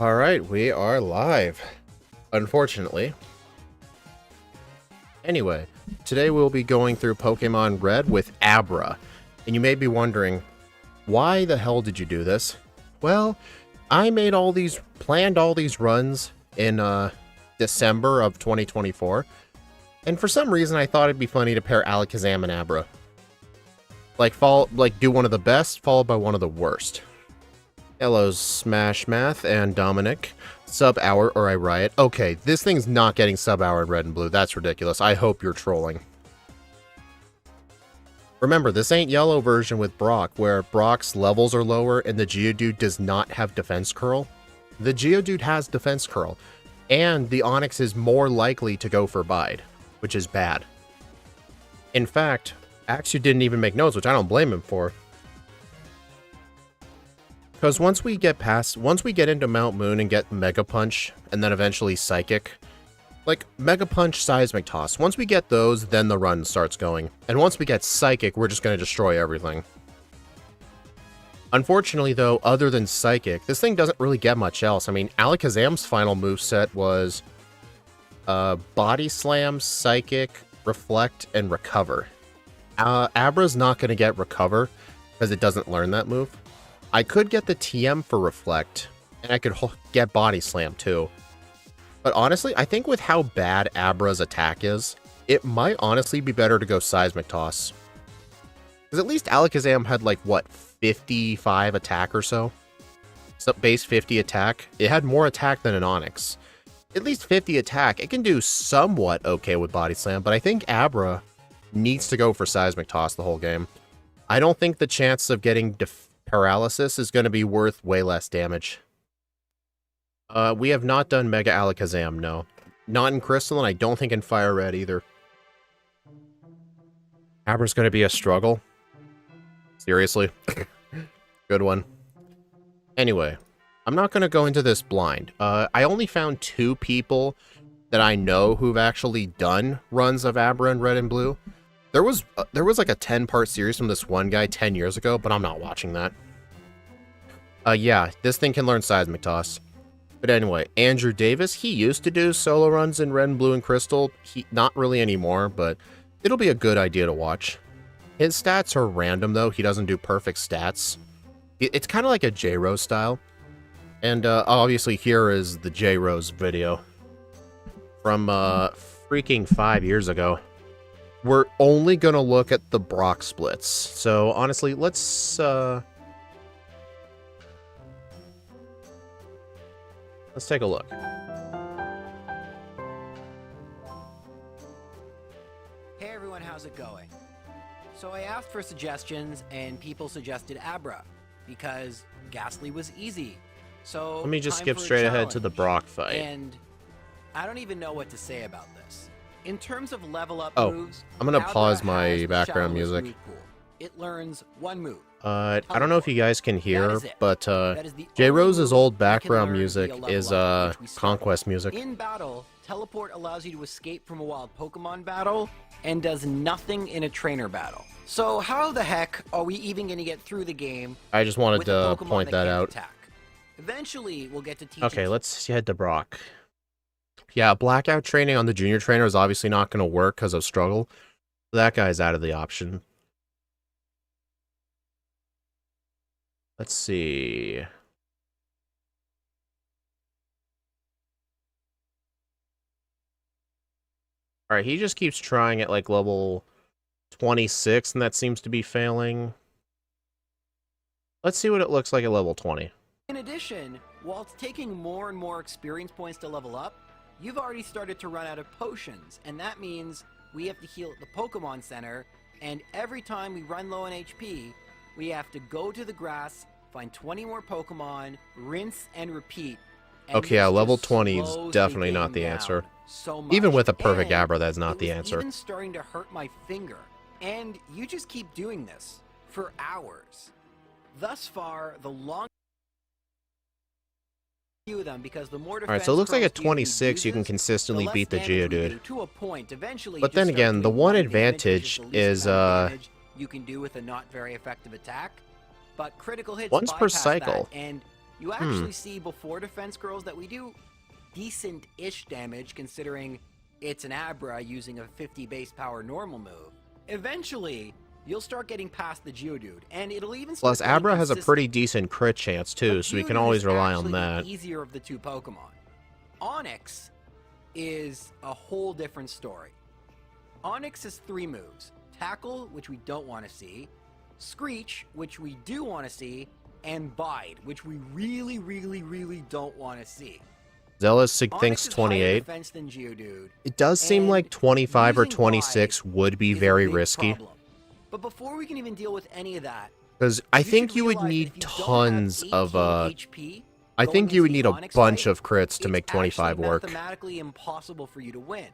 Alright, we are live. Unfortunately. Anyway, today we'll be going through Pokemon Red with Abra. And you may be wondering, why the hell did you do this? Well, I planned all these runs in December of 2024. And for some reason I thought it'd be funny to pair Alakazam and Abra. Do one of the best, followed by one of the worst. Hello, Smash Math and Dominic. Sub-hour or I riot. Okay, this thing's not getting sub-hour in red and blue. That's ridiculous. I hope you're trolling. Remember, this ain't yellow version with Brock, where Brock's levels are lower and the Geodude does not have Defense Curl. The Geodude has Defense Curl, and the Onix is more likely to go for Bide, which is bad. In fact, Axew didn't even make notes, which I don't blame him for. Because once we get into Mount Moon and get Mega Punch, and then eventually Psychic, like Mega Punch, Seismic Toss, once we get those, then the run starts going. And once we get Psychic, we're just going to destroy everything. Unfortunately, though, other than Psychic, this thing doesn't really get much else. I mean, Alakazam's final moveset was Body Slam, Psychic, Reflect, and Recover. Abra's not going to get Recover, because it doesn't learn that move. I could get the TM for Reflect, and I could get Body Slam too. But honestly, I think with how bad Abra's attack is, it might honestly be better to go Seismic Toss. Because at least Alakazam had like, what, 55 attack or so? So base 50 attack. It had more attack than an Onix. At least 50 attack. It can do somewhat okay with Body Slam, but I think Abra needs to go for Seismic Toss the whole game. I don't think the chance of getting Paralysis is going to be worth way less damage. We have not done Mega Alakazam, no. Not in Crystal, and I don't think in Fire Red either. Abra's going to be a struggle. Seriously? Good one. Anyway, I'm not going to go into this blind. I only found 2 people that I know who've actually done runs of Abra in Red and Blue. There was like a 10-part series from this one guy 10 years ago, but I'm not watching that. Yeah, this thing can learn Seismic Toss. But anyway, Andrew Davis, he used to do solo runs in Red and Blue and Crystal. Not really anymore, but it'll be a good idea to watch. His stats are random, though. He doesn't do perfect stats. It's kind of like a J-Rose style. And obviously here is the J-Rose video from freaking 5 years ago. We're only going to look at the Brock splits. So, honestly, let's take a look. Hey everyone, how's it going? So I asked for suggestions, and people suggested Abra, because Ghastly was easy. So let me just skip straight ahead to the Brock fight. And I don't even know what to say about this. In terms of level up moves, I'm gonna pause my background music. It learns one move. I don't know if you guys can hear, but J-Rose's old background music is Conquest music. In battle, Teleport allows you to escape from a wild Pokemon battle and does nothing in a trainer battle. So how the heck are we even going to get through the game? I just wanted to point that out. Eventually, we'll get to teach. Okay, let's head to Brock. Yeah, blackout training on the junior trainer is obviously not going to work because of struggle. That guy's out of the option. Let's see. Alright, he just keeps trying at like level 26, and that seems to be failing. Let's see what it looks like at level 20. In addition, while it's taking more and more experience points to level up, you've already started to run out of potions, and that means we have to heal at the Pokemon Center, and every time we run low on HP, we have to go to the grass, find 20 more Pokemon, rinse and repeat. And okay, yeah, level 20 is definitely not the answer. So even with a perfect Abra, that's not the answer. Even starting to hurt my finger. And you just keep doing this for hours. Thus far, the long them because the more Alright, so it looks like at 26 you can consistently beat the Geodude. But then again, the one advantage is you can do with a not very effective attack, but critical hits once per bypass cycle. that, and You actually see before defense girls that we do decent-ish damage considering it's an Abra using a 50 base power normal move. Eventually, you'll start getting past the Geodude, and it'll even start Plus, getting Abra has a consistent. pretty decent crit chance too, But so we can Geodude always is rely on actually that. the easier of the two Pokemon. Onix is a whole different story. Onix has 3 moves. Tackle, which we don't want to see, Screech, which we do want to see, and Bide, which we really, really, really don't want to see. Zealous Onix thinks is higher 28. defense than Geodude. It does seem and like 25 or using 26 would be is a very big risky. problem. But before we can even deal with any of that, Because I think should you would realize that need if you don't tons have of 18 HP I going think you would into need the a Onix bunch fight, of crits to it's make 25 actually work. mathematically impossible for you to win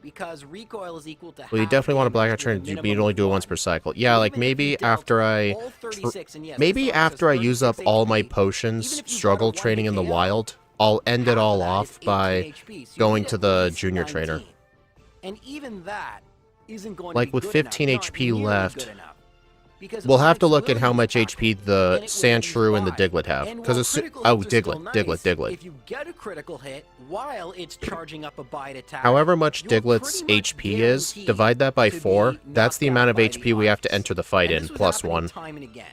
because recoil is equal to Well, you half definitely want to black out damage with a train. You'd minimum only of do it once 1. per cycle. Yeah, So like even if you maybe dealt after I all 36, and yes, maybe this Onix after I has use up 36 all my HP, even potions, if you got a struggle 1 training in the KO, wild, I'll end half it of all that off is 18 by HP, so you going need to at the least junior trainer. 19. And even that isn't going Like to be with good 15 enough, HP not nearly left, good enough. Because we'll have to Onix look at will how use much tackle, HP the and it will use Sandshrew and the Bide. Diglett have. And Because while it's critical oh hits are still Diglett. nice, if you get a critical hit while it's charging up a Bide attack, However much you're Diglett's pretty much HP is, guaranteed divide that by to 4. be That's the knocked amount out of by HP the we have to Onix. enter the fight And in, this was plus happening 1. time and again.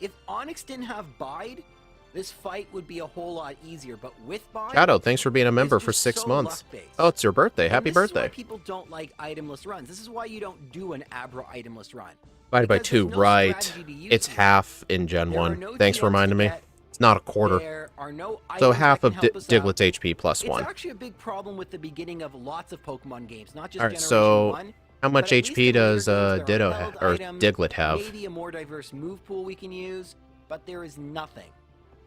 If Onix didn't have Bide, this fight would be a whole lot easier. But with Bide, Shadow, thanks for being a member it's for just 6 so months. luck-based. Oh, it's your birthday. And Happy this is why birthday. people don't like itemless runs. This is why you don't do an Abra itemless run. Divided by Because there's 2, no right. strategy to use It's here. half in Gen There are 1. no Thanks for geodes reminding to me. get. It's not a quarter. There are no So items half that of can help us out. Diglett's HP plus It's 1. actually a big problem with the beginning of lots of Pokemon games, not just Alright, Generation so 1. how much but at least HP in later does games, there are Ditto held or items, Diglett have? maybe a more diverse move pool we can use, but there is nothing.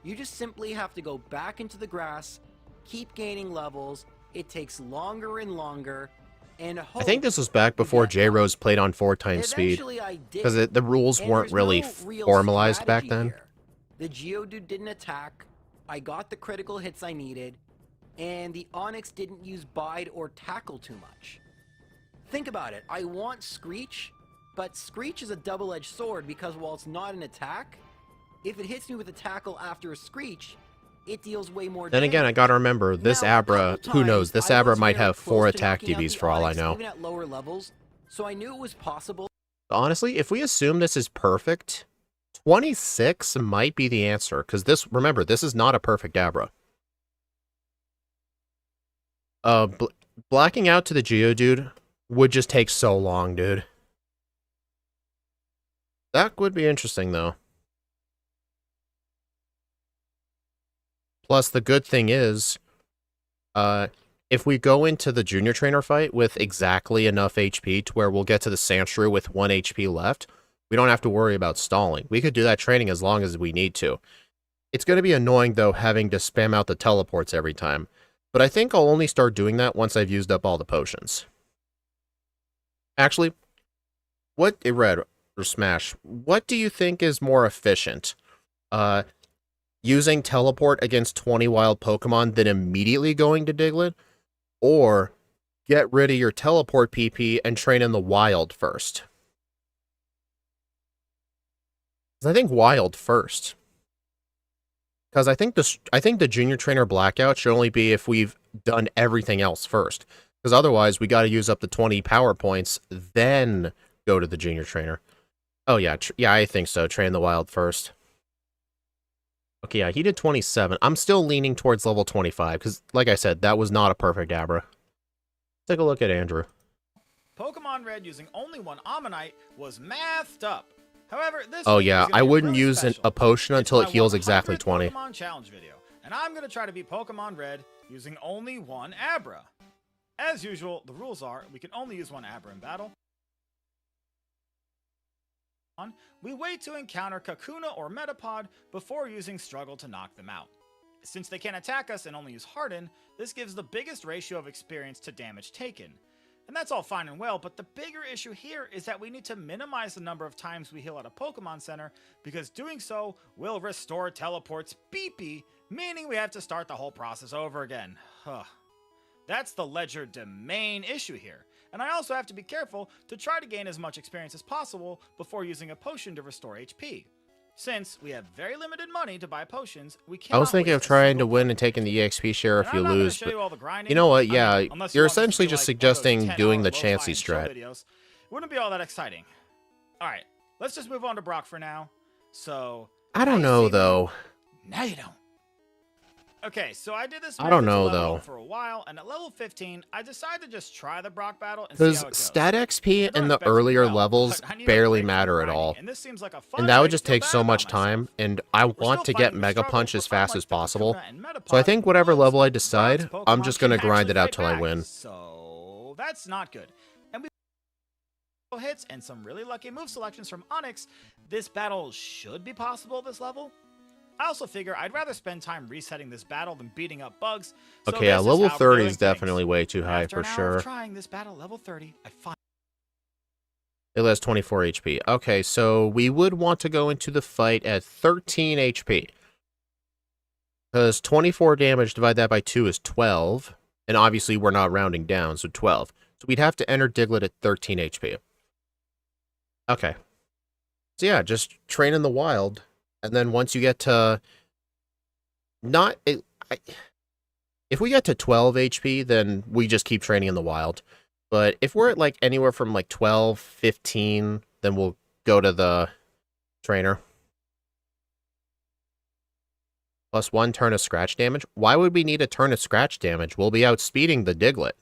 You just simply have to go back into the grass, keep gaining levels. It takes longer and longer, and I hope think this was back before get J-Rose played on 4 times speed. Eventually I did. Because the rules And weren't there's really no real formalized back strategy then. here. The Geodude didn't attack, I got the critical hits I needed, and the Onix didn't use Bide or Tackle too much. Think about it, I want Screech, but Screech is a double-edged sword because while it's not an attack, if it hits me with a Tackle after a Screech, it deals way more Then damage. again, I gotta remember, this Now, a Abra, couple who knows, times, this I Abra was might very have close 4 to attack knocking out DBs the for all I Onix, know. even at lower levels, so I knew it was possible. Honestly, if we assume this is perfect, 26 might be the answer. Because this, remember, this is not a perfect Abra. Blacking out to the Geodude would just take so long, dude. That would be interesting, though. Plus, the good thing is, if we go into the junior trainer fight with exactly enough HP to where we'll get to the Sandshrew with 1 HP left, we don't have to worry about stalling. We could do that training as long as we need to. It's going to be annoying, though, having to spam out the teleports every time. But I think I'll only start doing that once I've used up all the potions. Actually, Red or Smash, what do you think is more efficient? Using teleport against 20 wild Pokemon, then immediately going to Diglett? Or get rid of your teleport PP and train in the wild first? 'Cause I think wild first. Because I think the junior trainer blackout should only be if we've done everything else first. Because otherwise, we got to use up the 20 power points, then go to the junior trainer. Oh yeah, yeah, I think so. Train the wild first. Okay, yeah, he did 27. I'm still leaning towards level 25, because, like I said, that was not a perfect Abra. Take a look at Andrew. Pokemon Red using only 1 Ammonite was mathed up. However, this Oh week yeah, is gonna I be wouldn't really use special. a potion It's until it my heals exactly 100th 20. Pokemon challenge video, and I'm gonna try to beat Pokemon Red using only 1 Abra. As usual, the rules are we can only use 1 Abra in battle. We wait to encounter Kakuna or Metapod before using Struggle to knock them out. Since they can't attack us and only use Harden, this gives the biggest ratio of experience to damage taken. And that's all fine and well, but the bigger issue here is that we need to minimize the number of times we heal at a Pokemon Center, because doing so will restore teleports beepy, meaning we have to start the whole process over again. That's the Ledger main issue here. And I also have to be careful to try to gain as much experience as possible before using a potion to restore HP. Since we have very limited money to buy potions, we I cannot was thinking of waste a trying to single win point. and taking the EXP share And if I'm you not gonna lose, show but you all the grinding. you know what? I mean, Yeah, unless you you're want this to essentially be just like one of those suggesting 10-hour doing the lo-fi Chansey and chill strat. videos. Wouldn't be all that exciting. All right, let's just move on to Brock for now. So I now don't you know, see me, though. Now you don't. Okay, so I did this I don't method to know, level though. up for a while, and at level 15, I decided to just try the Brock battle and see Because how it goes. stat XP I don't in the expect you to earlier know, levels but I need a barely break from matter at grinding, all. and this seems like a fun And that way would to just feel take bad so about much myself. time, and I We're want still to get fighting the Mega struggle, Punch but as fast unlike as the possible. Kakuna and Metapod, So I think whatever most level I Brock's decide, I'm Pokemon just can going to grind actually it out fight till I back, win. So that's not good. And we hits and some really lucky move selections from Onyx, this battle should be possible this level. I also figure I'd rather spend time resetting this battle than beating up bugs. So Okay, yeah, this is level how we're 30 doing is definitely things. way too high After for an hour sure. of trying this battle level 30, I finally It has 24 HP. Okay, so we would want to go into the fight at 13 HP. Because 24 damage divided that by 2 is 12. And obviously we're not rounding down, so 12. So we'd have to enter Diglett at 13 HP. Okay. So yeah, just train in the wild. And then once you get to... If we get to 12 HP, then we just keep training in the wild. But if we're at like anywhere from like 12, 15, then we'll go to the trainer. Plus 1 turn of scratch damage. Why would we need a turn of scratch damage? We'll be outspeeding the Diglett.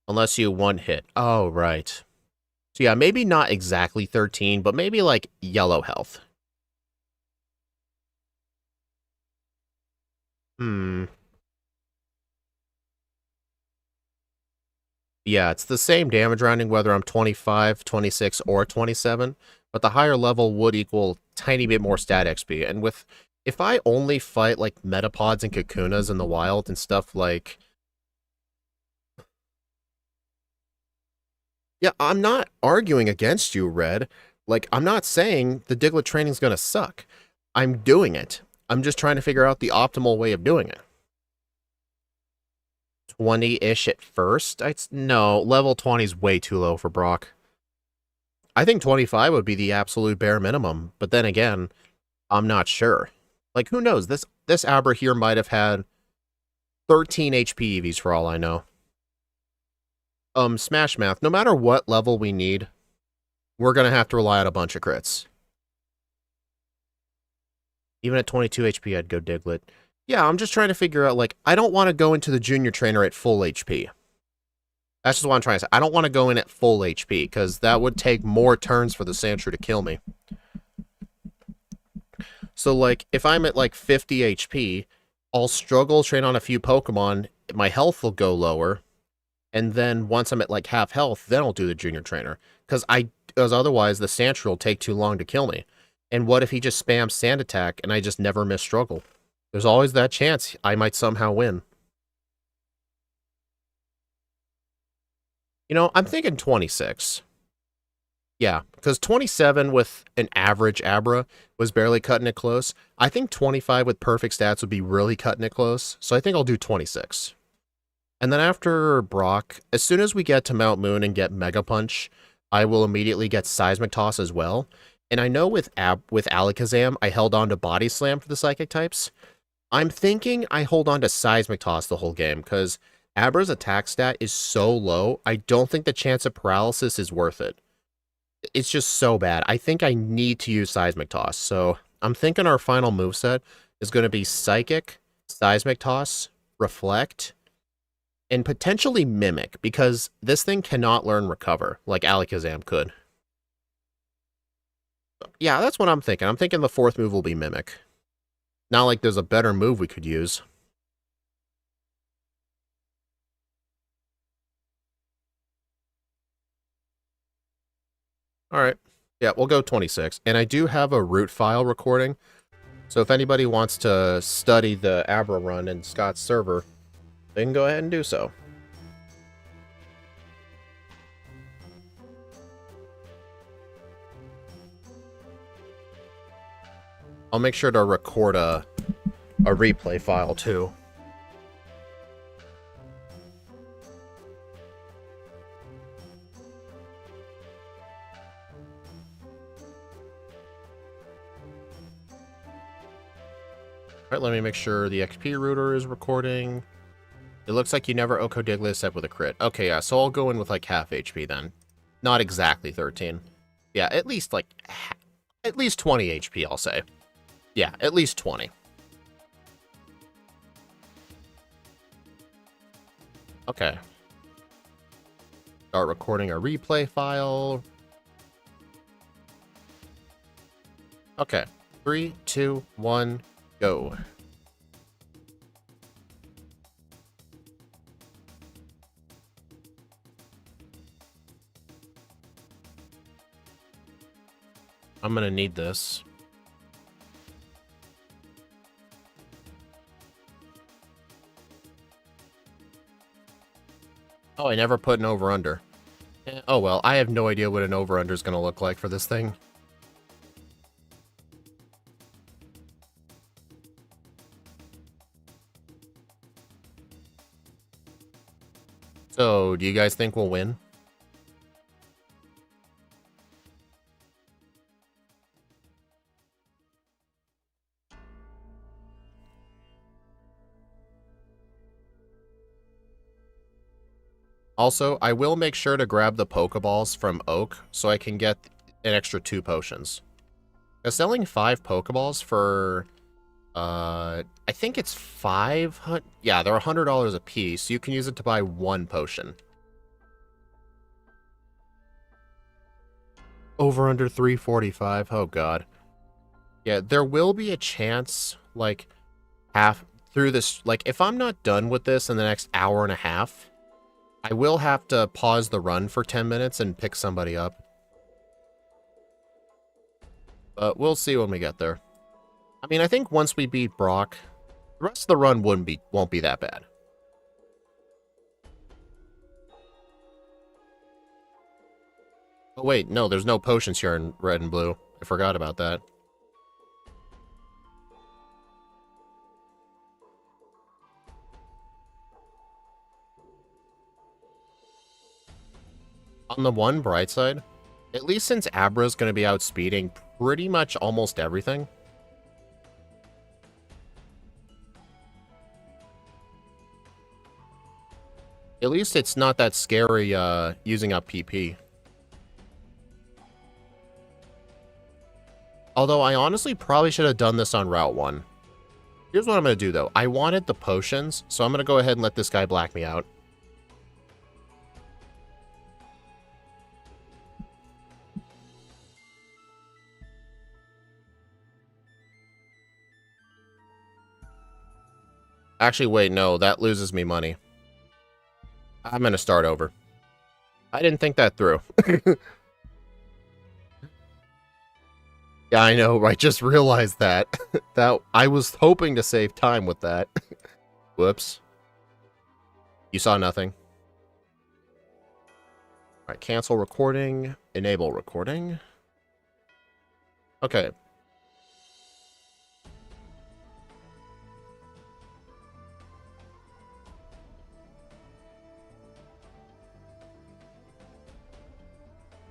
Unless you one hit. Oh, right. So yeah, maybe not exactly 13, but maybe like yellow health. Yeah, it's the same damage rounding whether I'm 25, 26, or 27, but the higher level would equal tiny bit more stat XP. And if I only fight like Metapods and Kakunas in the wild and stuff like... Yeah, I'm not arguing against you, Red. Like, I'm not saying the Diglett training's gonna suck. I'm doing it. I'm just trying to figure out the optimal way of doing it. 20-ish at first? No, level 20 is way too low for Brock. I think 25 would be the absolute bare minimum, but then again, I'm not sure. Like, who knows? This Abra here might have had 13 HP EVs for all I know. Smash Math, no matter what level we need, we're gonna have to rely on a bunch of crits. Even at 22 HP, I'd go Diglett. Yeah, I'm just trying to figure out, like, I don't want to go into the junior trainer at full HP. That's just what I'm trying to say. I don't want to go in at full HP, because that would take more turns for the Sandshrew to kill me. So, like, if I'm at, like, 50 HP, I'll struggle, train on a few Pokemon, my health will go lower, and then once I'm at, like, half health, then I'll do the junior trainer. Because otherwise, the Sandshrew will take too long to kill me. And what if he just spams Sand Attack, and I just never miss struggle? There's always that chance I might somehow win. You know, I'm thinking 26. Yeah, because 27 with an average Abra was barely cutting it close. I think 25 with perfect stats would be really cutting it close, so I think I'll do 26. And then after Brock, as soon as we get to Mount Moon and get Mega Punch, I will immediately get Seismic Toss as well. And I know with Alakazam, I held on to Body Slam for the Psychic types. I'm thinking I hold on to Seismic Toss the whole game, because Abra's attack stat is so low, I don't think the chance of paralysis is worth it. It's just so bad. I think I need to use Seismic Toss, so I'm thinking our final moveset is going to be Psychic, Seismic Toss, Reflect, and potentially Mimic, because this thing cannot learn Recover, like Alakazam could. Yeah, that's what I'm thinking. I'm thinking the fourth move will be Mimic. Not like there's a better move we could use. Alright. Yeah, we'll go 26. And I do have a root file recording. So if anybody wants to study the Abra run in Scott's server, they can go ahead and do so. I'll make sure to record a replay file too. Alright, let me make sure the XP router is recording. It looks like you never Oko Diglett except with a crit. Okay, yeah, so I'll go in with like half HP then. Not exactly 13. Yeah, at least like, at least 20 HP, I'll say. Yeah, at least 20. Okay. Start recording a replay file. Okay. 3, 2, 1, go. I'm gonna need this. Oh, I never put an over-under. Oh well, I have no idea what an over-under is gonna look like for this thing. So, do you guys think we'll win? Also, I will make sure to grab the pokeballs from Oak so I can get an extra 2 potions. Selling 5 pokeballs for, I think it's 500. Yeah, they're $100 a piece. So you can use it to buy 1 potion. Over under 345. Oh god. Yeah, there will be a chance, like, half through this. Like, if I'm not done with this in the next hour and a half, I will have to pause the run for 10 minutes and pick somebody up. But we'll see when we get there. I mean, I think once we beat Brock, the rest of the run won't be that bad. Oh wait, no, there's no potions here in red and blue. I forgot about that. On the one bright side, at least since Abra's going to be outspeeding pretty much almost everything. At least it's not that scary using up PP. Although I honestly probably should have done this on Route 1. Here's what I'm going to do though. I wanted the potions, so I'm going to go ahead and let this guy black me out. Actually, wait, no, that loses me money. I'm gonna start over. I didn't think that through. Yeah, I know, I just realized that. That I was hoping to save time with that. Whoops. You saw nothing. Alright, cancel recording, enable recording. Okay.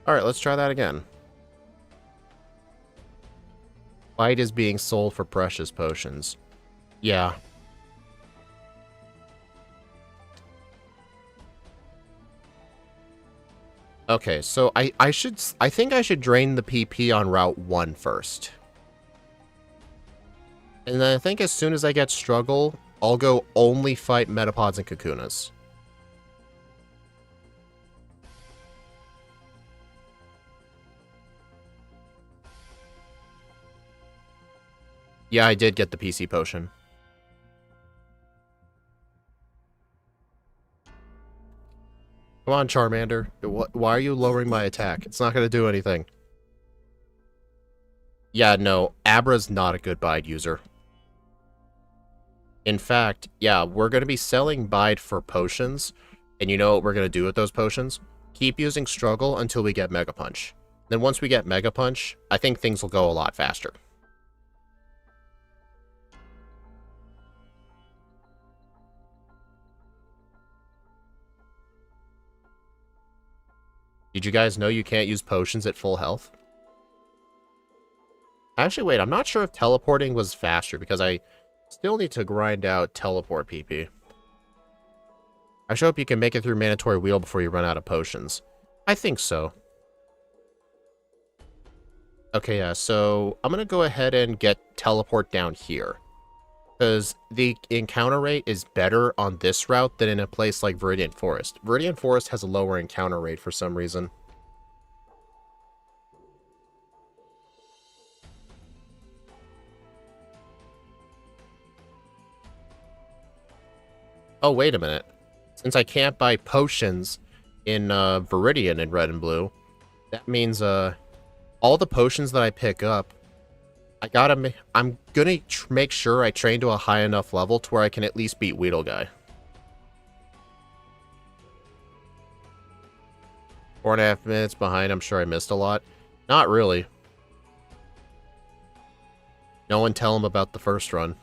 Alright, let's try that again. Fight is being sold for precious potions. Yeah. Okay, so I think I should drain the PP on Route 1 first. And then I think as soon as I get Struggle, I'll go only fight Metapods and Kakunas. Yeah, I did get the PC potion. Come on, Charmander. Why are you lowering my attack? It's not going to do anything. Yeah, no. Abra's not a good Bide user. In fact, yeah, we're going to be selling Bide for potions. And you know what we're going to do with those potions? Keep using Struggle until we get Mega Punch. Then once we get Mega Punch, I think things will go a lot faster. Did you guys know you can't use potions at full health? Actually, wait, I'm not sure if teleporting was faster because I Still need to grind out teleport PP. I sure hope you can make it through mandatory wheel before you run out of potions. I think so. Okay, yeah, so I'm gonna go ahead and get teleport down here. Because the encounter rate is better on this route than in a place like Viridian Forest. Viridian Forest has a lower encounter rate for some reason. Oh, wait a minute. Since I can't buy potions in Viridian in red and blue, that means all the potions that I pick up, I'm gonna make sure I train to a high enough level to where I can at least beat Weedle Guy. 4.5 minutes behind, I'm sure I missed a lot. Not really. No one tell him about the first run.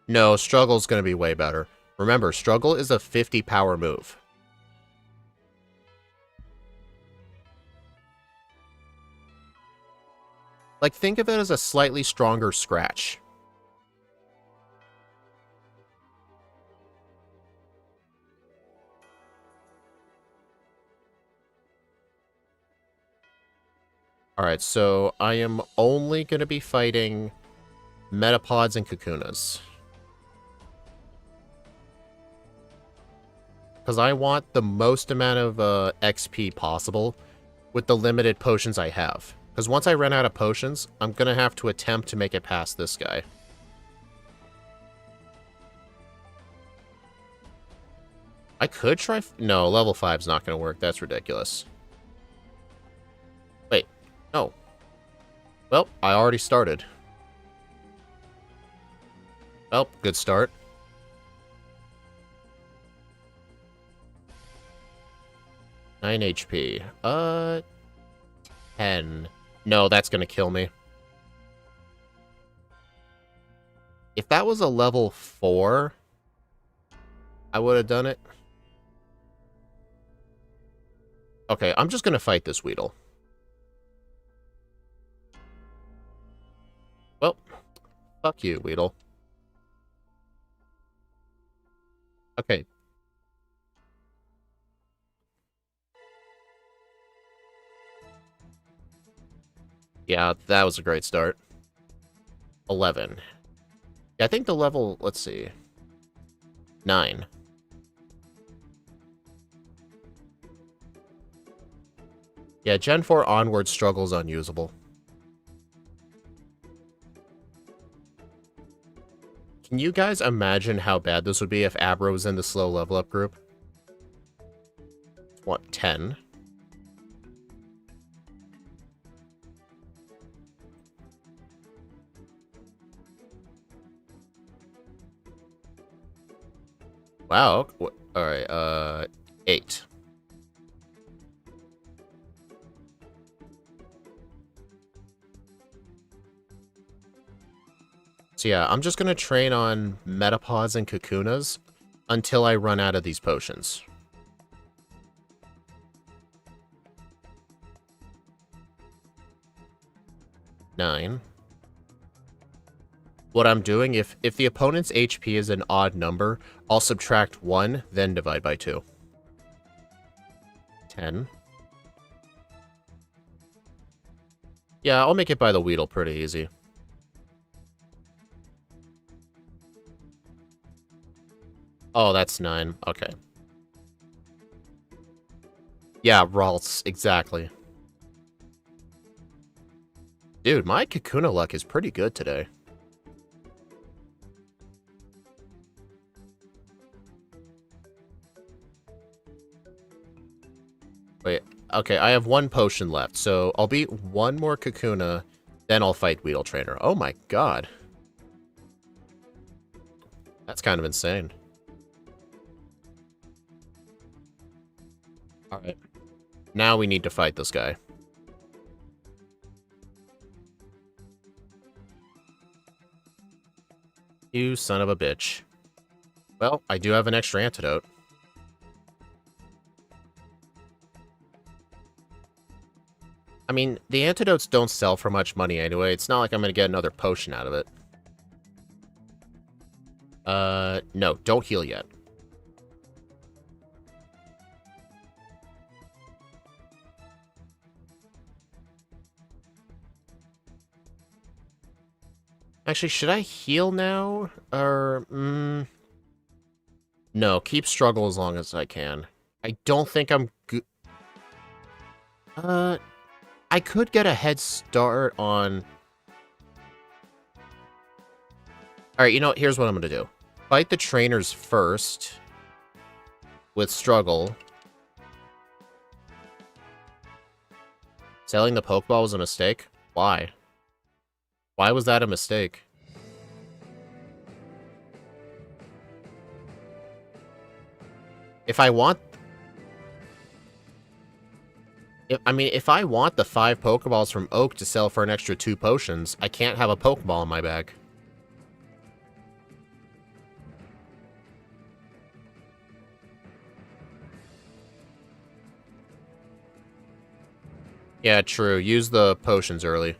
No, Struggle's gonna be way better. Remember, Struggle is a 50 power move. Like, think of it as a slightly stronger Scratch. Alright, so I am only going to be fighting Metapods and Kakunas. Because I want the most amount of XP possible with the limited potions I have. Because once I run out of potions, I'm going to have to attempt to make it past this guy. I could try... No, level 5's not going to work. That's ridiculous. Wait. No. Well, I already started. Well, good start. Nine HP. 10. No, that's gonna kill me. If that was a level 4, I would have done it. Okay, I'm just gonna fight this Weedle. Well, fuck you, Weedle. Okay. Yeah, that was a great start. 11. Yeah, I think the level, let's see. 9. Yeah, Gen 4 onward struggle's unusable. Can you guys imagine how bad this would be if Abra was in the slow level up group? What, 10? Wow. Alright, 8. So yeah, I'm just gonna train on Metapods and Kakunas until I run out of these potions. Nine. What I'm doing, if the opponent's HP is an odd number, I'll subtract 1, then divide by 2. 10. Yeah, I'll make it by the Weedle pretty easy. Oh, that's 9. Okay. Yeah, Ralts, exactly. Dude, my Kakuna luck is pretty good today. Wait, okay, I have 1 potion left, so I'll beat 1 more Kakuna, then I'll fight Weedle Trainer. Oh my god. That's kind of insane. Alright. Now we need to fight this guy. You son of a bitch. Well, I do have an extra antidote. I mean, the antidotes don't sell for much money anyway. It's not like I'm gonna get another potion out of it. No, don't heal yet. Actually, should I heal now? Or, no, keep struggle as long as I can. I don't think I'm good. I could get a head start on... Alright, you know what? Here's what I'm gonna do. Fight the trainers first. With struggle. Selling the Pokeball was a mistake? Why? Why was that a mistake? If I want... If I want the 5 Pokeballs from Oak to sell for an extra 2 potions, I can't have a Pokeball in my bag. Yeah, true. Use the potions early.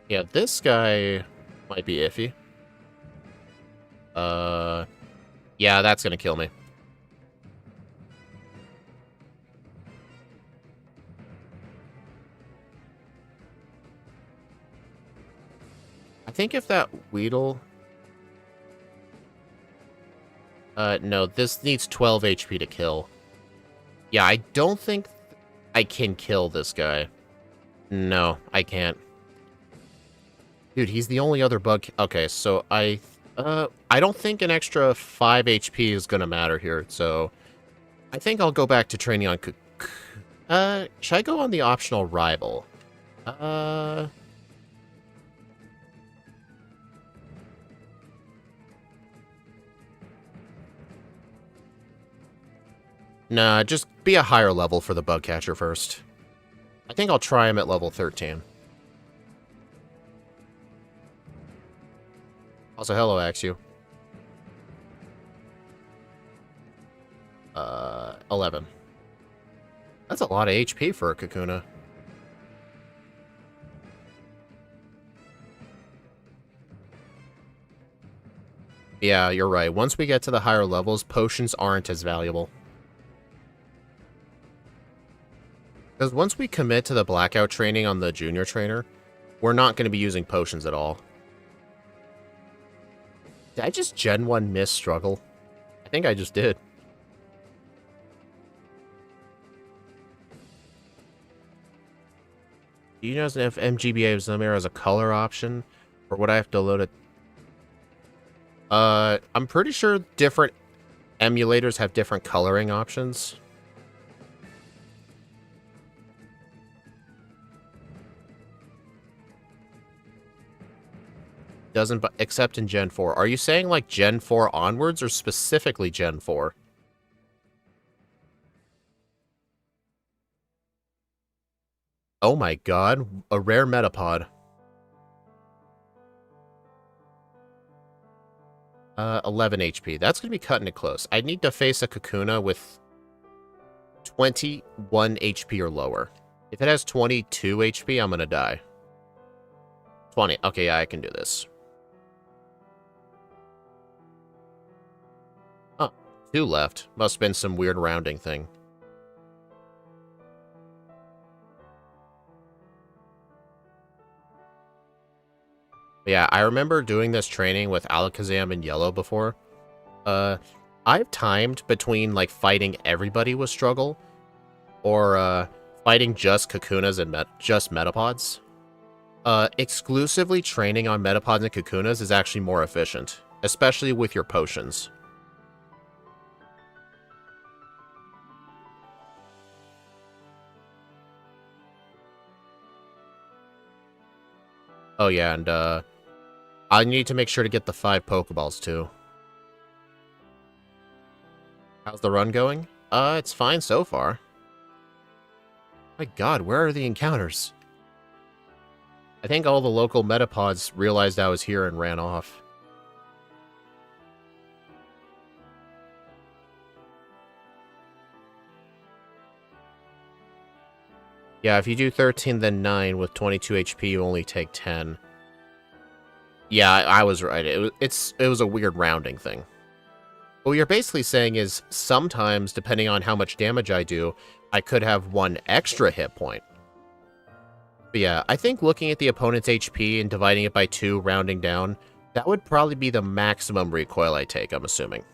Yeah, this guy might be iffy. Yeah, that's gonna kill me. I think if that Weedle... no, this needs 12 HP to kill. Yeah, I don't think I can kill this guy. No, I can't. Dude, he's the only other bug... Okay, so I don't think an extra 5 HP is gonna matter here, so... I think I'll go back to training on... should I go on the optional rival? Nah, just be a higher level for the bug catcher first. I think I'll try him at level 13. Also, hello, Axu. 11. That's a lot of HP for a Kakuna. Yeah, you're right. Once we get to the higher levels, potions aren't as valuable. Because once we commit to the blackout training on the junior trainer, we're not going to be using potions at all. Did I just Gen 1 miss struggle? I think I just did. Do you know if MGBA of Zamir has a color option? Or would I have to load it? I'm pretty sure different emulators have different coloring options. Doesn't, except in Gen 4. Are you saying like Gen 4 onwards or specifically Gen 4? Oh my god, a rare Metapod. 11 HP. That's going to be cutting it close. I need to face a Kakuna with 21 HP or lower. If it has 22 HP, I'm going to die. 20. Okay, yeah, I can do this. Oh, 2 left. Must have been some weird rounding thing. Yeah, I remember doing this training with Alakazam and Yellow before. I've timed between, like, fighting everybody with struggle, or, fighting just Kakunas and just Metapods. Exclusively training on Metapods and Kakunas is actually more efficient, especially with your potions. Oh yeah, and, I need to make sure to get the 5 Pokeballs, too. How's the run going? It's fine so far. My god, where are the encounters? I think all the local Metapods realized I was here and ran off. Yeah, if you do 13, then 9 with 22 HP, you only take 10. Yeah, I was right. It was a weird rounding thing. What you're basically saying is sometimes, depending on how much damage I do, I could have 1 extra hit point. But yeah, I think looking at the opponent's HP and dividing it by 2, rounding down, that would probably be the maximum recoil I take, I'm assuming.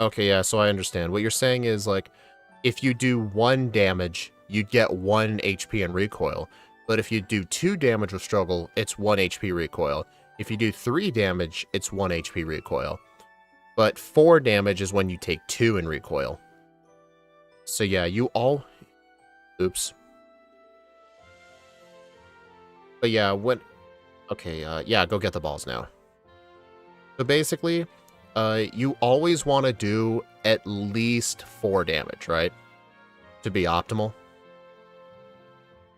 Okay, yeah, so I understand. What you're saying is, like, if you do 1 damage, you'd get 1 HP and recoil. But if you do 2 damage with struggle, it's 1 HP recoil. If you do 3 damage, it's 1 HP recoil. But 4 damage is when you take 2 in recoil. So yeah, you all... Oops. But yeah, when... Okay, yeah, go get the balls now. So basically, you always want to do at least 4 damage, right? To be optimal.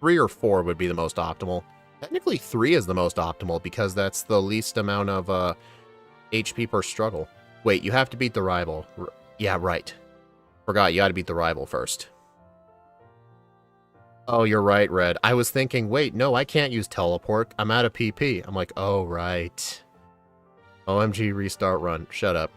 3 or 4 would be the most optimal. Technically, 3 is the most optimal because that's the least amount of HP per struggle. Wait, you have to beat the rival. Yeah, right. Forgot, you gotta beat the rival first. Oh, you're right, Red. I was thinking, wait, no, I can't use teleport. I'm out of PP. I'm like, oh, right. OMG, restart run. Shut up.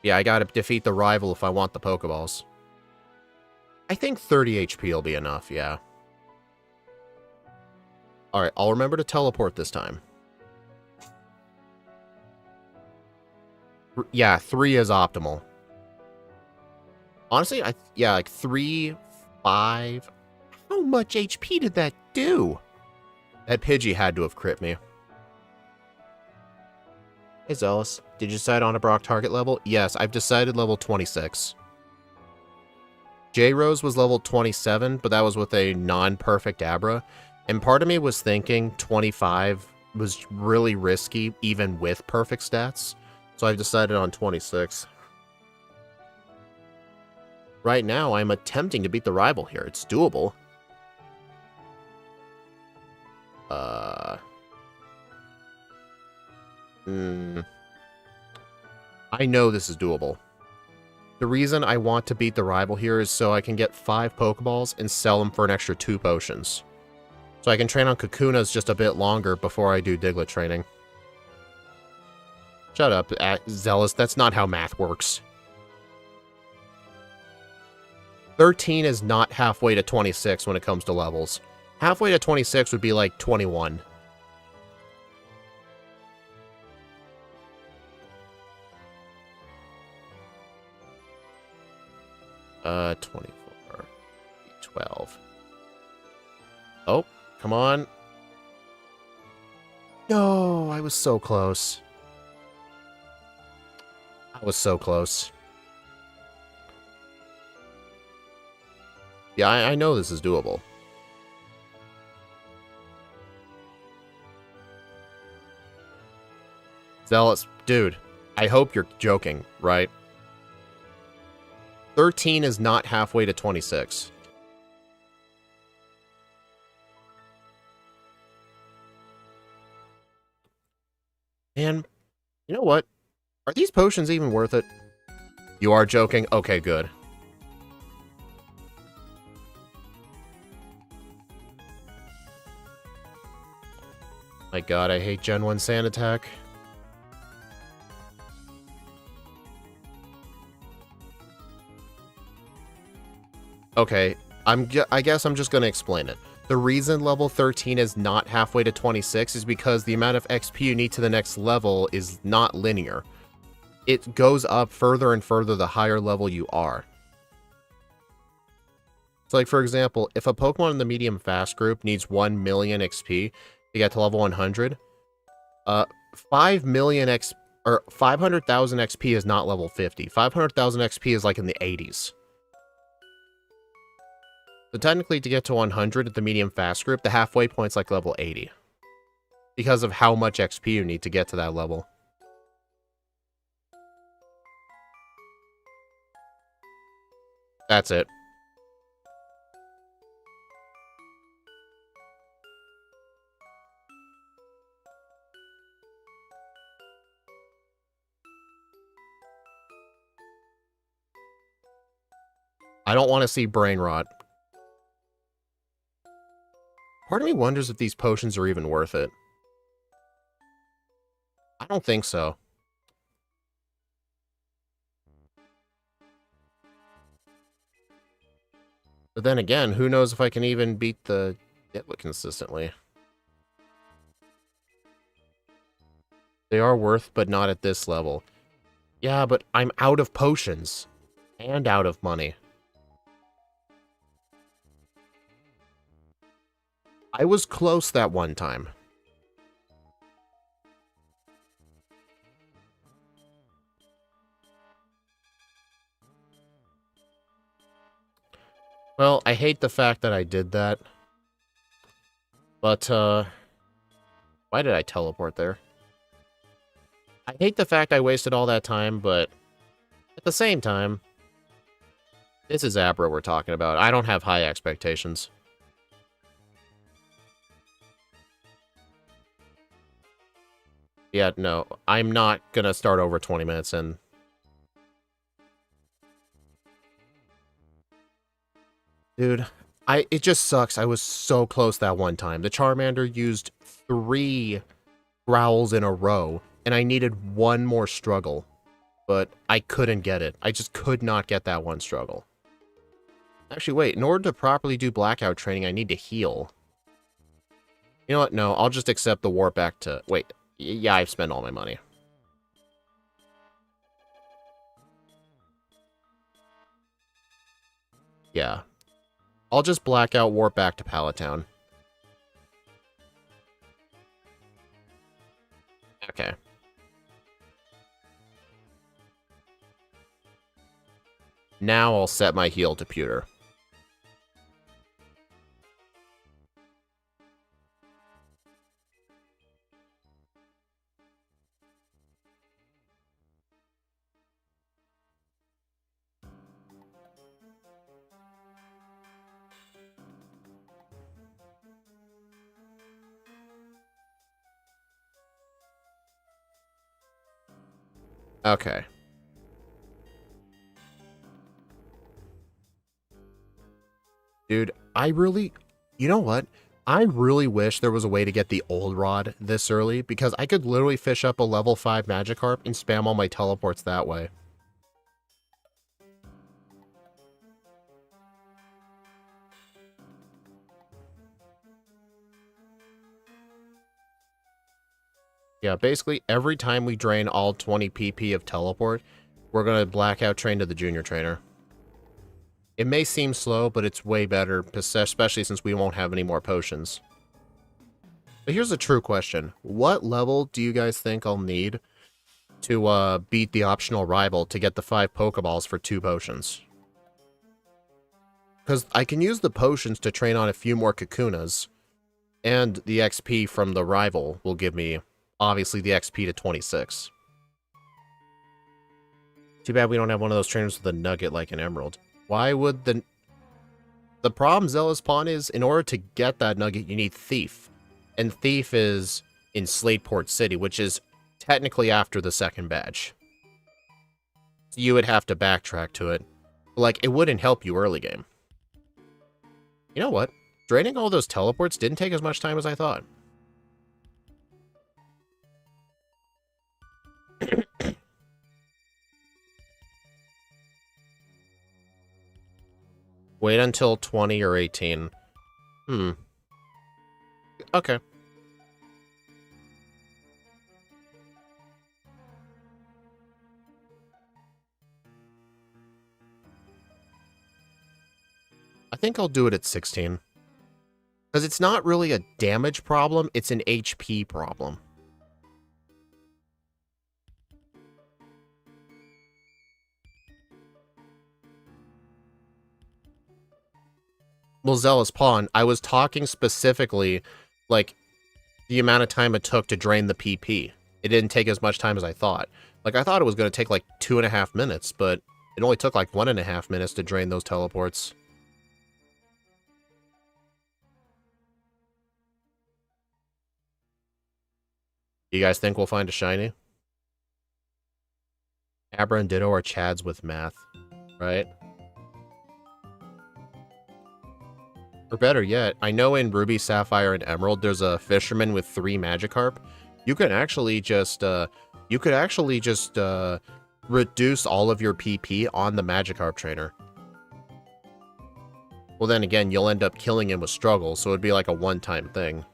Yeah, I gotta defeat the rival if I want the pokeballs. I think 30 HP will be enough, yeah. Alright, I'll remember to teleport this time. Yeah, 3 is optimal. Honestly, yeah, like 3, 5... How much HP did that do? That Pidgey had to have crit me. Hey Zealous, did you decide on a Brock target level? Yes, I've decided level 26. J-Rose was level 27, but that was with a non-perfect Abra. And part of me was thinking 25 was really risky, even with perfect stats. So I've decided on 26. Right now, I'm attempting to beat the rival here. It's doable. I know this is doable. The reason I want to beat the rival here is so I can get 5 Pokeballs and sell them for an extra 2 potions. So I can train on Kakunas just a bit longer before I do Diglett training. Shut up, Zealous. That's not how math works. 13 is not halfway to 26 when it comes to levels. Halfway to 26 would be like 21. Uh, 24. 12. Oh, come on. No, I was so close. I was so close. Yeah, I know this is doable. Zealous. Dude, I hope you're joking, right? 13 is not halfway to 26. And, you know what? Are these potions even worth it? You are joking? Okay, good. My god, I hate Gen 1 Sand Attack. Okay, I guess I'm just gonna explain it. The reason level 13 is not halfway to 26 is because the amount of XP you need to the next level is not linear. It goes up further and further the higher level you are. So like, for example, if a Pokemon in the medium fast group needs 1 million XP to get to level 100, 5 million XP, or 500,000 XP is not level 50. 500,000 XP is like in the 80s. So technically, to get to 100 at the medium fast group, the halfway point's like level 80. Because of how much XP you need to get to that level. That's it. I don't want to see brain rot. Part of me wonders if these potions are even worth it. I don't think so. But then again, who knows if I can even beat the Ditlet consistently. They are worth, but not at this level. Yeah, but I'm out of potions. And out of money. I was close that one time. Well, I hate the fact that I did that. But, why did I teleport there? I hate the fact I wasted all that time, but at the same time, this is Abra we're talking about. I don't have high expectations. Yeah, no, I'm not gonna start over 20 minutes in. Dude, it just sucks. I was so close that one time. The Charmander used 3 growls in a row, and I needed one more struggle. But I couldn't get it. I just could not get that one struggle. Actually, wait, in order to properly do blackout training, I need to heal. You know what? No, I'll just accept the warp back to... Wait, yeah, I've spent all my money. Yeah. I'll just blackout warp back to Pallet Town. Okay. Now I'll set my heal to pewter. Okay. Dude, you know what? I really wish there was a way to get the old rod this early, because I could literally fish up a level 5 Magikarp and spam all my teleports that way. Yeah, basically every time we drain all 20 PP of teleport, we're gonna blackout train to the junior trainer. It may seem slow, but it's way better, especially since we won't have any more potions. But here's a true question. What level do you guys think I'll need to beat the optional rival to get the 5 pokeballs for 2 potions. Because I can use the potions to train on a few more Kakunas, and the XP from the rival will give me, obviously, the XP to 26. Too bad we don't have one of those trainers with a nugget like an emerald. Why would the... The problem, Zealous Pawn, is in order to get that nugget, you need Thief. And Thief is in Slateport City, which is technically after the second badge. So you would have to backtrack to it. Like, it wouldn't help you early game. You know what? Draining all those teleports didn't take as much time as I thought. Wait until 20 or 18. Okay. I think I'll do it at 16. Because it's not really a damage problem, it's an HP problem. Well, Zealous Pawn, I was talking specifically, like, the amount of time it took to drain the PP. It didn't take as much time as I thought. Like, I thought it was going to take, like, 2.5 minutes, but it only took, like, 1.5 minutes to drain those teleports. You guys think we'll find a shiny? Abra and Ditto are Chads with math, right? Or better yet, I know in Ruby, Sapphire, and Emerald, there's a fisherman with 3 Magikarp. You can actually just, reduce all of your PP on the Magikarp trainer. Well, then again, you'll end up killing him with Struggle, so it'd be like a one-time thing.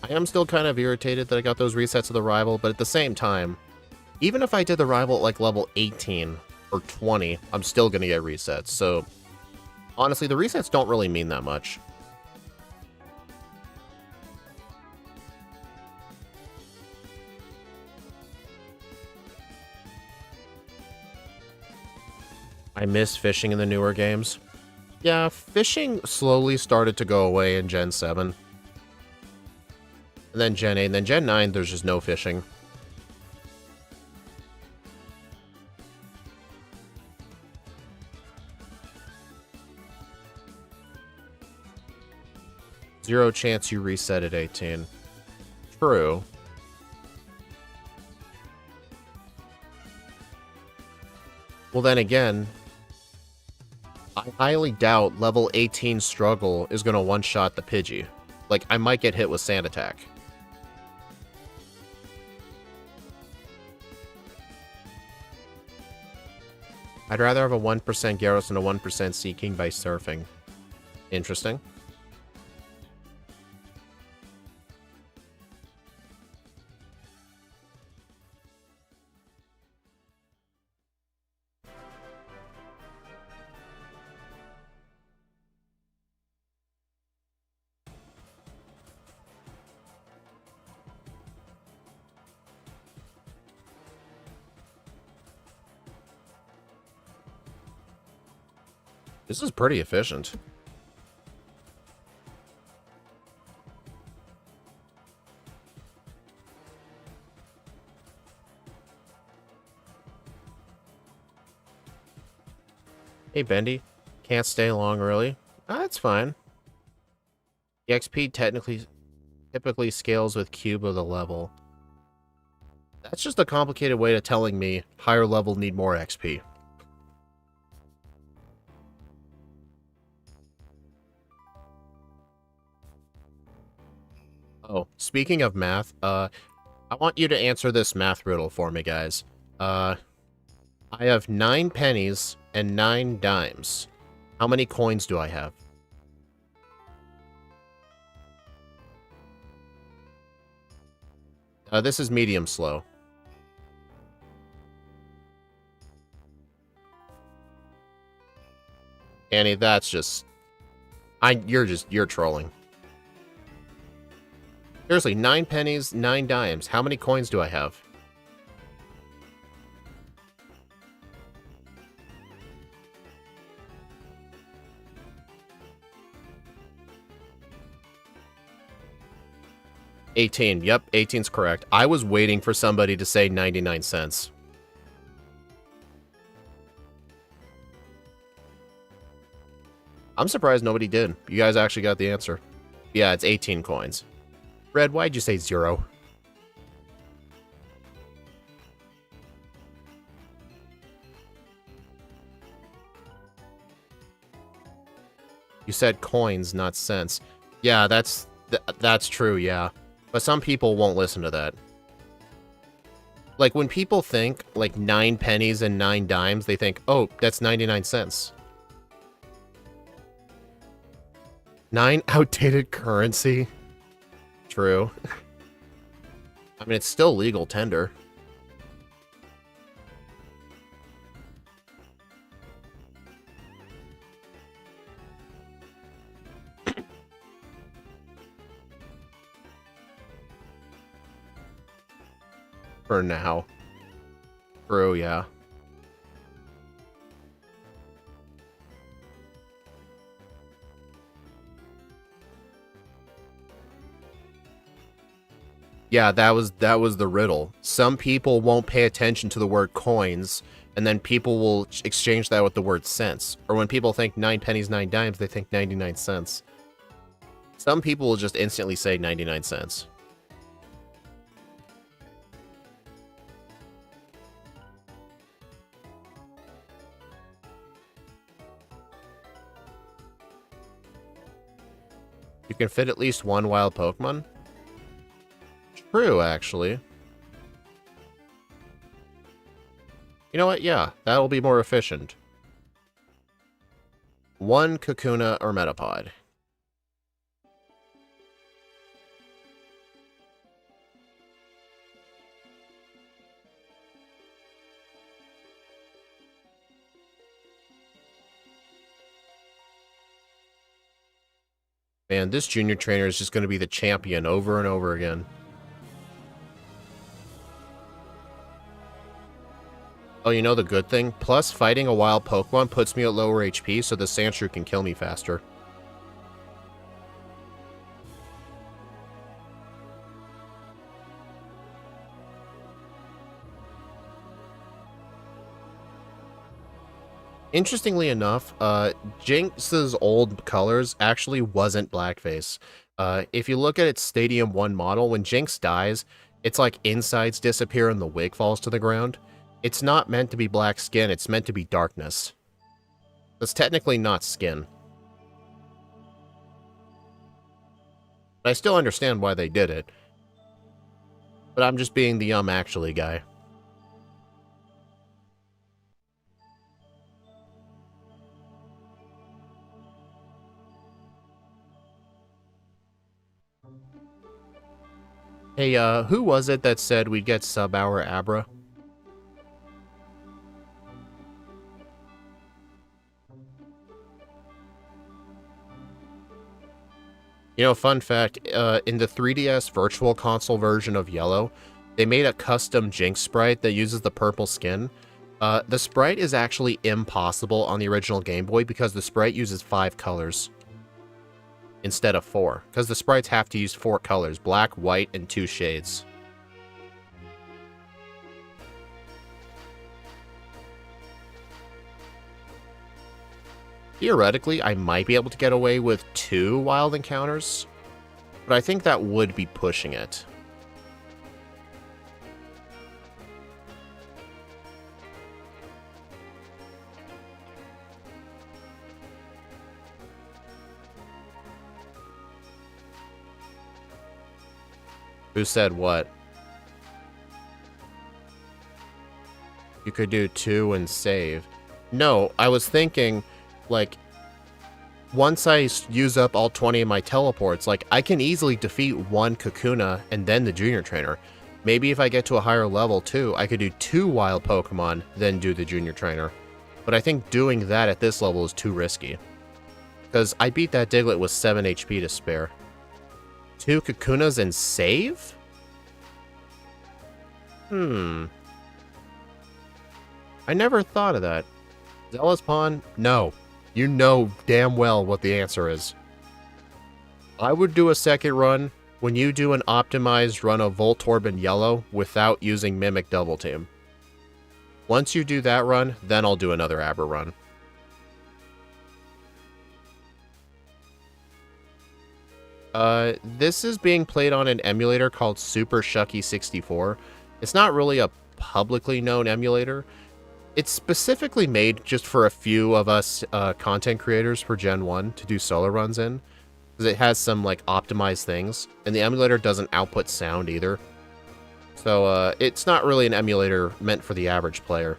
I am still kind of irritated that I got those resets of the rival, but at the same time, even if I did the rival at like level 18 or 20, I'm still going to get resets, so honestly, the resets don't really mean that much. I miss fishing in the newer games. Yeah, fishing slowly started to go away in Gen 7. And then Gen 8, and then Gen 9, there's just no fishing. Zero chance you reset at 18. True. Well, then again, I highly doubt level 18 Struggle is going to one-shot the Pidgey. Like, I might get hit with Sand Attack. I'd rather have a 1% Gyarados and a 1% Seeking by surfing. Interesting. This is pretty efficient. Hey, Bendy. Can't stay long, really? That's fine. The XP typically scales with cube of the level. That's just a complicated way of telling me higher level need more XP. Oh, speaking of math, I want you to answer this math riddle for me, guys. I have 9 pennies and 9 dimes. How many coins do I have? This is medium slow. Annie, that's just... You're trolling. Seriously, 9 pennies, 9 dimes. How many coins do I have? $18. Yep, 18's correct. I was waiting for somebody to say 99 cents. I'm surprised nobody did. You guys actually got the answer. Yeah, it's 18 coins. Red, why'd you say 0? You said coins, not cents. Yeah, that's true, yeah. But some people won't listen to that. Like, when people think, like, 9 pennies and 9 dimes, they think, oh, that's 99 cents. 9 outdated currency? True. I mean, it's still legal tender. For now. True, yeah. Yeah, that was the riddle. Some people won't pay attention to the word coins, and then people will exchange that with the word cents. Or when people think 9 pennies, 9 dimes, they think 99 cents. Some people will just instantly say 99 cents. You can fit at least 1 wild Pokemon? True, actually. You know what? Yeah, that'll be more efficient. 1 Kakuna or Metapod. Man, this junior trainer is just going to be the champion over and over again. Oh, you know the good thing? Plus, fighting a wild Pokemon puts me at lower HP, so the Sandshrew can kill me faster. Interestingly enough, Jinx's old colors actually wasn't blackface. If you look at its Stadium 1 model, when Jinx dies, it's like insides disappear and the wig falls to the ground. It's not meant to be black skin, it's meant to be darkness. That's technically not skin. But I still understand why they did it. But I'm just being the actually guy. Hey, who was it that said we'd get sub-hour Abra? You know, fun fact, in the 3DS Virtual Console version of Yellow, they made a custom Jinx sprite that uses the purple skin. The sprite is actually impossible on the original Game Boy because the sprite uses 5 colors instead of 4, because the sprites have to use 4 colors, black, white, and 2 shades. Theoretically, I might be able to get away with 2 wild encounters, but I think that would be pushing it. Who said what? You could do 2 and save. No, I was thinking, like, once I use up all 20 of my teleports, like, I can easily defeat 1 Kakuna and then the Junior Trainer. Maybe if I get to a higher level, too, I could do 2 wild Pokemon, then do the Junior Trainer. But I think doing that at this level is too risky. Because I beat that Diglett with 7 HP to spare. 2 Kakunas and save? I never thought of that. Zealous Pawn? No. You know damn well what the answer is. I would do a second run when you do an optimized run of Voltorb in yellow without using Mimic Double Team. Once you do that run, then I'll do another Abra run. This is being played on an emulator called Super Shucky 64. It's not really a publicly known emulator. It's specifically made just for a few of us content creators for Gen 1 to do solo runs in. Because it has some like optimized things. And the emulator doesn't output sound either. So it's not really an emulator meant for the average player.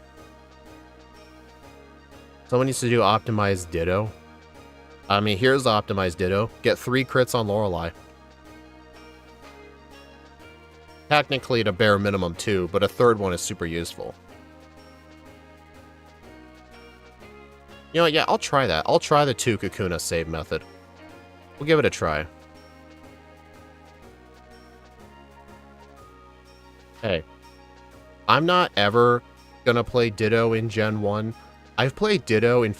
Someone needs to do optimized Ditto. I mean, here's the optimized Ditto. Get 3 crits on Lorelei. Technically, at a bare minimum 2, but a third one is super useful. You know, yeah, I'll try that. I'll try the 2 Kakuna save method. We'll give it a try. Hey, I'm not ever gonna play Ditto in Gen 1. I've played Ditto in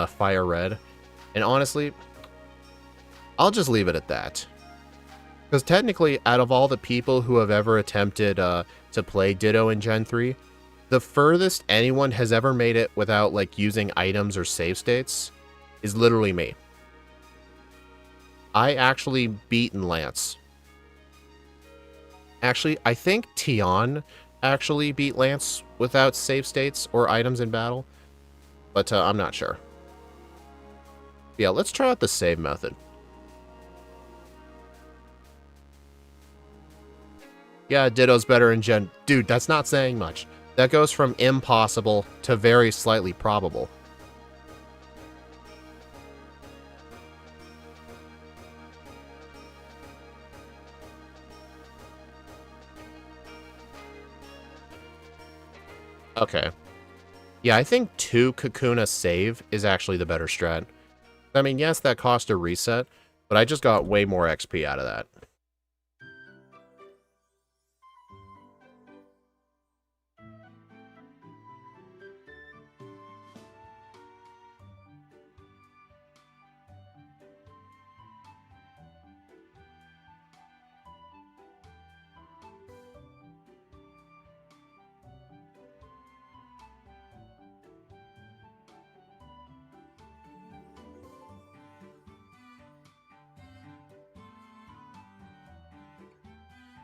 Fire Red, and honestly, I'll just leave it at that. Because technically, out of all the people who have ever attempted to play Ditto in Gen 3, the furthest anyone has ever made it without like using items or save states is literally me. I actually beaten Lance. Actually, I think Tian actually beat Lance without save states or items in battle, but I'm not sure. Yeah, let's try out the save method. Yeah, Ditto's better in Gen... Dude, that's not saying much. That goes from impossible to very slightly probable. Okay. Yeah, I think 2 Kakuna save is actually the better strat. I mean, yes, that cost a reset, but I just got way more XP out of that.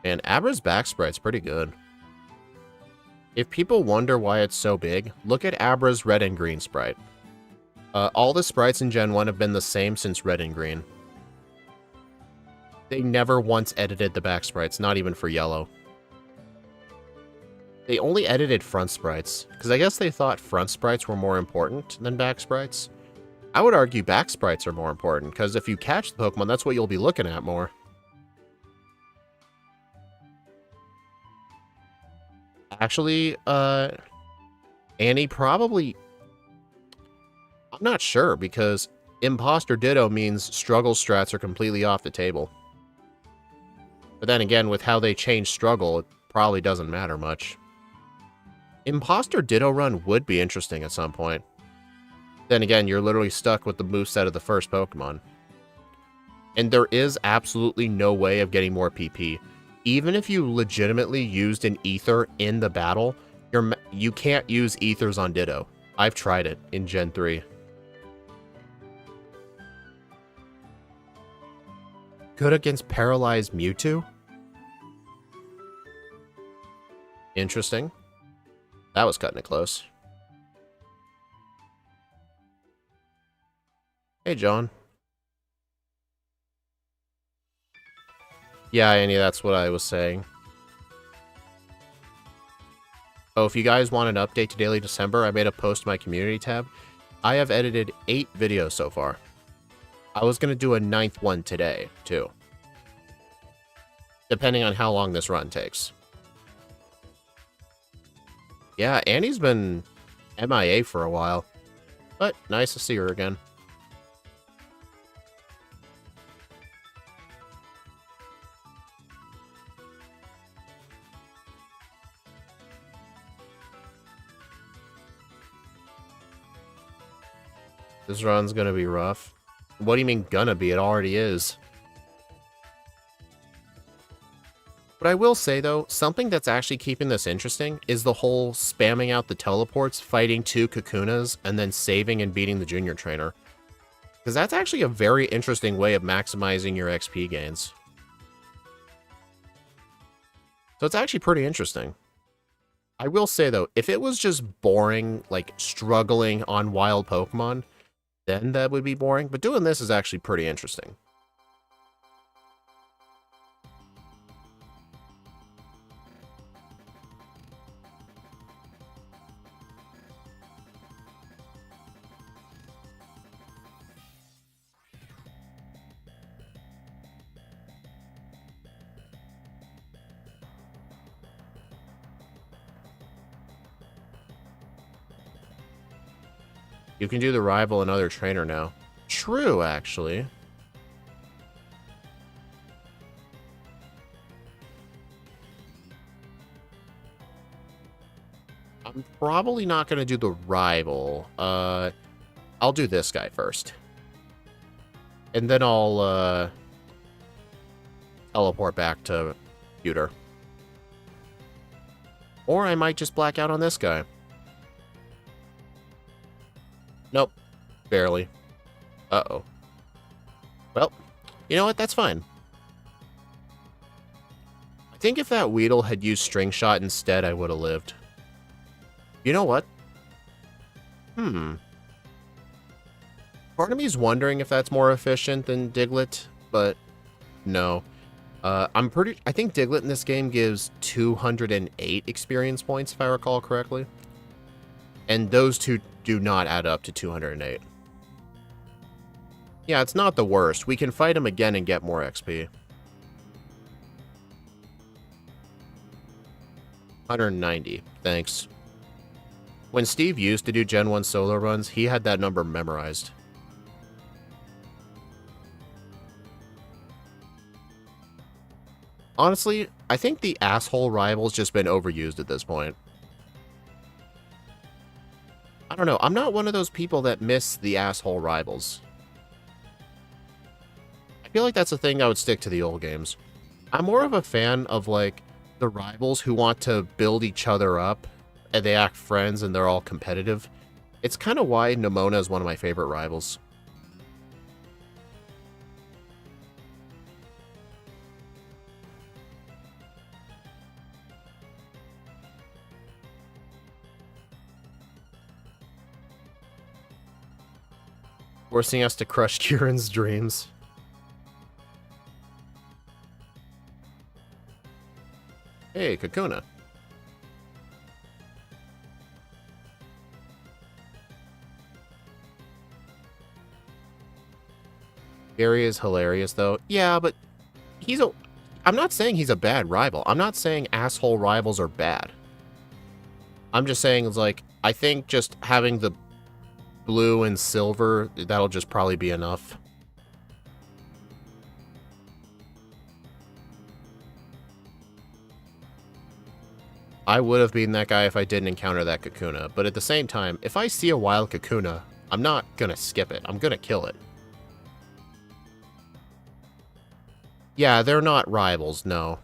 And Abra's back sprite's pretty good. If people wonder why it's so big, look at Abra's red and green sprite. All the sprites in Gen 1 have been the same since red and green. They never once edited the back sprites, not even for yellow. They only edited front sprites, because I guess they thought front sprites were more important than back sprites. I would argue back sprites are more important, because if you catch the Pokemon, that's what you'll be looking at more. Actually, Annie probably... I'm not sure, because Imposter Ditto means struggle strats are completely off the table. But then again, with how they change struggle, it probably doesn't matter much. Imposter Ditto run would be interesting at some point. Then again, you're literally stuck with the moveset of the first Pokemon. And there is absolutely no way of getting more PP. Even if you legitimately used an Ether in the battle, you can't use Ethers on Ditto. I've tried it in Gen 3. Good against Paralyzed Mewtwo? Interesting. That was cutting it close. Hey, John. Yeah, Annie, that's what I was saying. Oh, if you guys want an update to Daily December, I made a post in my community tab. I have edited 8 videos so far. I was going to do a 9th one today, too. Depending on how long this run takes. Yeah, Annie's been MIA for a while. But nice to see her again. This run's gonna be rough. What do you mean gonna be? It already is. But I will say, though, something that's actually keeping this interesting is the whole spamming out the teleports, fighting 2 Kakunas, and then saving and beating the junior trainer. Because that's actually a very interesting way of maximizing your XP gains. So it's actually pretty interesting. I will say, though, if it was just boring, like struggling on wild Pokemon, then that would be boring. But doing this is actually pretty interesting. You can do the rival and other trainer now. True, actually. I'm probably not going to do the rival. I'll do this guy first. And then I'll teleport back to Pewter. Or I might just black out on this guy. Nope. Barely. Uh-oh. Well, you know what? That's fine. I think if that Weedle had used String Shot instead, I would have lived. You know what? Part of me is wondering if that's more efficient than Diglett, but no. I think Diglett in this game gives 208 experience points, if I recall correctly. And those two do not add up to 208. Yeah, it's not the worst. We can fight him again and get more XP. 190. Thanks. When Steve used to do Gen 1 solo runs, he had that number memorized. Honestly, I think the asshole rival's just been overused at this point. I don't know. I'm not one of those people that miss the asshole rivals. I feel like that's a thing I would stick to the old games. I'm more of a fan of, like, the rivals who want to build each other up, and they act friends and they're all competitive. It's kind of why Nemona is one of my favorite rivals. Forcing us to crush Kieran's dreams. Hey, Kakuna. Gary is hilarious, though. Yeah, but I'm not saying he's a bad rival. I'm not saying asshole rivals are bad. I'm just saying, it's like, I think just having the blue and silver, that'll just probably be enough. I would have beaten that guy if I didn't encounter that Kakuna, but at the same time, if I see a wild Kakuna, I'm not gonna skip it. I'm gonna kill it. Yeah, they're not rivals, no.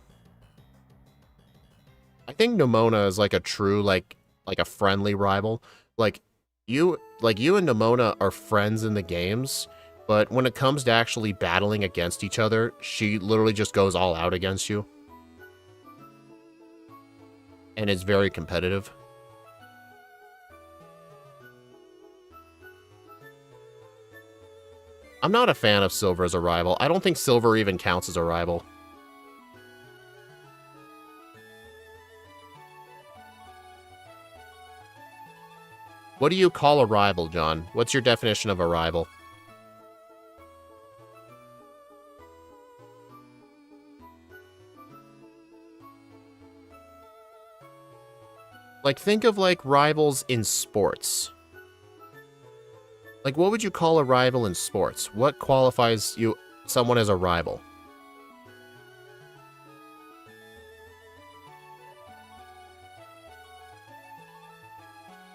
I think Nemona is like a true, like a friendly rival. Like you and Nemona are friends in the games, but when it comes to actually battling against each other, she literally just goes all out against you. And it's very competitive. I'm not a fan of Silver as a rival. I don't think Silver even counts as a rival. What do you call a rival, John? What's your definition of a rival? Like, think of, like, rivals in sports. Like, what would you call a rival in sports? What qualifies someone as a rival?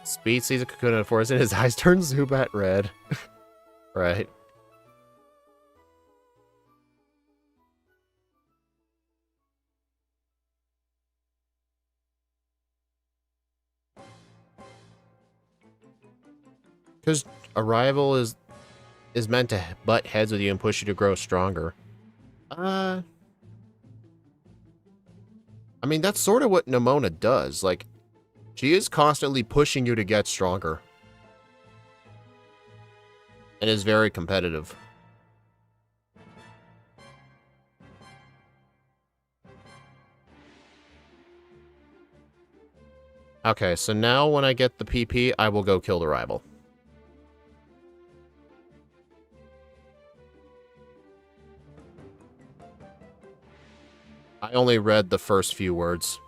Speed sees a Kakuna in the forest and his eyes turn Zubat red. Right. Because a rival is meant to butt heads with you and push you to grow stronger. I mean, that's sort of what Nemona does. Like, she is constantly pushing you to get stronger. And is very competitive. Okay, so now when I get the PP, I will go kill the rival. I only read the first few words.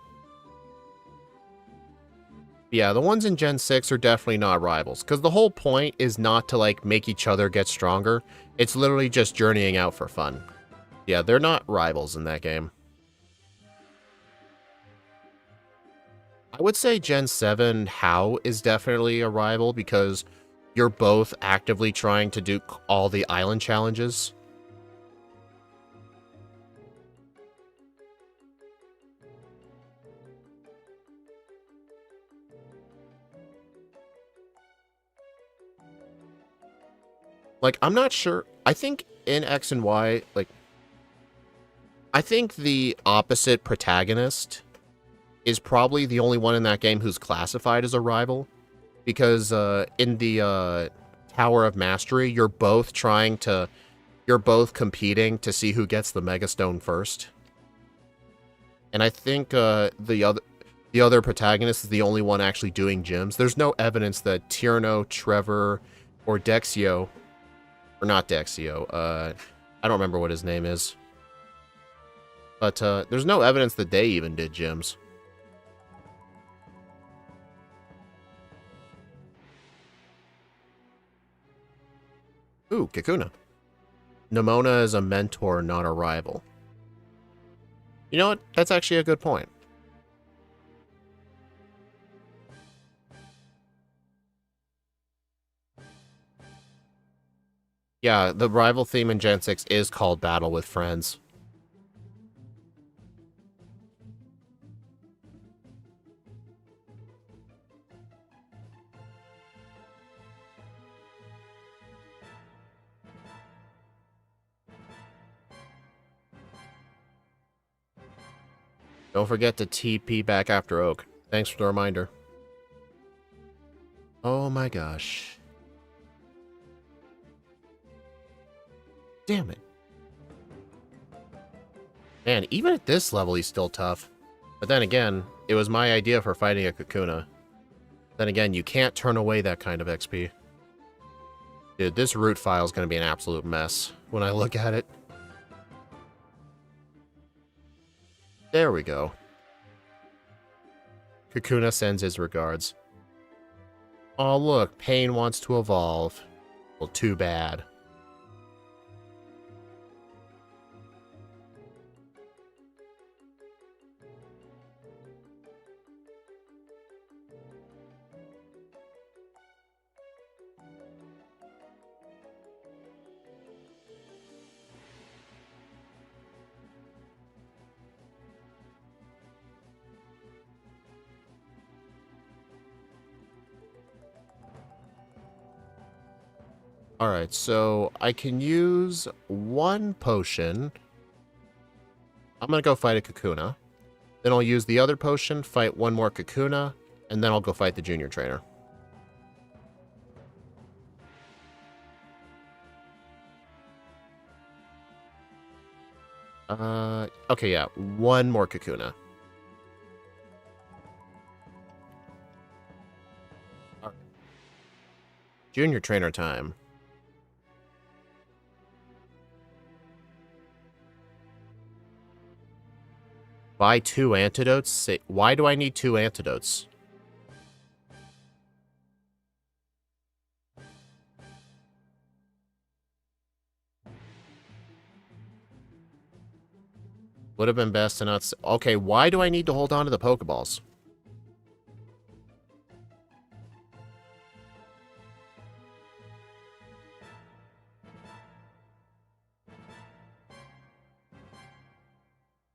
Yeah, the ones in Gen 6 are definitely not rivals, because the whole point is not to, like, make each other get stronger. It's literally just journeying out for fun. Yeah, they're not rivals in that game. I would say Gen 7 How is definitely a rival, because you're both actively trying to do all the island challenges. Like, I'm not sure. I think in X and Y, like, I think the opposite protagonist is probably the only one in that game who's classified as a rival. Because in the Tower of Mastery, you're both competing to see who gets the Mega Stone first. And I think the other protagonist is the only one actually doing gyms. There's no evidence that Tierno, Trevor, or Dexio, or not Dexio, I don't remember what his name is. But there's no evidence that they even did gyms. Ooh, Kakuna. Nemona is a mentor, not a rival. You know what? That's actually a good point. Yeah, the rival theme in Gen 6 is called Battle with Friends. Don't forget to TP back after Oak. Thanks for the reminder. Oh my gosh. Damn it. Man, even at this level, he's still tough. But then again, it was my idea for fighting a Kakuna. Then again, you can't turn away that kind of XP. Dude, this root file is going to be an absolute mess when I look at it. There we go. Kakuna sends his regards. Oh look, Pain wants to evolve. Well, too bad. Alright, so I can use one potion. I'm gonna go fight a Kakuna. Then I'll use the other potion, fight one more Kakuna, and then I'll go fight the junior trainer. Okay, yeah, one more Kakuna. Junior trainer time. Buy 2 antidotes? Why do I need 2 antidotes? Would have been best to not... Okay, why do I need to hold on to the pokeballs?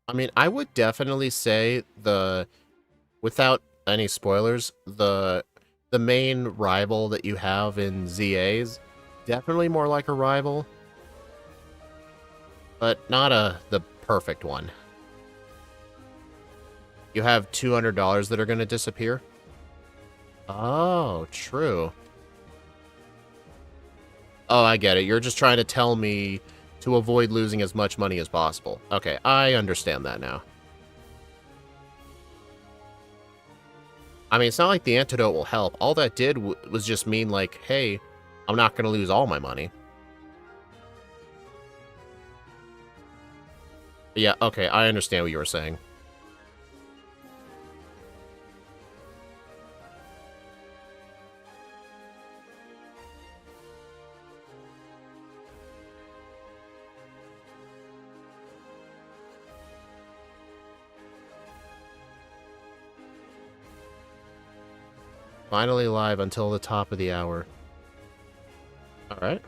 I mean, I would definitely say without any spoilers, the main rival that you have in ZA's definitely more like a rival, but not the perfect one. You have $200 that are going to disappear? Oh, true. Oh, I get it. You're just trying to tell me to avoid losing as much money as possible. Okay, I understand that now. I mean, it's not like the antidote will help. All that did was just mean, like, hey, I'm not going to lose all my money. Yeah, okay, I understand what you were saying. Finally live until the top of the hour. Alright.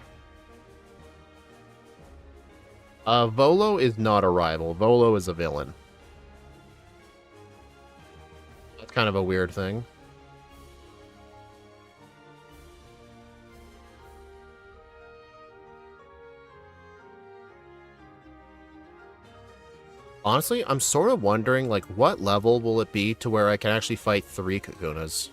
Volo is not a rival. Volo is a villain. That's kind of a weird thing. Honestly, I'm sort of wondering, like, what level will it be to where I can actually fight 3 Kakunas?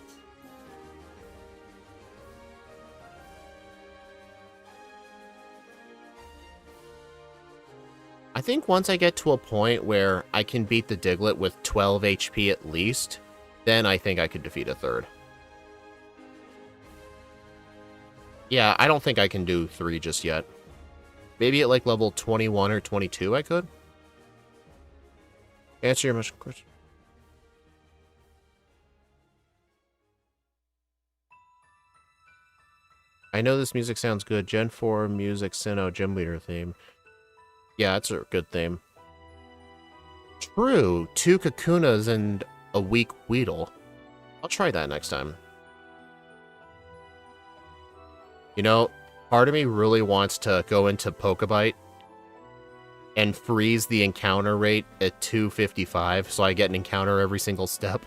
I think once I get to a point where I can beat the Diglett with 12 HP at least, then I think I could defeat a 3rd. Yeah, I don't think I can do 3 just yet. Maybe at like level 21 or 22 I could? Answer your question. I know this music sounds good. Gen 4 music Sinnoh gym leader theme. Yeah, that's a good theme. True. 2 Kakunas and a weak Weedle. I'll try that next time. You know, part of me really wants to go into Pokebite and freeze the encounter rate at 255 so I get an encounter every single step.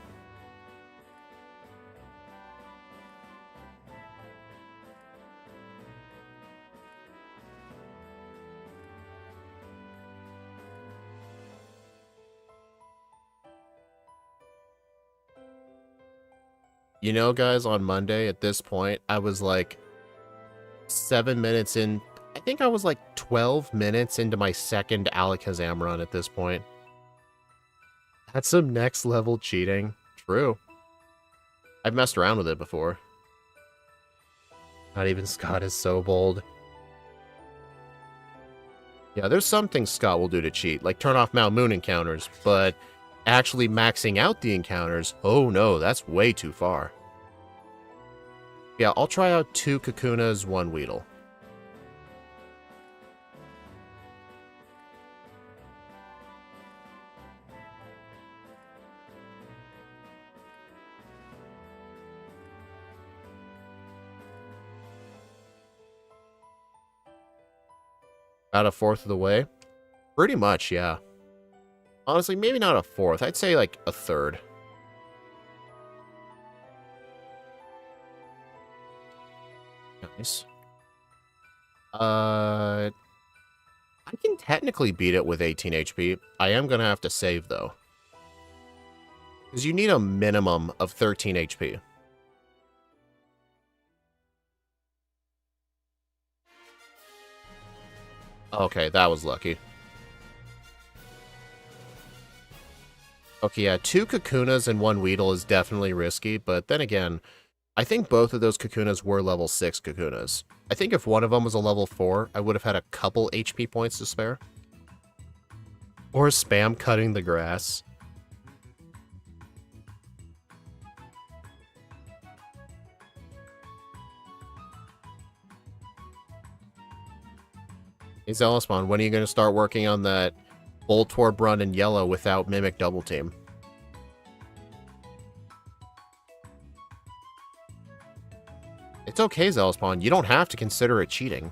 You know, guys, on Monday at this point, I was like 7 minutes in. I think I was like 12 minutes into my second Alakazam run at this point. That's some next level cheating. True. I've messed around with it before. Not even Scott is so bold. Yeah, there's some things Scott will do to cheat, like turn off Mount Moon encounters, but actually maxing out the encounters, oh no, that's way too far. Yeah, I'll try out 2 Kakunas, 1 Weedle. About a fourth of the way? Pretty much, yeah. Honestly, maybe not a fourth. I'd say like a third. Nice. I can technically beat it with 18 HP. I am gonna have to save, though. Because you need a minimum of 13 HP. Okay, that was lucky. Okay, yeah, 2 Kakunas and 1 Weedle is definitely risky, but then again, I think both of those Kakunas were level 6 Kakunas. I think if one of them was a level 4, I would have had a couple HP points to spare. Or spam cutting the grass. Hey, Zealospawn, when are you going to start working on that Voltorb run in yellow without Mimic Double Team? It's okay, Zealospawn. You don't have to consider it cheating.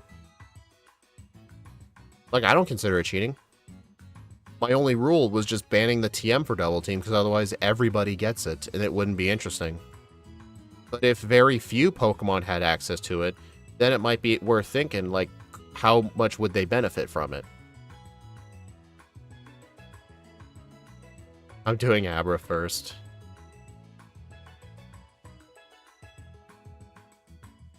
Like, I don't consider it cheating. My only rule was just banning the TM for Double Team, because otherwise everybody gets it, and it wouldn't be interesting. But if very few Pokemon had access to it, then it might be worth thinking, like, how much would they benefit from it? I'm doing Abra first.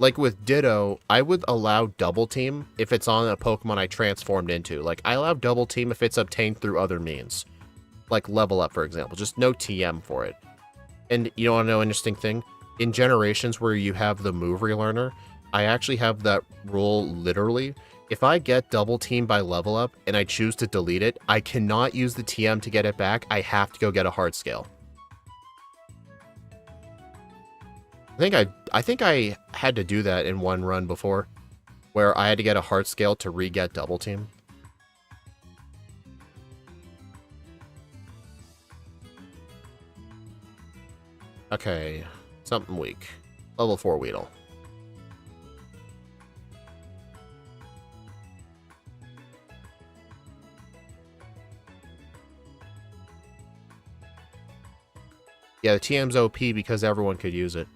Like with Ditto, I would allow Double Team if it's on a Pokemon I transformed into. Like, I allow Double Team if it's obtained through other means. Like Level Up, for example. Just no TM for it. And you want to know an interesting thing? In Generations where you have the move relearner, I actually have that rule literally. If I get Double Team by Level Up and I choose to delete it, I cannot use the TM to get it back. I have to go get a Hard Scale. I think I had to do that in one run before, where I had to get a Heart Scale to re-get Double Team. Okay, something weak. Level 4 Weedle. Yeah, the TM's OP because everyone could use it.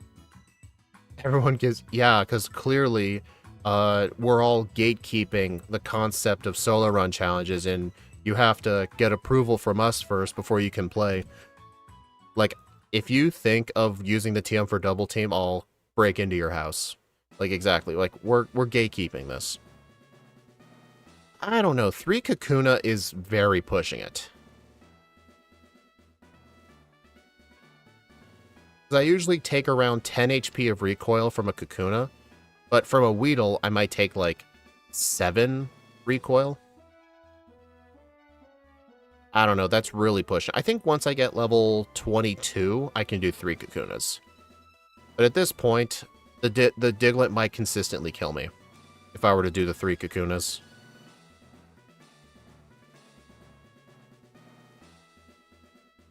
Everyone gives... Yeah, because clearly we're all gatekeeping the concept of solo run challenges, and you have to get approval from us first before you can play. Like, if you think of using the TM for Double Team, I'll break into your house. Like, exactly. Like, we're gatekeeping this. I don't know. 3 Kakuna is very pushing it. I usually take around 10 HP of recoil from a Kakuna, but from a Weedle, I might take like 7 recoil. I don't know, that's really pushing. I think once I get level 22, I can do 3 Kakunas. But at this point, the Diglett might consistently kill me if I were to do the 3 Kakunas.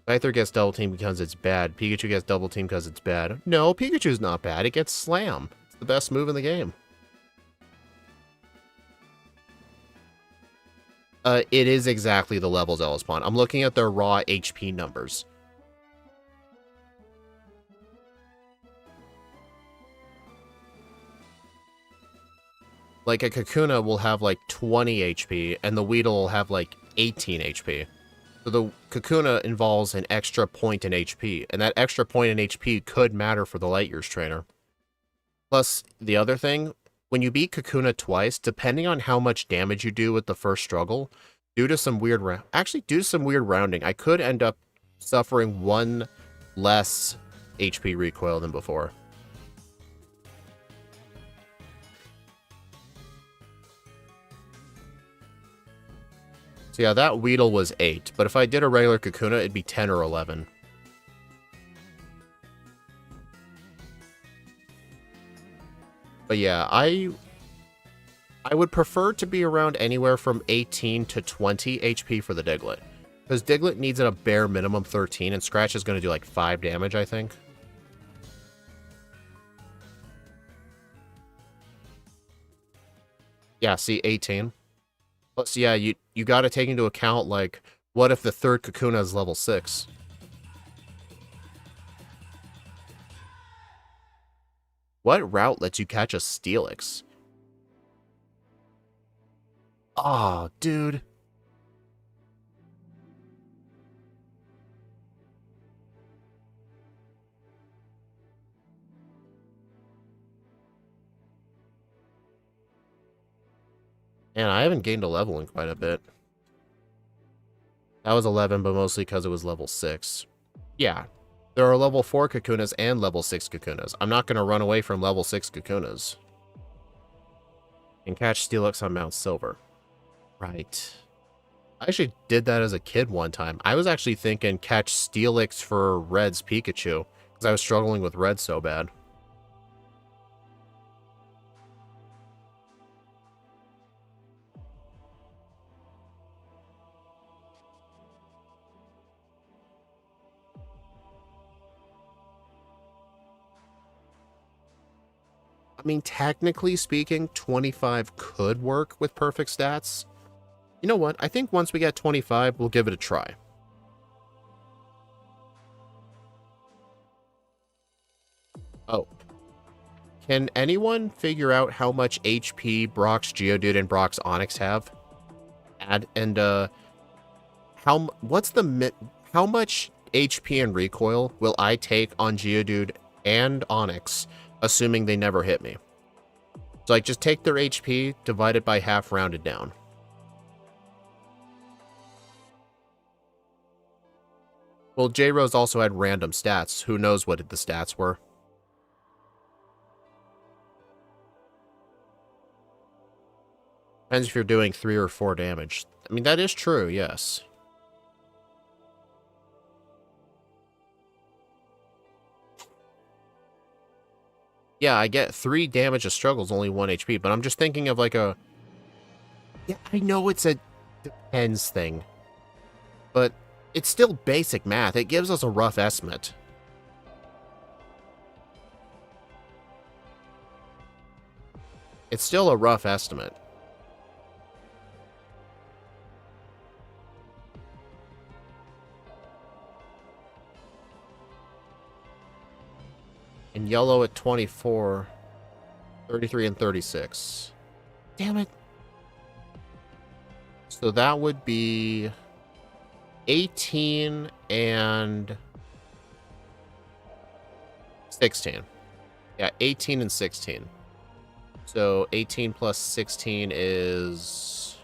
Scyther gets Double Team because it's bad. Pikachu gets Double Team because it's bad. No, Pikachu's not bad. It gets Slam. It's the best move in the game. It is exactly the levels, Zealospawn. I'm looking at their raw HP numbers. Like, a Kakuna will have, like, 20 HP, and the Weedle will have, like, 18 HP. So the Kakuna involves an extra point in HP, and that extra point in HP could matter for the Light Years trainer. Plus, the other thing, when you beat Kakuna twice, depending on how much damage you do with the first struggle, due to some weird rounding, I could end up suffering 1 less HP recoil than before. So yeah, that Weedle was 8, but if I did a regular Kakuna, it'd be 10 or 11. But yeah, I would prefer to be around anywhere from 18 to 20 HP for the Diglett. Because Diglett needs at a bare minimum 13, and Scratch is going to do like 5 damage, I think. Yeah, see, 18. Plus, yeah, you got to take into account, like, what if the third Kakuna is level 6? What route lets you catch a Steelix? Aw, dude. Man, I haven't gained a level in quite a bit. That was 11, but mostly because it was level 6. Yeah. There are level 4 Kakunas and level 6 Kakunas. I'm not going to run away from level 6 Kakunas. And catch Steelix on Mount Silver. Right. I actually did that as a kid one time. I was actually thinking catch Steelix for Red's Pikachu, because I was struggling with Red so bad. I mean, technically speaking, 25 could work with perfect stats. You know what? I think once we get 25, we'll give it a try. Oh. Can anyone figure out how much HP Brock's Geodude and Brock's Onix have? How much HP and recoil will I take on Geodude and Onix, assuming they never hit me? So, like, just take their HP, divide it by half, rounded down. Well, J-Rose also had random stats. Who knows what the stats were? Depends if you're doing 3 or 4 damage. I mean, that is true, yes. Yeah, I get 3 damage a struggle is only 1 HP, but I'm just thinking of like a... Yeah, I know it's a depends thing. But it's still basic math. It gives us a rough estimate. It's still a rough estimate. And yellow at 24, 33, and 36. Damn it. So that would be 18 and 16. Yeah, 18 and 16. So 18 plus 16 is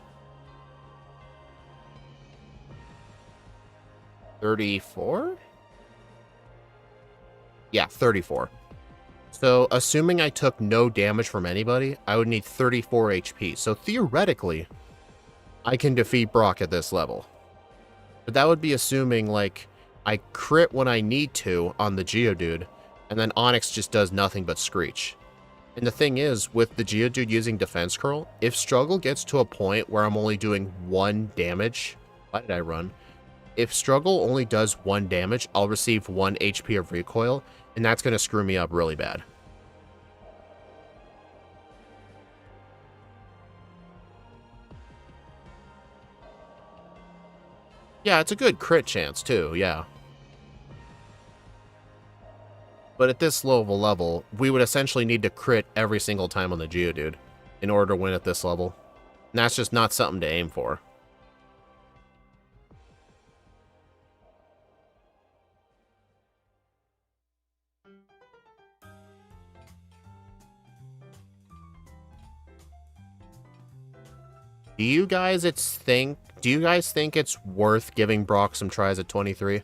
34? Yeah, 34. So, assuming I took no damage from anybody, I would need 34 HP. So, theoretically, I can defeat Brock at this level. But that would be assuming, like, I crit when I need to on the Geodude, and then Onix just does nothing but Screech. And the thing is, with the Geodude using Defense Curl, if Struggle gets to a point where I'm only doing 1 damage... Why did I run? If Struggle only does 1 damage, I'll receive 1 HP of recoil, and that's going to screw me up really bad. Yeah, it's a good crit chance, too, yeah. But at this low of a level, we would essentially need to crit every single time on the Geodude in order to win at this level. And that's just not something to aim for. Do you guys think it's worth giving Brock some tries at 23?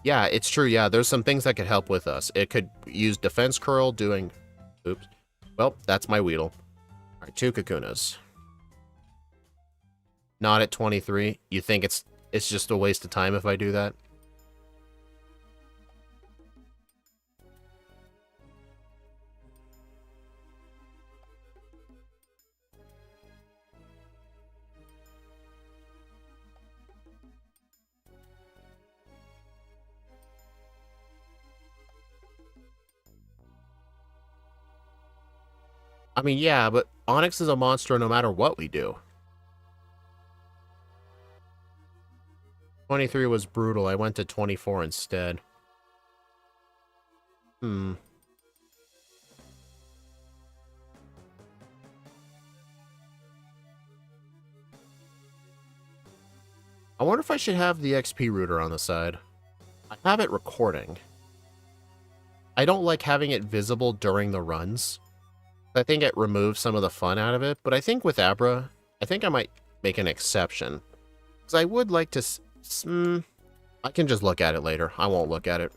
Yeah, it's true. Yeah, there's some things that could help with us. It could use Defense Curl doing... Oops. Well, that's my Weedle. Alright, 2 Kakunas. Not at 23. You think it's just a waste of time if I do that? I mean, yeah, but Onix is a monster no matter what we do. 23 was brutal. I went to 24 instead. I wonder if I should have the XP router on the side. I have it recording. I don't like having it visible during the runs. I think it removes some of the fun out of it, but I think with Abra, I think I might make an exception. Because I would like to... I can just look at it later. I won't look at it.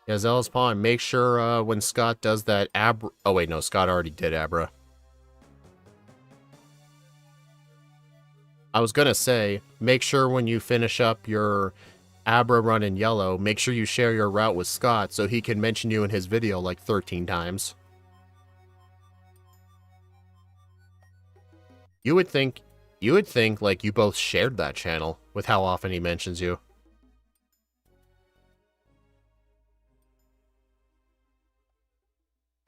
Yeah, Zealous Pawn, make sure when Scott does that Abra... Oh, wait, no, Scott already did Abra. I was gonna say, make sure when you finish up your Abra run in yellow, make sure you share your route with Scott so he can mention you in his video like 13 times. You would think like you both shared that channel with how often he mentions you.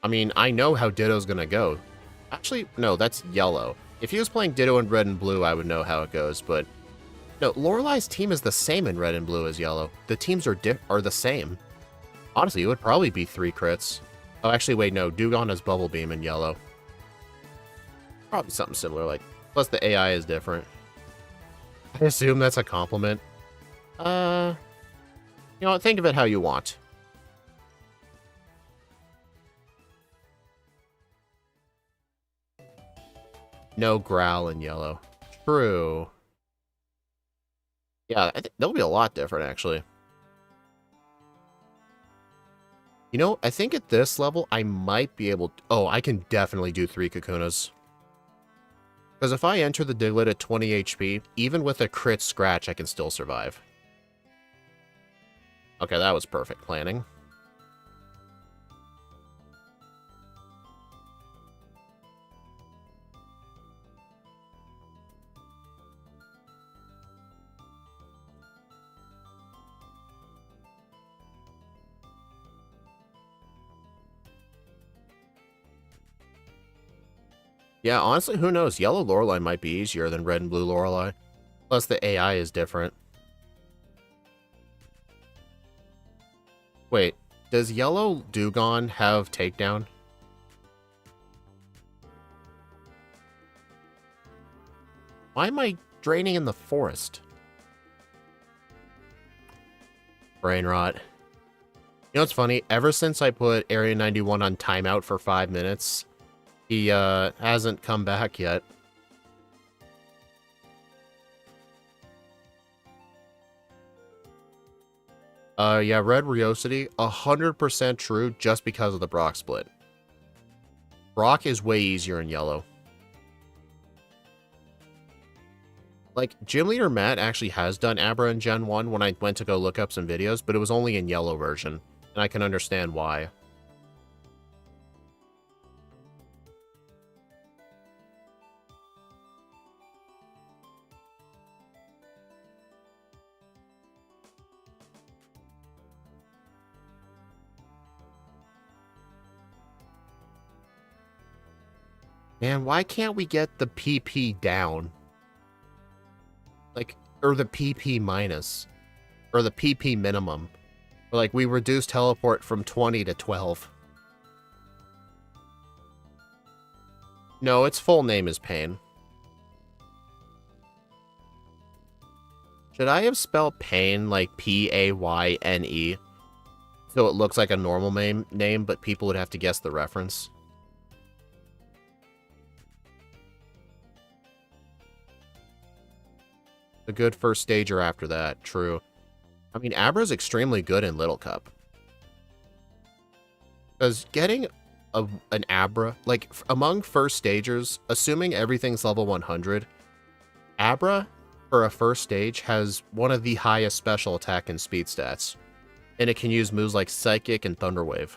I mean, I know how Ditto's gonna go. Actually, no, that's yellow. If he was playing Ditto in red and blue, I would know how it goes, but... No, Lorelei's team is the same in red and blue as yellow. The teams are the same. Honestly, it would probably be 3 crits. Oh, actually, wait, no. Dewgong has Bubble Beam in yellow. Probably something similar, like... Plus, the AI is different. I assume that's a compliment. You know what? Think of it how you want. No Growl in yellow. True. Yeah, I think that'll be a lot different, actually. You know, I think at this level, I might be able to... Oh, I can definitely do 3 Kakunas. Because if I enter the Diglett at 20 HP, even with a crit scratch, I can still survive. Okay, that was perfect planning. Yeah, honestly, who knows? Yellow Lorelei might be easier than red and blue Lorelei. Plus, the AI is different. Wait, does yellow Dewgong have takedown? Why am I draining in the forest? Brain rot. You know what's funny? Ever since I put Area 91 on timeout for 5 minutes... He, hasn't come back yet. Yeah, Red Riosity, 100% true just because of the Brock split. Brock is way easier in yellow. Like, Gym Leader Matt actually has done Abra in Gen 1 when I went to go look up some videos, but it was only in yellow version, and I can understand why. Man, why can't we get the PP down? Like, or the PP minus. Or the PP minimum. Or like, we reduced teleport from 20 to 12. No, its full name is Pain. Should I have spelled Pain like P-A-Y-N-E? So it looks like a normal name, but people would have to guess the reference. A good first stager after that, true. I mean, Abra's extremely good in Little Cup. Because getting an Abra, like, among first stagers, assuming everything's level 100, Abra, for a first stage, has one of the highest special attack and speed stats. And it can use moves like Psychic and Thunderwave.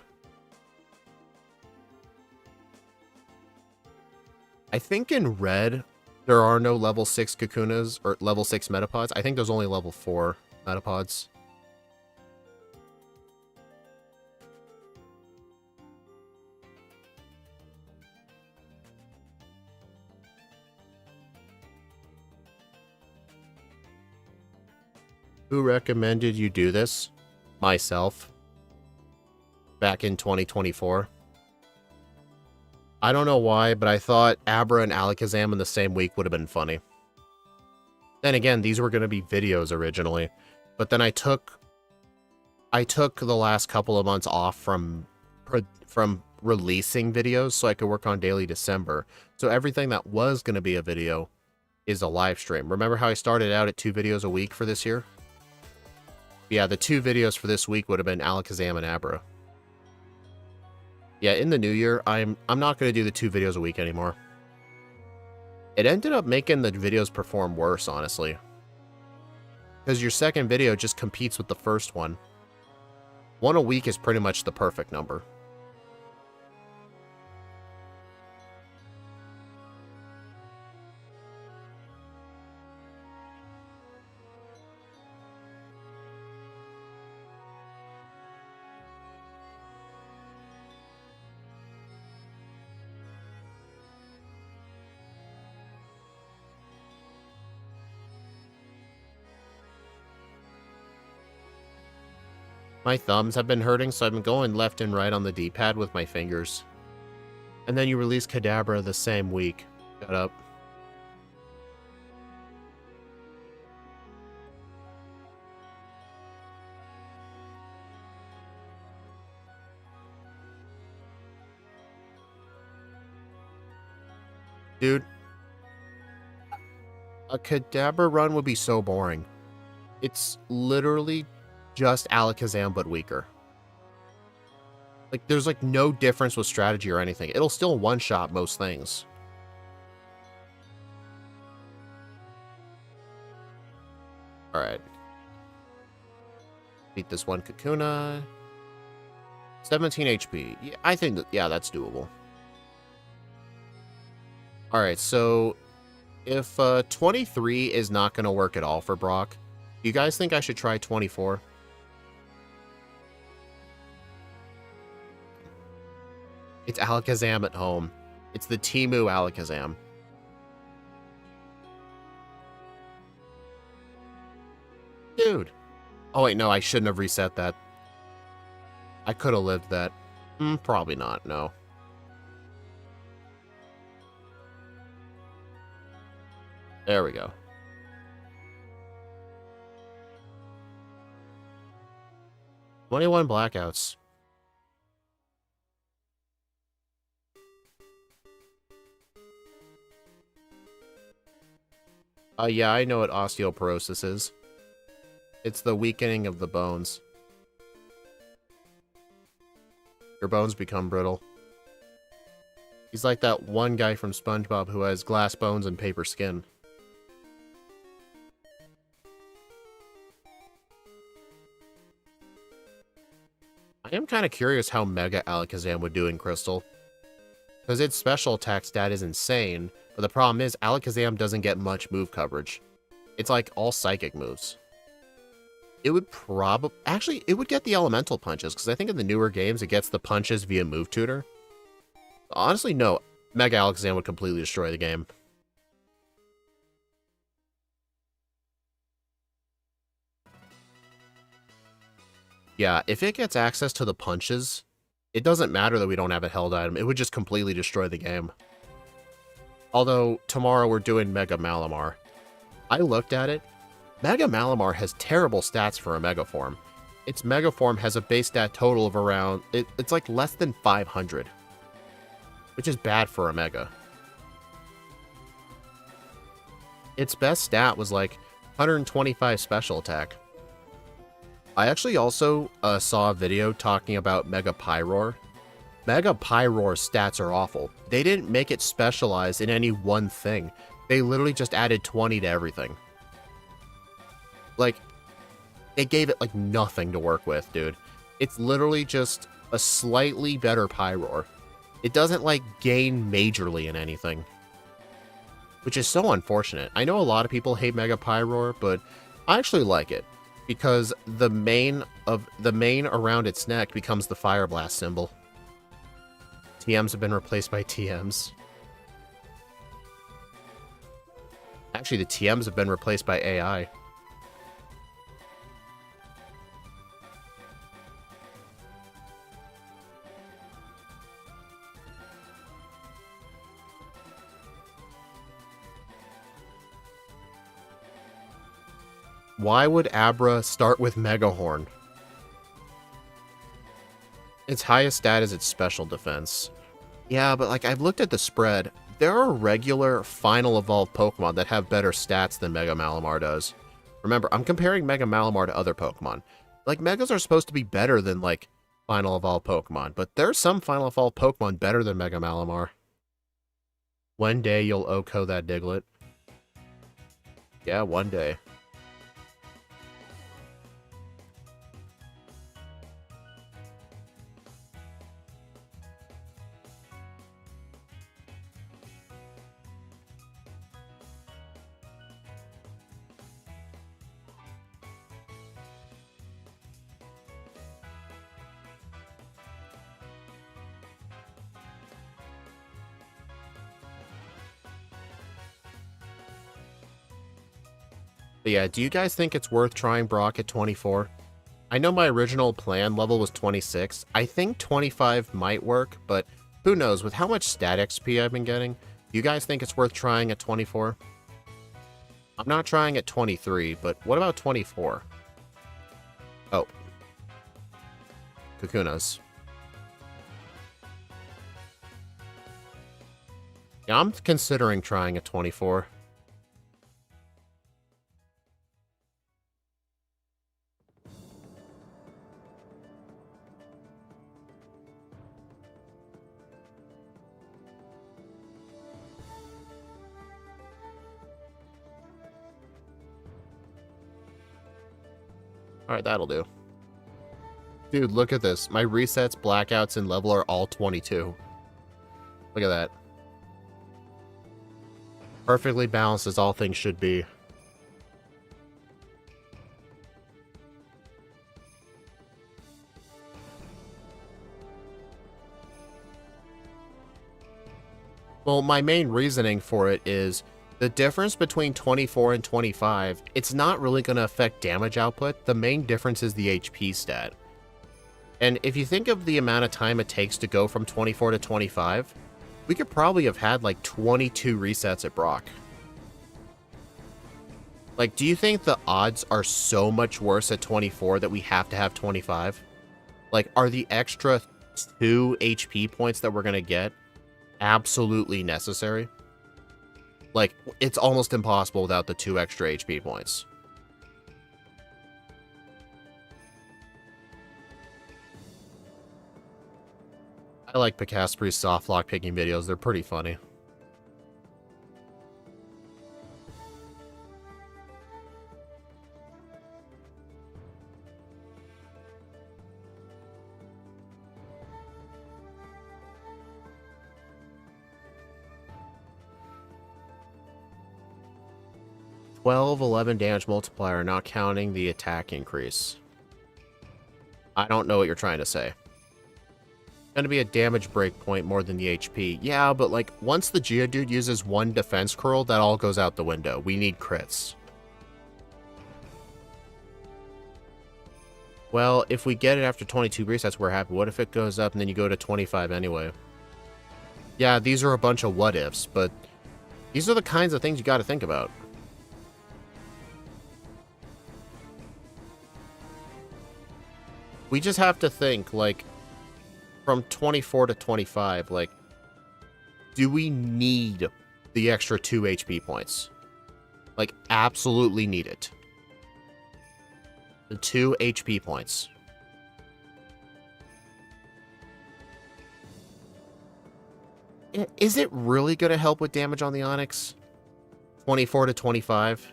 I think in Red... there are no level 6 Kakunas, or level 6 Metapods. I think there's only level 4 Metapods. Who recommended you do this? myself back in 2024. I don't know why, but I thought Abra and Alakazam in the same week would have been funny. Then again, these were going to be videos originally, but then I took the last couple of months off from releasing videos so I could work on Daily December. So everything that was going to be a video is a live stream. Remember how I started out at 2 videos a week for this year? Yeah, the 2 videos for this week would have been Alakazam and Abra. Yeah, in the new year, I'm not going to do the 2 videos a week anymore. It ended up making the videos perform worse, honestly. Because your second video just competes with the first one. 1 a week is pretty much the perfect number. My thumbs have been hurting, so I've been going left and right on the D-pad with my fingers. And then you release Kadabra the same week. Shut up. Dude, a Kadabra run would be so boring. It's literally just Alakazam, but weaker. Like, there's, like, no difference with strategy or anything. It'll still one-shot most things. Alright. Beat this one Kakuna. 17 HP. Yeah, I think that, yeah, that's doable. Alright, so if 23 is not going to work at all for Brock, do you guys think I should try 24? It's Alakazam at home. It's the Temu Alakazam. Dude. Oh, wait, no, I shouldn't have reset that. I could have lived that. Probably not, no. There we go. "21 blackouts. Yeah, I know what osteoporosis is. It's the weakening of the bones. Your bones become brittle. He's like that one guy from SpongeBob who has glass bones and paper skin. I am kind of curious how Mega Alakazam would do in Crystal. Because its special attack stat is insane, but the problem is Alakazam doesn't get much move coverage. It's like all psychic moves. It would probably... Actually, it would get the elemental punches, because I think in the newer games it gets the punches via move tutor. Honestly, no. Mega Alakazam would completely destroy the game. Yeah, if it gets access to the punches, it doesn't matter that we don't have a held item. It would just completely destroy the game. Although, tomorrow we're doing Mega Malamar. I looked at it. Mega Malamar has terrible stats for a Mega Form. Its Mega Form has a base stat total of around... It's like less than 500. Which is bad for a Mega. Its best stat was like 125 special attack. I actually also saw a video talking about Mega Pyroar. Mega Pyroar's stats are awful. They didn't make it specialized in any one thing. They literally just added 20 to everything. Like, it gave it like nothing to work with, dude. It's literally just a slightly better Pyroar. It doesn't like gain majorly in anything. Which is so unfortunate. I know a lot of people hate Mega Pyroar, but I actually like it. Because the mane around its neck becomes the Fire Blast symbol. TMs have been replaced by TMs. Actually, the TMs have been replaced by AI. Why would Abra start with Mega Horn? Its highest stat is its special defense. Yeah, but like I've looked at the spread. There are regular final evolved Pokemon that have better stats than Mega Malamar does. Remember, I'm comparing Mega Malamar to other Pokemon. Like, Megas are supposed to be better than, like, final evolved Pokemon, but there's some final evolved Pokemon better than Mega Malamar. One day you'll OHKO that Diglett. Yeah, one day. But yeah, do you guys think it's worth trying Brock at 24? I know my original plan level was 26. I think 25 might work, but who knows? With how much stat XP I've been getting, do you guys think it's worth trying at 24? I'm not trying at 23, but what about 24? Oh. Kakunas. Yeah, I'm considering trying at 24. Alright, that'll do. Dude, look at this. My resets, blackouts, and level are all 22. Look at that. Perfectly balanced as all things should be. Well, my main reasoning for it is the difference between 24 and 25, it's not really going to affect damage output. The main difference is the HP stat. And if you think of the amount of time it takes to go from 24 to 25, we could probably have had like 22 resets at Brock. Like, do you think the odds are so much worse at 24 that we have to have 25? Like, are the extra 2 HP points that we're going to get absolutely necessary? Like, it's almost impossible without the 2 extra HP points. I like Picaspri's soft lock picking videos. They're pretty funny. $12, 11 damage multiplier, not counting the attack increase. I don't know what you're trying to say. Going to be a damage break point more than the HP. Yeah, but like once the Geodude uses 1 defense curl, that all goes out the window. We need crits. Well, if we get it after 22 resets, we're happy. What if it goes up and then you go to 25 anyway? Yeah, these are a bunch of what ifs, but these are the kinds of things you got to think about. We just have to think, like, from 24 to 25, like, do we need the extra 2 HP points? Like, absolutely need it. The 2 HP points. Is it really going to help with damage on the Onix? 24 to 25?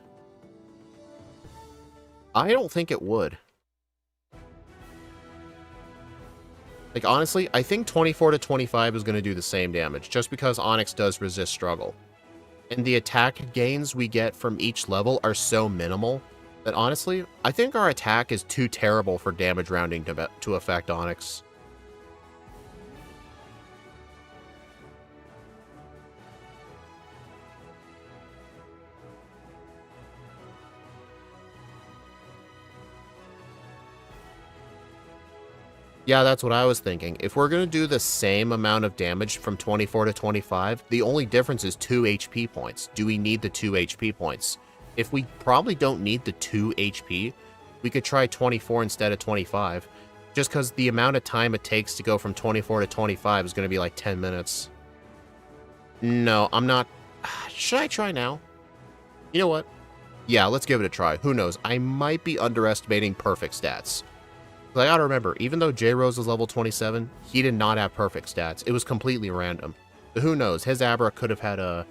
I don't think it would. Like, honestly, I think 24 to 25 is going to do the same damage, just because Onix does resist struggle. And the attack gains we get from each level are so minimal that, honestly, I think our attack is too terrible for damage rounding to affect Onix. Yeah, that's what I was thinking. If we're going to do the same amount of damage from 24 to 25, the only difference is 2 HP points. Do we need the 2 HP points? if we probably don't need the 2 HP, we could try 24 instead of 25. Just because the amount of time it takes to go from 24 to 25 is going to be like 10 minutes. No, I'm not... Should I try now? You know what? Yeah, let's give it a try. Who knows? I might be underestimating perfect stats. But I gotta remember, even though J-Rose was level 27, he did not have perfect stats. It was completely random. But who knows? His Abra could have had a...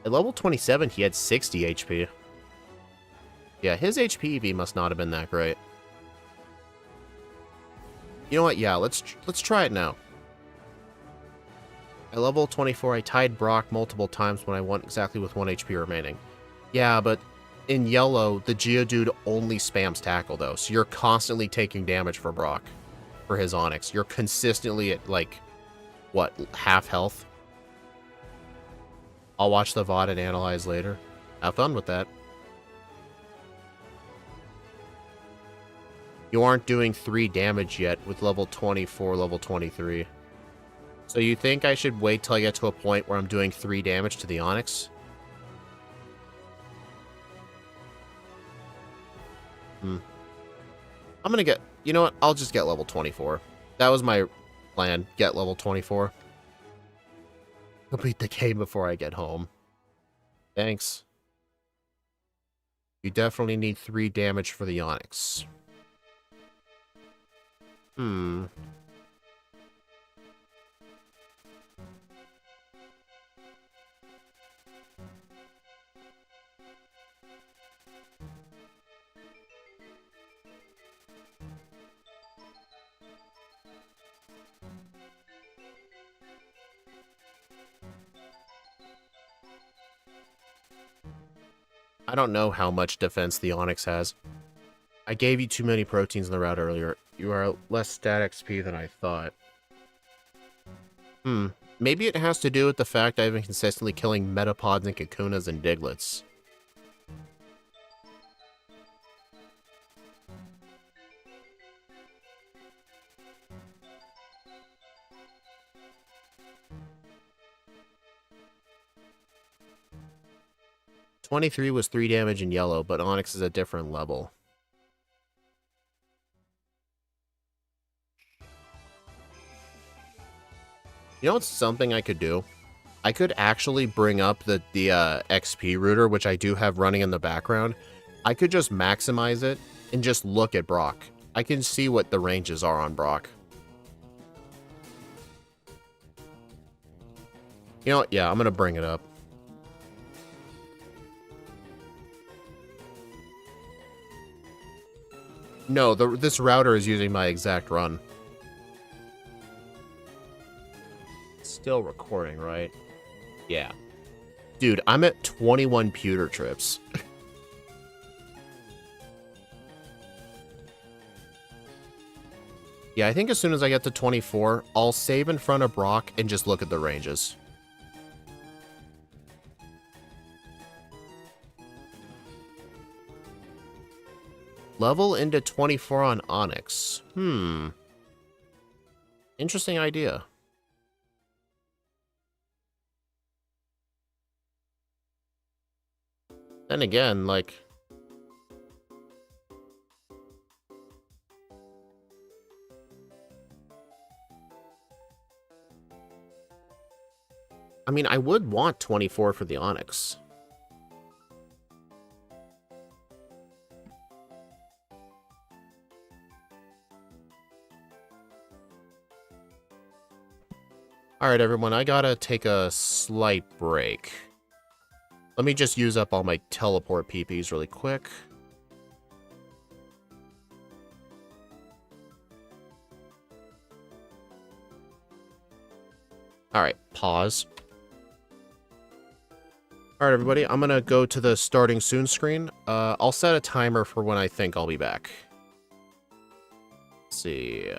At level 27, he had 60 HP. Yeah, his HP EV must not have been that great. You know what? Yeah, let's try it now. At level 24, I tied Brock multiple times when I won exactly with 1 HP remaining. Yeah, but in yellow, the Geodude only spams tackle, though, so you're constantly taking damage for Brock, for his Onix. You're consistently at, like, what, half health? I'll watch the VOD and analyze later. Have fun with that. You aren't doing 3 damage yet with level 24, level 23. So you think I should wait till I get to a point where I'm doing 3 damage to the Onix? I'm gonna get... You know what? I'll just get level 24. That was my plan. Get level 24. Complete the game before I get home. Thanks. You definitely need 3 damage for the Onix. I don't know how much defense the Onix has. I gave you too many proteins in the route earlier. You are less stat XP than I thought. Maybe it has to do with the fact I've been consistently killing Metapods and Kakunas and Diglets. "23 was 3 damage in yellow, but Onix is a different level." You know what's something I could do? I could actually bring up the XP router, which I do have running in the background. I could just maximize it and just look at Brock. I can see what the ranges are on Brock. You know what? Yeah, I'm going to bring it up. No, this router is using my exact run. Still recording, right? Yeah. Dude, I'm at 21 pewter trips. Yeah, I think as soon as I get to 24, I'll save in front of Brock and just look at the ranges. Level into 24 on Onix. Interesting idea. Then again, like... I mean, I would want 24 for the Onix. Alright, everyone, I gotta take a slight break. Let me just use up all my teleport PPs really quick. Alright, pause. Alright, everybody, I'm gonna go to the starting soon screen. I'll set a timer for when I think I'll be back. Let's see...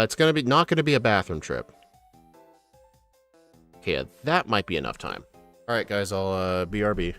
it's gonna be not gonna be a bathroom trip. Okay, yeah, that might be enough time. Alright, guys, I'll BRB.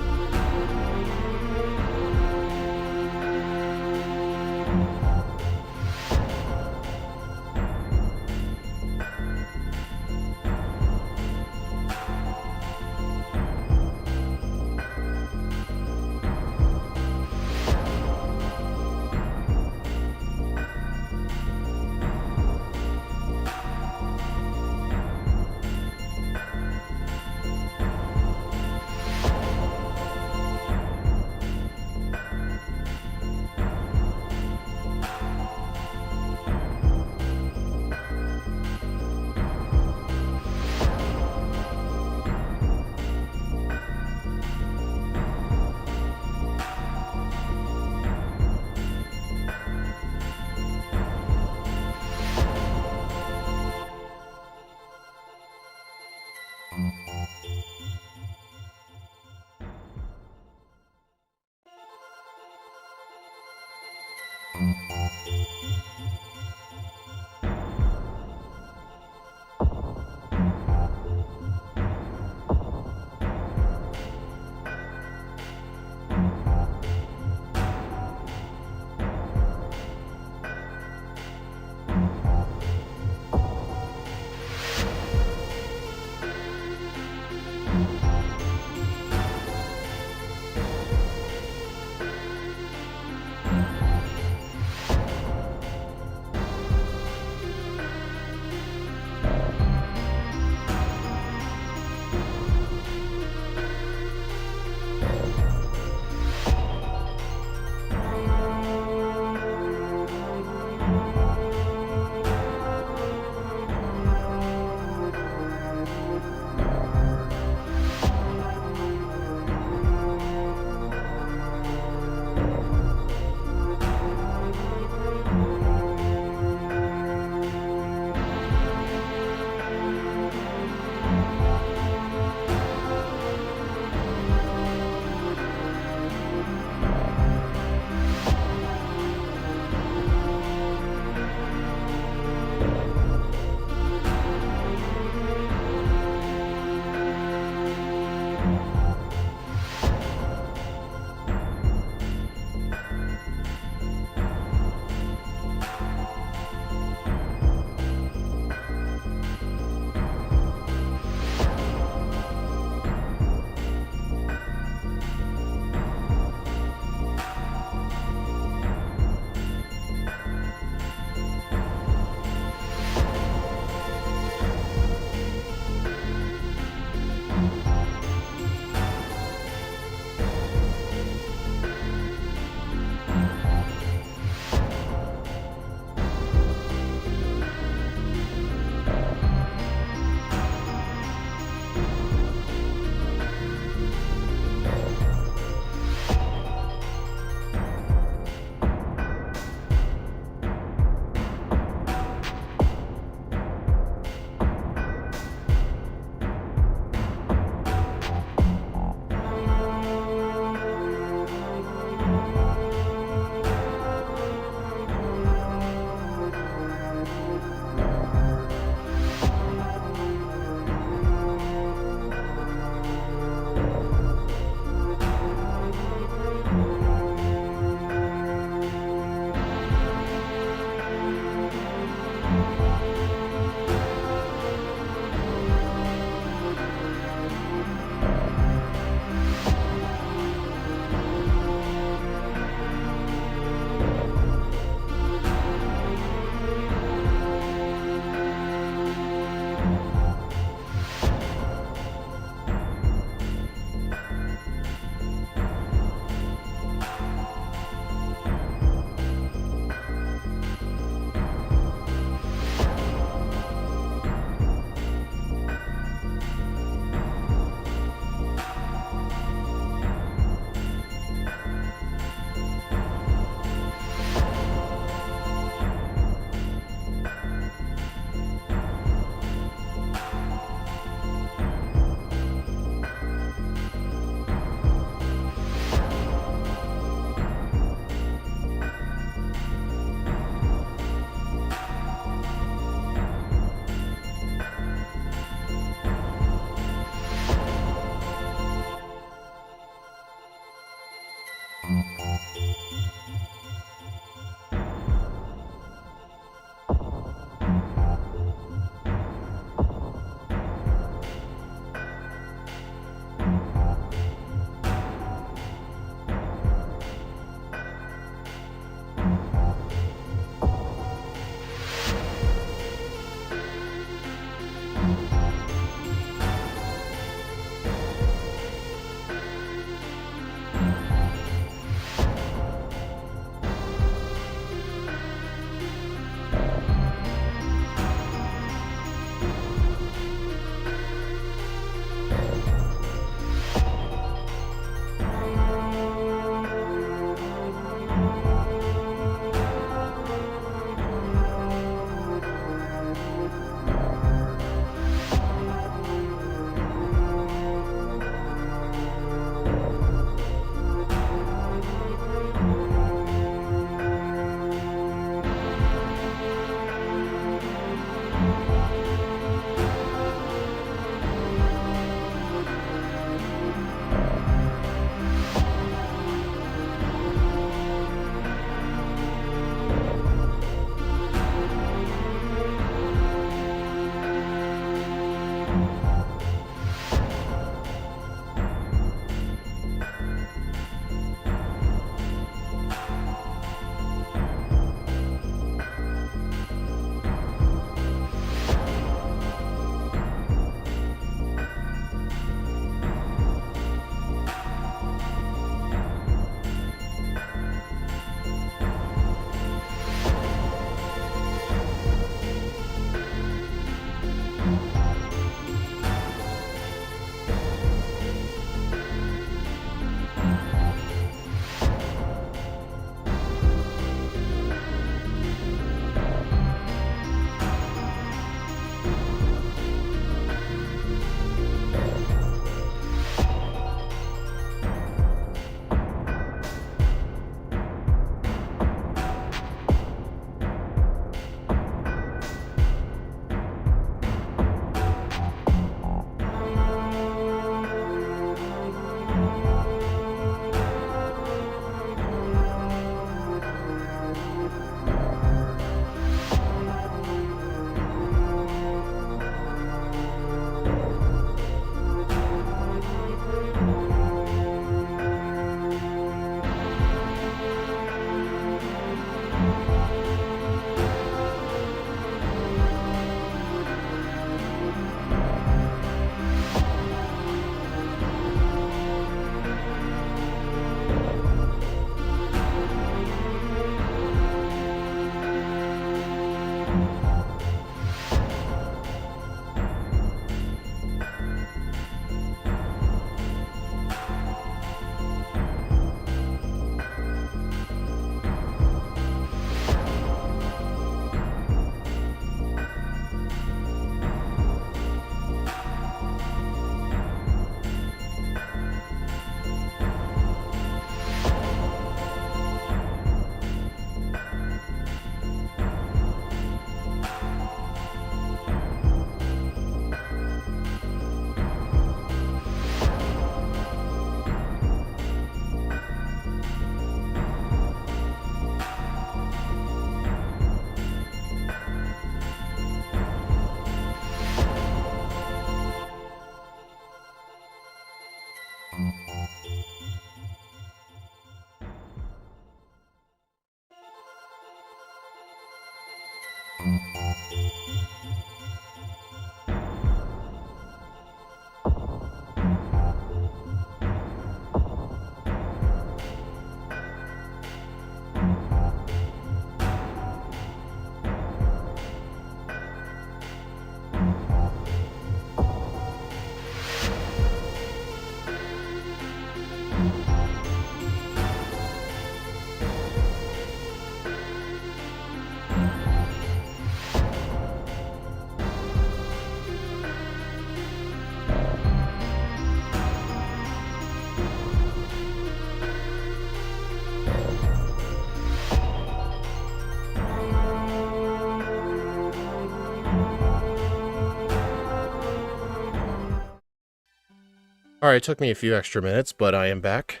Alright, it took me a few extra minutes, but I am back.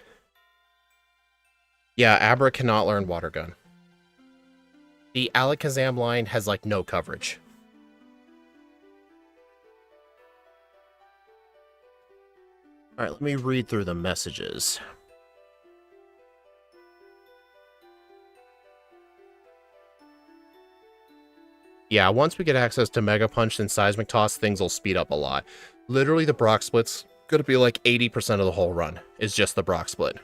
Yeah, Abra cannot learn Water Gun. The Alakazam line has, like, no coverage. Alright, let me read through the messages. Yeah, once we get access to Mega Punch and Seismic Toss, things will speed up a lot. Literally, the Brock Split's gonna be like 80% of the whole run, is just the Brock Split.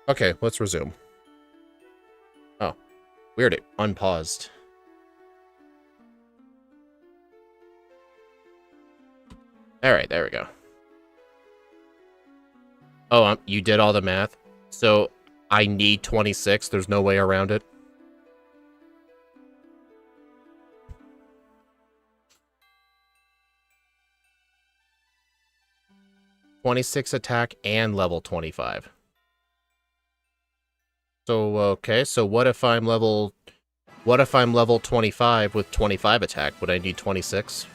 Okay, let's resume. Oh, weird, it unpaused. Alright, there we go. Oh, you did all the math? So, I need 26, there's no way around it? 26 attack and level 25. So, okay, so what if I'm level 25 with 25 attack? Would I need 26?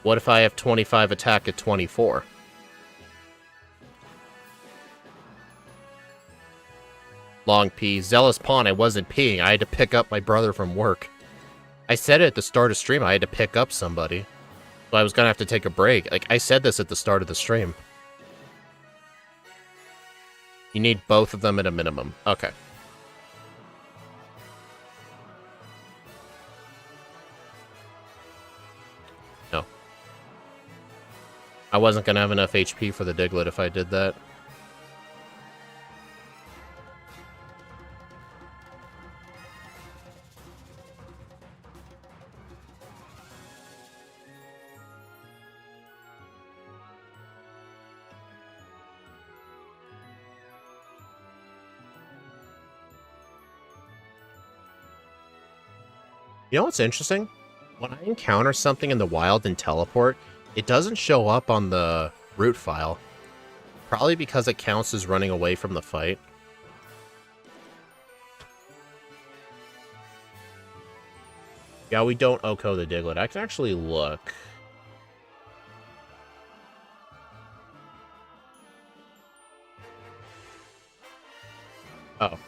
What if I have 25 attack at 24? Long P. Zealous Pawn, I wasn't peeing. I had to pick up my brother from work. I said it at the start of stream, I had to pick up somebody. So I was gonna have to take a break. Like, I said this at the start of the stream. You need both of them at a minimum. Okay. No. I wasn't gonna have enough HP for the Diglett if I did that. You know what's interesting? When I encounter something in the wild and teleport, it doesn't show up on the root file. Probably because it counts as running away from the fight. Yeah, we don't Oko the Diglett. I can actually look. Oh.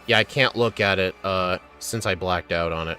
Yeah, I can't look at it, since I blacked out on it.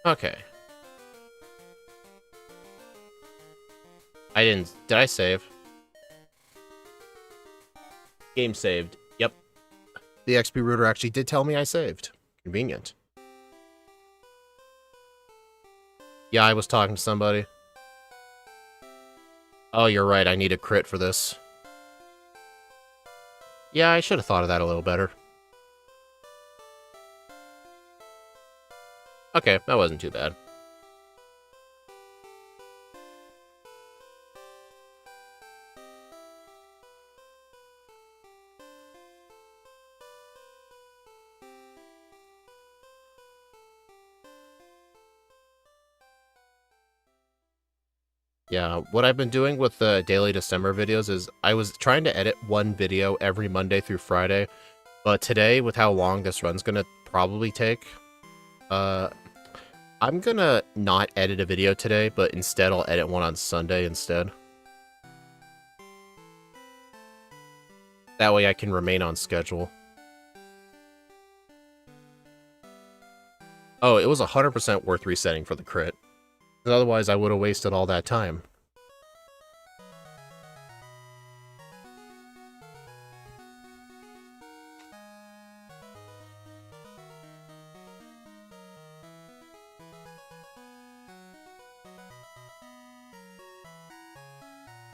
Okay. I didn't... Did I save? Game saved. Yep. The XP router actually did tell me I saved. Convenient. Yeah, I was talking to somebody. Oh, you're right. I need a crit for this. Yeah, I should have thought of that a little better. Okay, that wasn't too bad. Yeah, what I've been doing with the daily December videos is I was trying to edit one video every Monday through Friday, but today, with how long this run's gonna probably take, I'm gonna not edit a video today, but instead I'll edit one on Sunday instead. That way I can remain on schedule. Oh, it was 100% worth resetting for the crit. Otherwise, I would have wasted all that time.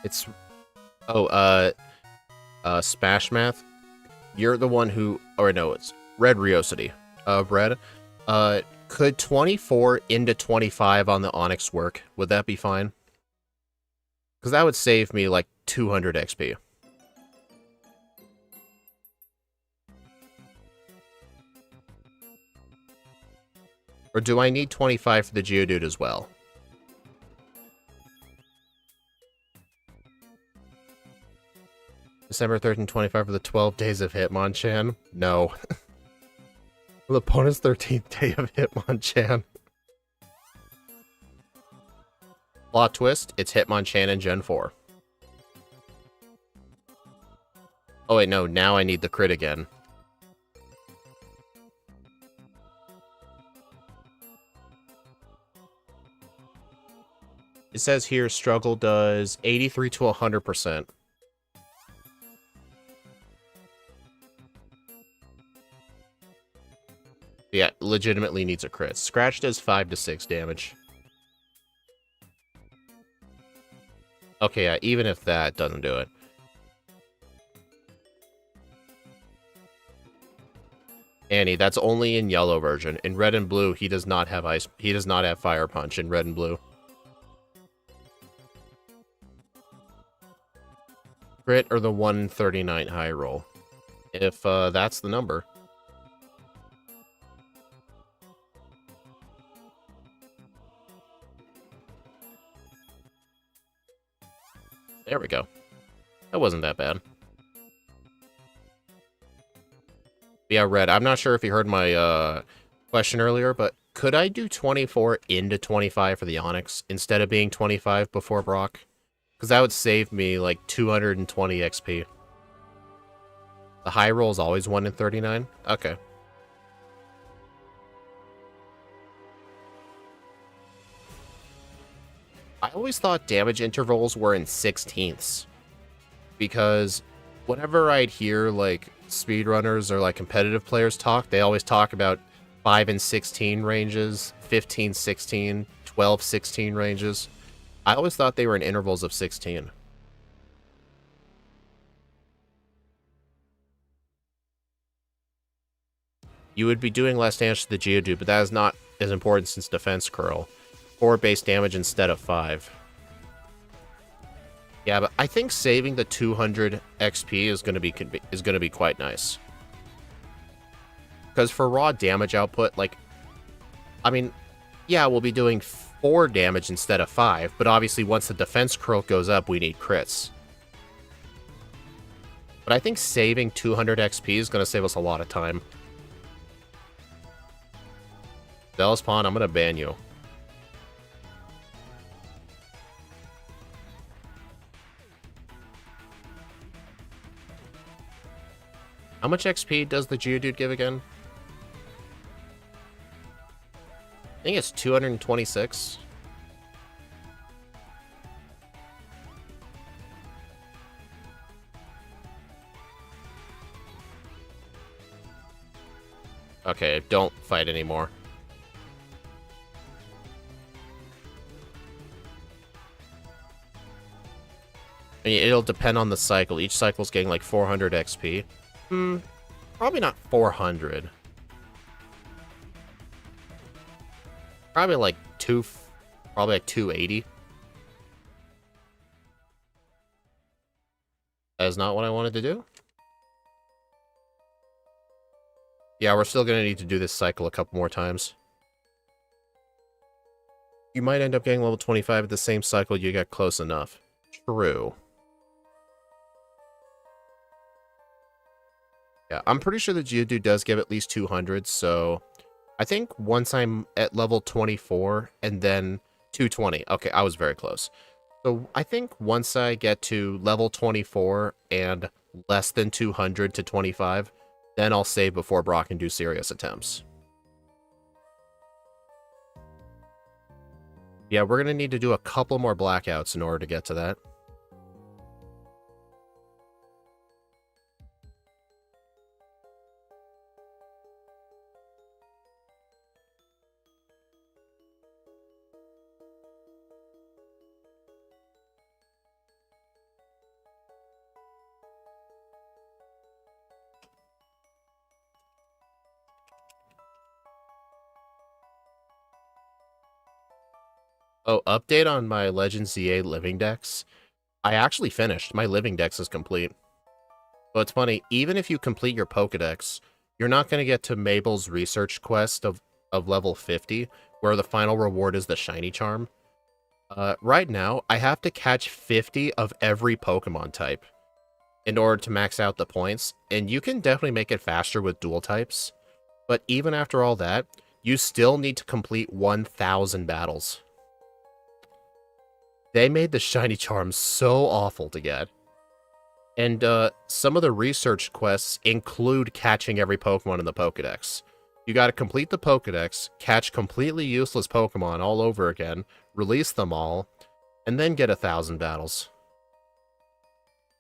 It's... Oh, Spash Math? You're the one who... Or no, it's Red Riosity. Red, could 24 into 25 on the Onyx work? Would that be fine? Because that would save me, like, 200 XP. Or do I need 25 for the Geodude as well? December 13, 25 for the 12 days of Hitmonchan? No. The bonus 13th day of Hitmonchan. Plot twist, it's Hitmonchan in Gen 4. Oh wait, no, now I need the crit again. It says here struggle does 83 to 100%. Yeah, legitimately needs a crit. Scratch does 5 to 6 damage. Okay, yeah, even if that doesn't do it. Annie, that's only in yellow version. In red and blue, he does not have ice. He does not have fire punch in red and blue. Crit or the 139 high roll. If that's the number. There we go. That wasn't that bad. Yeah, Red, I'm not sure if you heard my question earlier, but could I do 24 into 25 for the Onyx instead of being 25 before Brock? Because that would save me like 220 XP. The high roll is always 1 in 39? Okay. I always thought damage intervals were in 16ths. Because whenever I'd hear, like, speedrunners or, like, competitive players talk, they always talk about 5 and 16 ranges, 15, 16, 12, 16 ranges. I always thought they were in intervals of 16. You would be doing less damage to the Geodude, but that is not as important since Defense Curl. 4 base damage instead of 5. Yeah, but I think saving the 200 XP is going to be quite nice. Because for raw damage output, like, I mean, yeah, we'll be doing 4 damage instead of 5, but obviously once the defense curl goes up, we need crits. But I think saving 200 XP is going to save us a lot of time. Velaspawn, I'm going to ban you. How much XP does the Geodude give again? I think it's 226. Okay, don't fight anymore. I mean, it'll depend on the cycle. Each cycle's getting like 400 XP. Probably not 400. Probably like probably like 280. That is not what I wanted to do. Yeah, we're still gonna need to do this cycle a couple more times. You might end up getting level 25 at the same cycle you get close enough. True. Yeah, I'm pretty sure the Geodude does give at least 200, so I think once I'm at level 24 and then 220. Okay, I was very close. So I think once I get to level 24 and less than 200 to 25, then I'll save before Brock can do serious attempts. Yeah, we're going to need to do a couple more blackouts in order to get to that. Oh, update on my Legends ZA living dex. I actually finished. My living dex is complete. But it's funny, even if you complete your Pokedex, you're not going to get to Mabel's research quest of level 50, where the final reward is the shiny charm. Right now, I have to catch 50 of every Pokemon type in order to max out the points, and you can definitely make it faster with dual types. But even after all that, you still need to complete 1,000 battles. They made the shiny charm so awful to get. And some of the research quests include catching every Pokemon in the Pokedex. You gotta complete the Pokedex, catch completely useless Pokemon all over again, release them all, and then get 1,000 battles.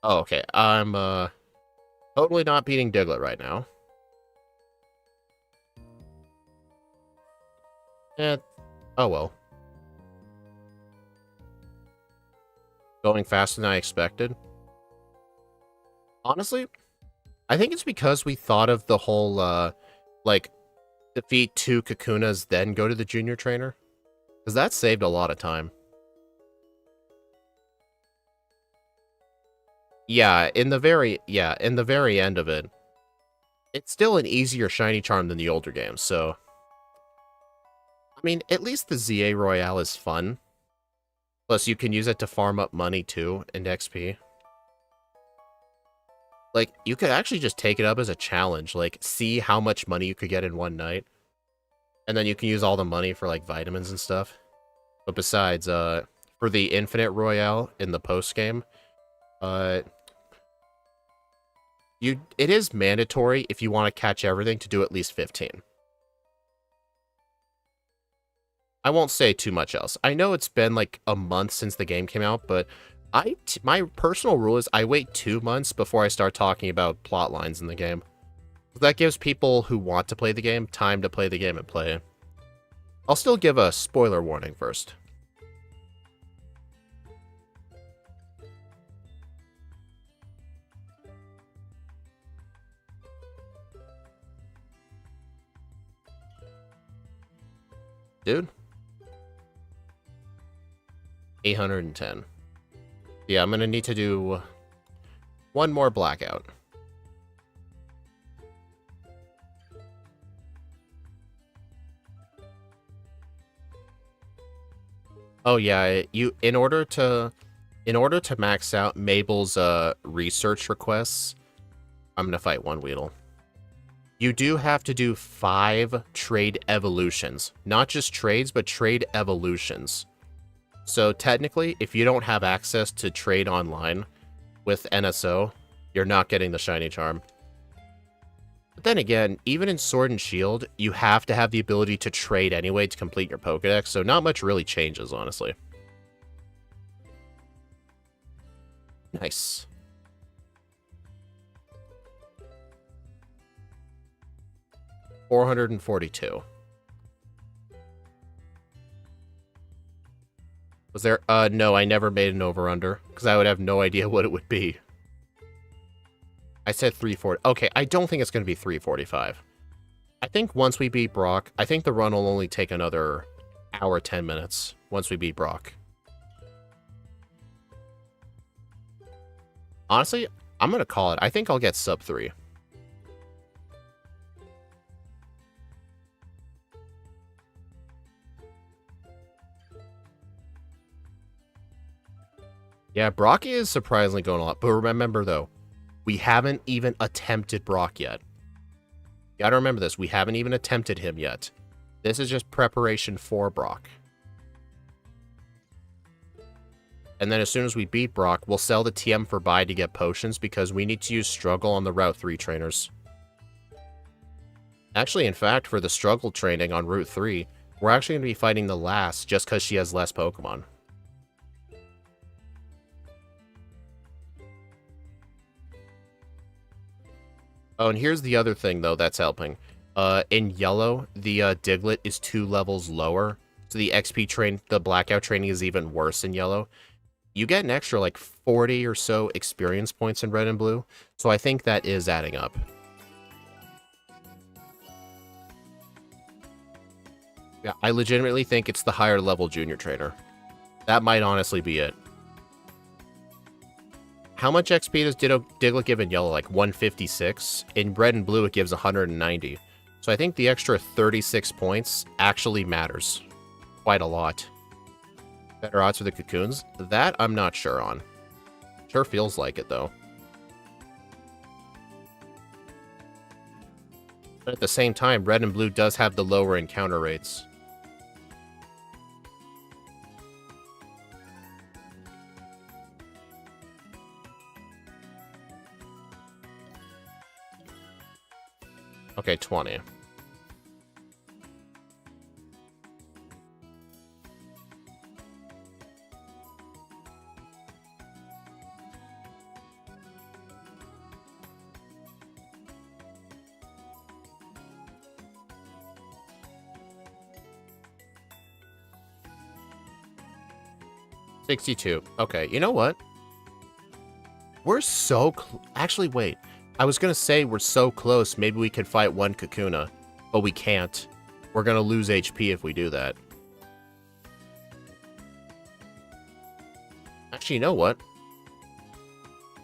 Oh, okay. I'm totally not beating Diglett right now. Oh well. Going faster than I expected. Honestly, I think it's because we thought of the whole, like, defeat 2 Kakunas, then go to the junior trainer. Because that saved a lot of time. Yeah, in the very end of it, it's still an easier shiny charm than the older games, so... I mean, at least the ZA Royale is fun. Plus, you can use it to farm up money, too, and XP. Like, you could actually just take it up as a challenge. Like, see how much money you could get in one night. And then you can use all the money for, like, vitamins and stuff. But besides, for the Infinite Royale in the post-game, it is mandatory if you want to catch everything to do at least 15. I won't say too much else. I know it's been like a month since the game came out, but my personal rule is I wait 2 months before I start talking about plot lines in the game. That gives people who want to play the game time to play the game and play it. I'll still give a spoiler warning first. Dude. 810. Yeah, I'm gonna need to do one more blackout. Oh yeah, in order to max out Mabel's research requests, I'm gonna fight one Weedle. You do have to do 5 trade evolutions. Not just trades, but trade evolutions. So technically, if you don't have access to trade online with NSO, you're not getting the shiny charm. But then again, even in Sword and Shield, you have to have the ability to trade anyway to complete your Pokedex, so not much really changes, honestly. Nice. $442. Was there? No, I never made an over-under, because I would have no idea what it would be. I said 340. Okay, I don't think it's going to be 345. I think once we beat Brock, I think the run will only take another hour, 10 minutes once we beat Brock. Honestly, I'm going to call it. I think I'll get sub 3. Yeah, Brock is surprisingly going a lot. But remember, though, we haven't even attempted Brock yet. You gotta remember this. We haven't even attempted him yet. This is just preparation for Brock. And then as soon as we beat Brock, we'll sell the TM for buy to get potions because we need to use Struggle on the Route 3 trainers. Actually, in fact, for the Struggle training on Route 3, we're actually going to be fighting the last just because she has less Pokemon. Oh, and here's the other thing, though, that's helping. In yellow, the Diglett is 2 levels lower. So the XP train, the Blackout training is even worse in yellow. You get an extra, like, 40 or so experience points in red and blue. So I think that is adding up. Yeah, I legitimately think it's the higher level junior trainer. That might honestly be it. How much XP does Diglett give in yellow? Like 156? In red and blue, it gives 190. So I think the extra 36 points actually matters. Quite a lot. Better odds for the cocoons? That I'm not sure on. Sure feels like it, though. But at the same time, red and blue does have the lower encounter rates. Okay, 20. $62. Okay, you know what? We're so actually, wait. I was going to say we're so close, maybe we could fight one Kakuna, but we can't. We're going to lose HP if we do that. Actually, you know what?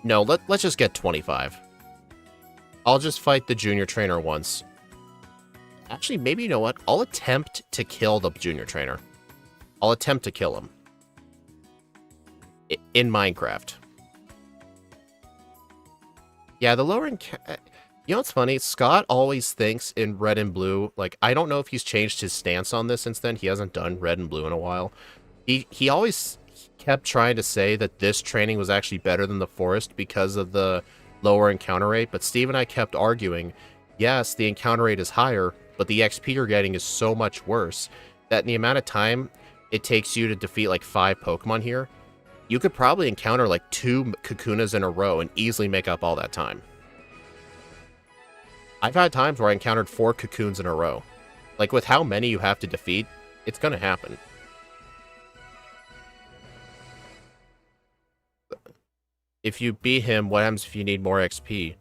No, let's just get 25. I'll just fight the junior trainer once. Actually, maybe you know what? I'll attempt to kill the junior trainer. I'll attempt to kill him. In Minecraft. Yeah, the lower... You know what's funny? Scott always thinks in red and blue... Like, I don't know if he's changed his stance on this since then. He hasn't done red and blue in a while. He always kept trying to say that this training was actually better than the forest because of the lower encounter rate. But Steve and I kept arguing, yes, the encounter rate is higher, but the XP you're getting is so much worse that in the amount of time it takes you to defeat like 5 Pokemon here, you could probably encounter like 2 Kakunas in a row and easily make up all that time. I've had times where I encountered 4 Cocoons in a row. Like, with how many you have to defeat, it's gonna happen. If you beat him, what happens if you need more XP?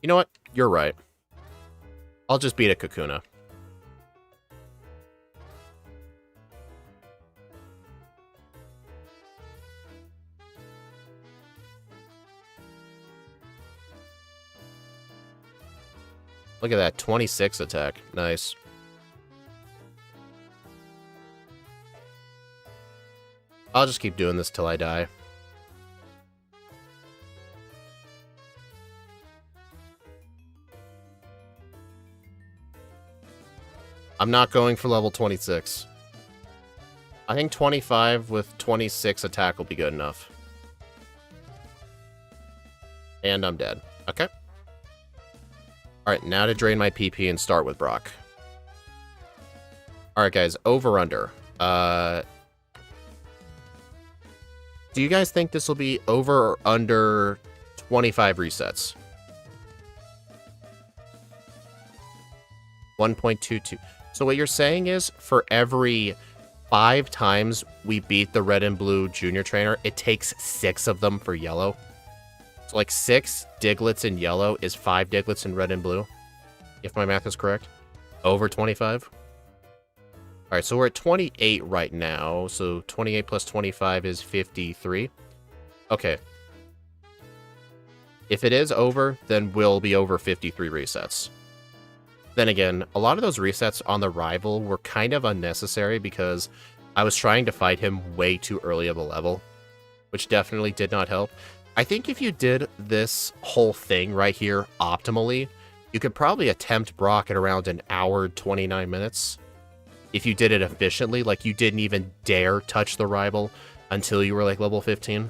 You know what? You're right. I'll just beat a Kakuna. Look at that, 26 attack. Nice. I'll just keep doing this till I die. I'm not going for level 26. I think 25 with 26 attack will be good enough. And I'm dead. Okay. Alright, now to drain my PP and start with Brock. Alright, guys, over-under. Do you guys think this will be over or under 25 resets? 1.22. So what you're saying is, for every 5 times we beat the red and blue junior trainer, it takes 6 of them for yellow. So like 6 Digletts in yellow is 5 Digletts in red and blue, if my math is correct. Over 25. Alright, so we're at 28 right now. So 28 plus 25 is 53. Okay. If it is over, then we'll be over 53 resets. Then again, a lot of those resets on the rival were kind of unnecessary because I was trying to fight him way too early of a level, which definitely did not help. I think if you did this whole thing right here optimally, you could probably attempt Brock at around an hour, 29 minutes. If you did it efficiently, like you didn't even dare touch the rival until you were like level 15.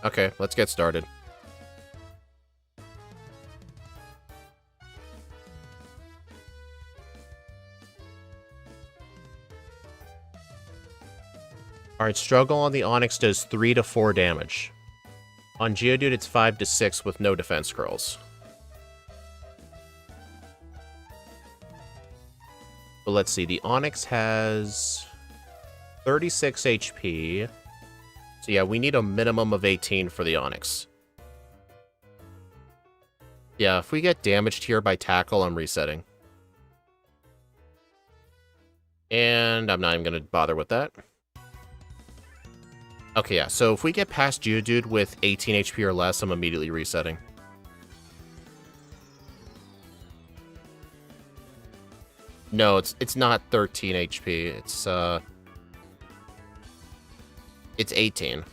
Okay, let's get started. Alright, Struggle on the Onyx does 3 to 4 damage. On Geodude, it's 5 to 6 with no defense curls. But let's see, the Onyx has 36 HP. So yeah, we need a minimum of 18 for the Onyx. Yeah, if we get damaged here by Tackle, I'm resetting. And I'm not even going to bother with that. Okay, yeah, so if we get past Geodude with 18 HP or less, I'm immediately resetting. No, it's not 13 HP. It's 18.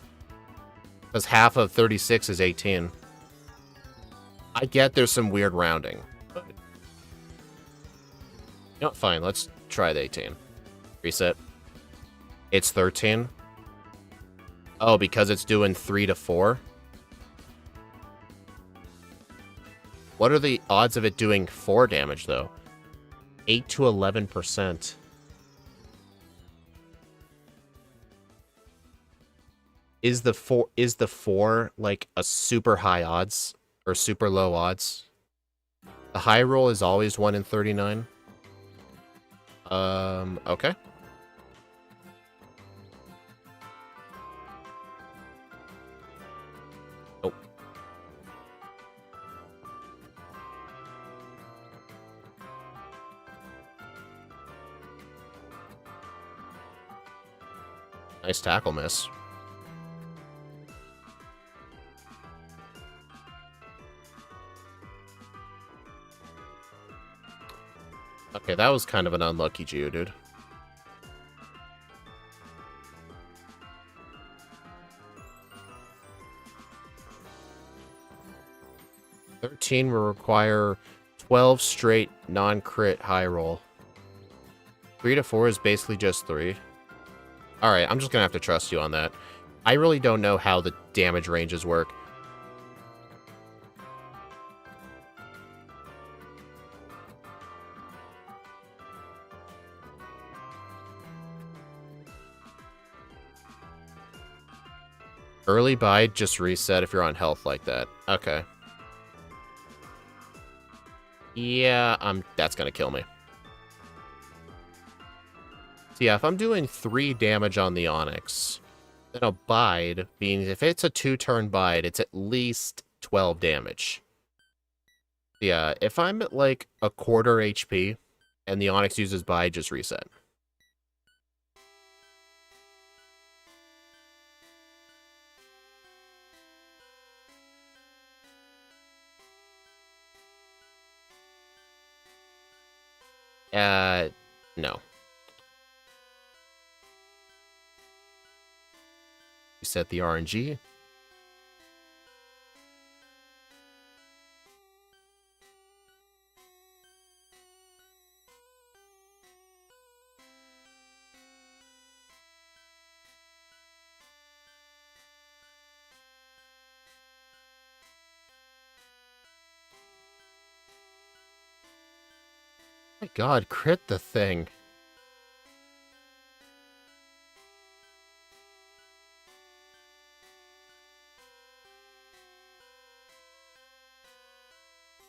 Because half of 36 is 18. I get there's some weird rounding. But... you know, fine, let's try the 18. Reset. It's 13. Oh, because it's doing 3 to 4? What are the odds of it doing 4 damage, though? 8 to 11%. Is the 4 like a super high odds or super low odds? The high roll is always 1 in 39. Okay. Oh. Nice tackle miss. Okay, that was kind of an unlucky Geodude. $13 will require 12 straight non-crit high roll. 3 to 4 is basically just 3. Alright, I'm just gonna have to trust you on that. I really don't know how the damage ranges work. Early bide, just reset if you're on health like that. Okay. Yeah, that's gonna kill me. So yeah, if I'm doing 3 damage on the Onyx, then a bide means if it's a 2-turn bide, it's at least 12 damage. Yeah, if I'm at like a quarter HP and the Onyx uses bide, just reset. No. Reset the RNG. My god, crit the thing.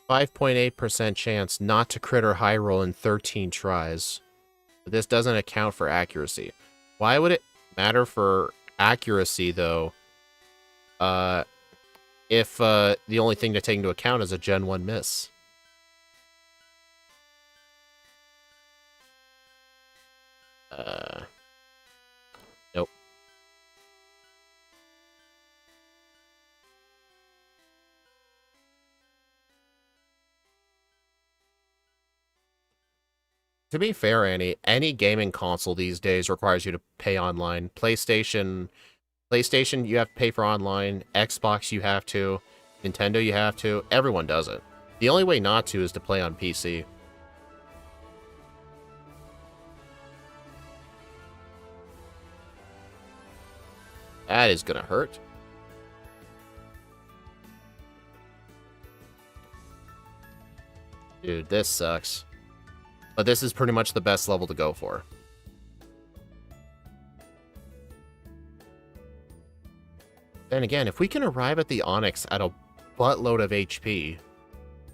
.8% chance not to crit or high roll in 13 tries. But this doesn't account for accuracy. Why would it matter for accuracy, though, if the only thing to take into account is a Gen 1 miss? Nope. To be fair, Annie, any gaming console these days requires you to pay online. PlayStation, you have to pay for online. Xbox, you have to. Nintendo, you have to. Everyone does it. The only way not to is to play on PC. That is gonna hurt. Dude, this sucks. But this is pretty much the best level to go for. Then again, if we can arrive at the Onyx at a buttload of HP,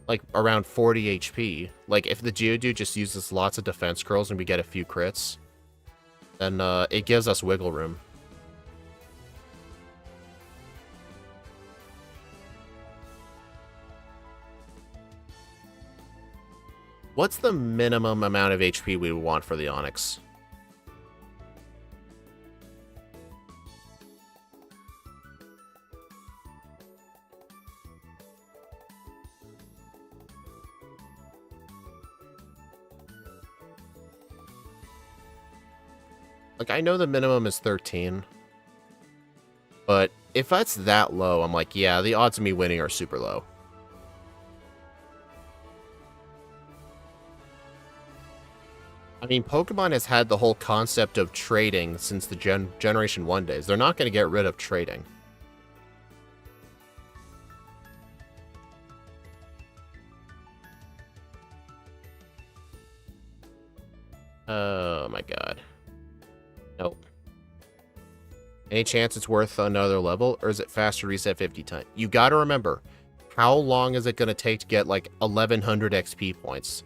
like around 40 HP, like if the Geodude just uses lots of defense curls and we get a few crits, then it gives us wiggle room. What's the minimum amount of HP we would want for the Onyx? Like, I know the minimum is 13. But if that's that low, I'm like, yeah, the odds of me winning are super low. I mean, Pokemon has had the whole concept of trading since the Generation 1 days. They're not going to get rid of trading. Oh my god. Nope. Any chance it's worth another level, or is it faster reset 50 times? You gotta remember, how long is it going to take to get like 1100 XP points?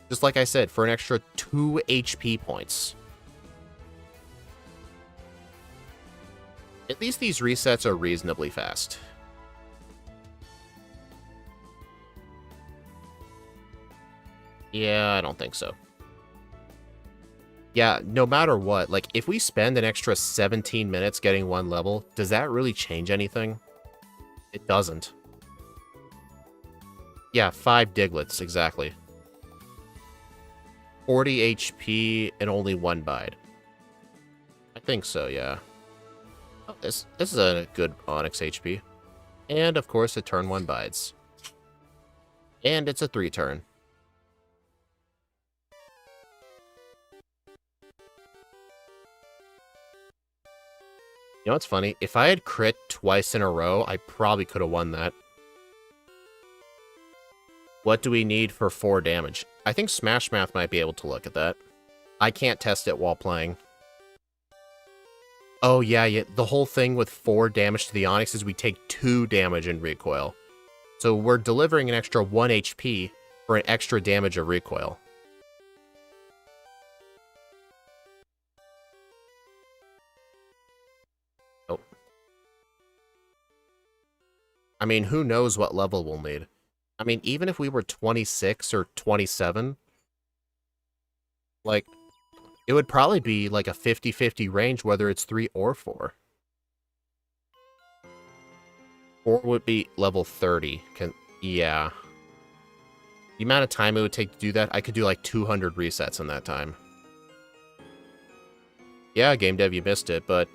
Just like I said, for an extra 2 HP points. At least these resets are reasonably fast. Yeah, I don't think so. Yeah, no matter what, like, if we spend an extra 17 minutes getting one level, does that really change anything? It doesn't. Yeah, 5 Diglets, exactly. 40 HP and only 1 bide. I think so, yeah. Oh, this is a good Onyx HP. And, of course, a turn 1 bides. And it's a 3-turn. You know what's funny? If I had crit twice in a row, I probably could have won that. What do we need for 4 damage? I think Smash Math might be able to look at that. I can't test it while playing. Oh, yeah, the whole thing with 4 damage to the Onyx is we take 2 damage in recoil. So we're delivering an extra 1 HP for an extra damage of recoil. Oh. I mean, who knows what level we'll need. I mean, even if we were 26 or 27, like, it would probably be like a 50-50 range whether it's 3 or 4. 4 would be level 30. Yeah. The amount of time it would take to do that, I could do like 200 resets in that time. Yeah, game dev, you missed it, but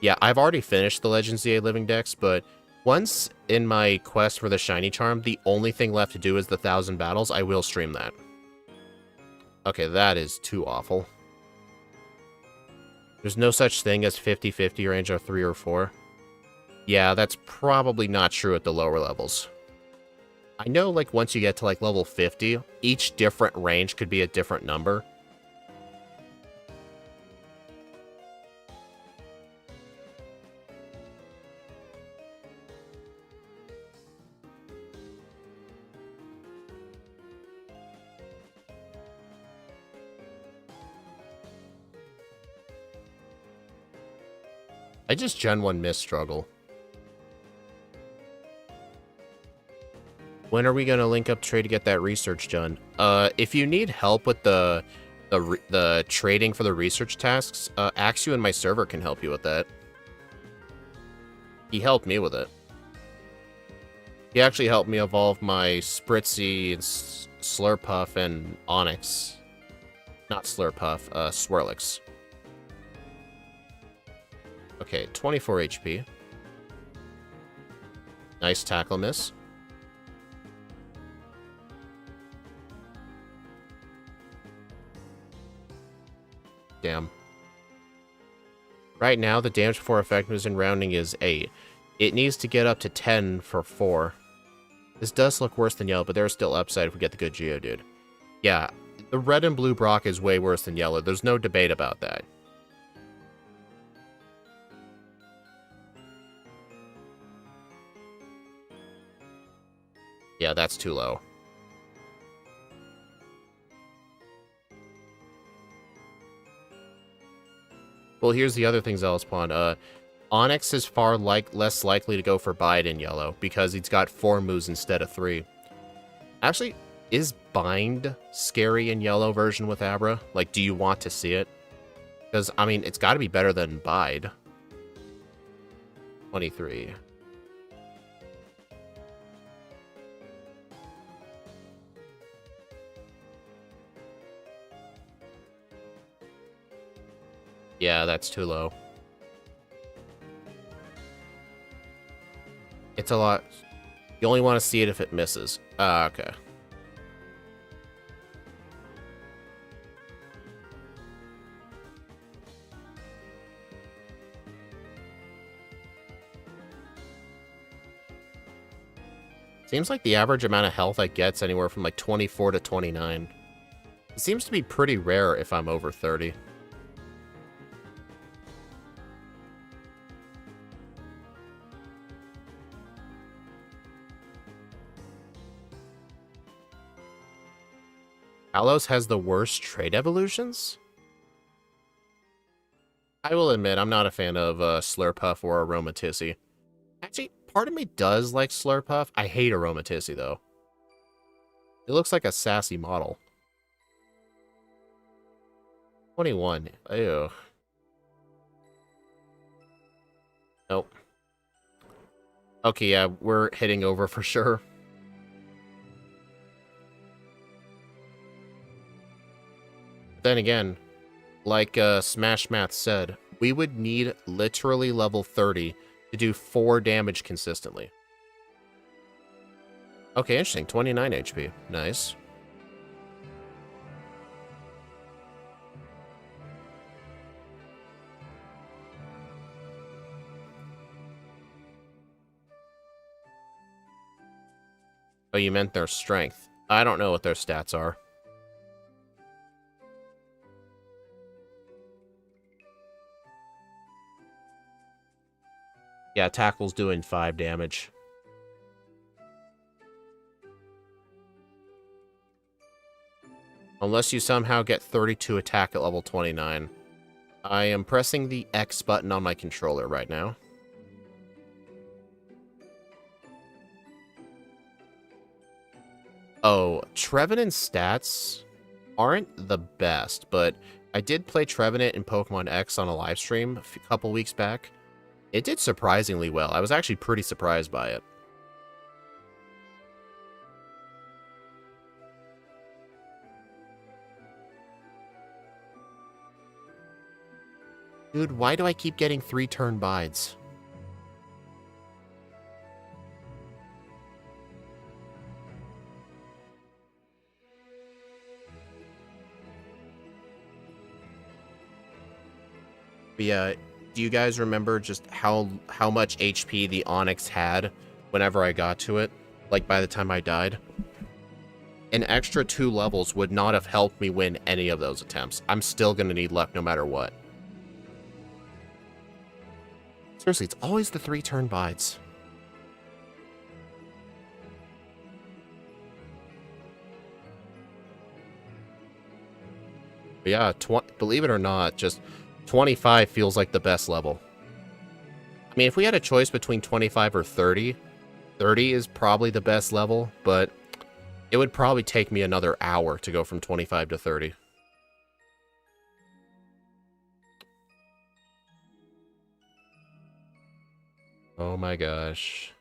yeah, I've already finished the Legends ZA Living Dex, but once in my quest for the Shiny Charm, the only thing left to do is the 1,000 battles. I will stream that. Okay, that is too awful. There's no such thing as 50-50 range of 3 or 4. Yeah, that's probably not true at the lower levels. I know, like, once you get to, like, level 50, each different range could be a different number. I just Gen 1 miss struggle. When are we going to link up trade to get that research done? If you need help with the trading for the research tasks, Axu and my server can help you with that. He helped me with it. He actually helped me evolve my Spritzy and Slurpuff and Onyx. Not Slurpuff, Swirlix. Okay, 24 HP. Nice tackle miss. Damn. Right now, the damage before effectiveness in rounding is 8. It needs to get up to 10 for 4. This does look worse than yellow, but there's still upside if we get the good Geodude. Yeah, the red and blue Brock is way worse than yellow. There's no debate about that. Yeah, that's too low. Well, here's the other thing, Zealouspawn. Onyx is far less likely to go for Bide in yellow, because he's got 4 moves instead of 3. Actually, is Bind scary in yellow version with Abra? Like, do you want to see it? Because, I mean, it's got to be better than Bide. 23. Yeah, that's too low. It's a lot. You only want to see it if it misses. Ah, okay. Seems like the average amount of health I get's anywhere from like 24 to 29. It seems to be pretty rare if I'm over 30. Kalos has the worst trait evolutions? I will admit, I'm not a fan of Slurpuff or Aromatisse. Actually, part of me does like Slurpuff. I hate Aromatisse, though. It looks like a sassy model. 21. Ew. Nope. Okay, yeah, we're hitting over for sure. Then again, like Smash Math said, we would need literally level 30 to do 4 damage consistently. Okay, interesting. 29 HP. Nice. Oh, you meant their strength. I don't know what their stats are. Yeah, Tackle's doing 5 damage. Unless you somehow get 32 attack at level 29. I am pressing the X button on my controller right now. Oh, Trevenant's stats aren't the best, but I did play Trevenant in Pokemon X on a live stream a couple weeks back. It did surprisingly well. I was actually pretty surprised by it. Dude, why do I keep getting 3-turn bides? But yeah, do you guys remember just how much HP the Onyx had whenever I got to it? like by the time I died, an extra 2 levels would not have helped me win any of those attempts. I'm still going to need luck no matter what. Seriously, it's always the 3-turn bides. But yeah, believe it or not, just 25 feels like the best level. I mean, if we had a choice between 25 or 30, 30 is probably the best level, but it would probably take me another hour to go from 25 to 30. Oh my gosh.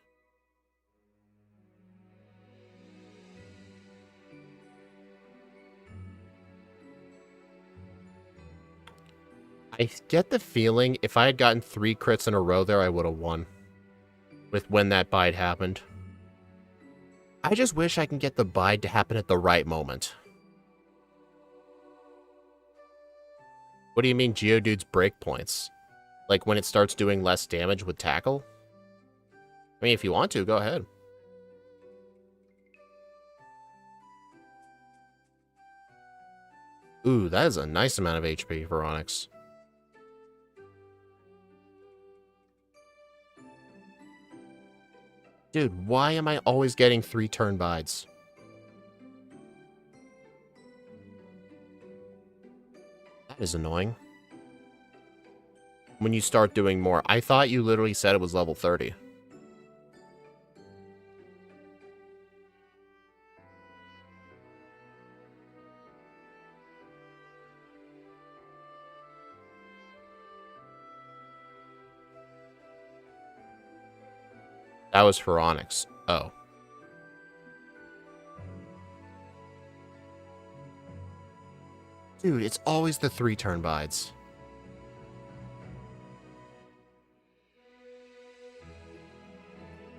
I get the feeling if I had gotten 3 crits in a row there, I would have won. With when that bide happened. I just wish I can get the bide to happen at the right moment. What do you mean Geodude's breakpoints? Like when it starts doing less damage with tackle? I mean, if you want to, go ahead. Ooh, that is a nice amount of HP for Onyx. Dude, why am I always getting 3-turn bides? That is annoying. When you start doing more, I thought you literally said it was level 30. That was for Onyx. Oh. Dude, it's always the 3-turn bides.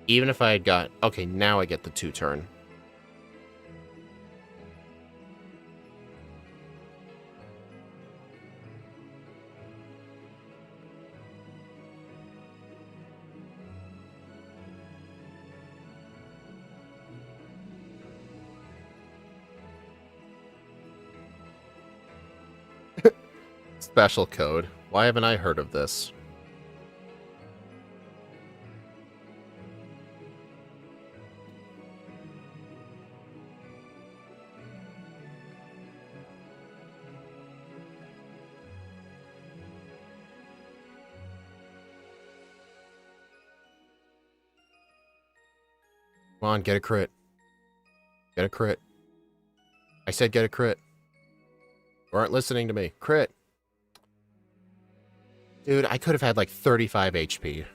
Even if I had got... Okay, now I get the 2-turn. Special code. Why haven't I heard of this? Come on, get a crit. Get a crit. I said get a crit. You aren't listening to me. Crit. Dude, I could have had like 35 HP.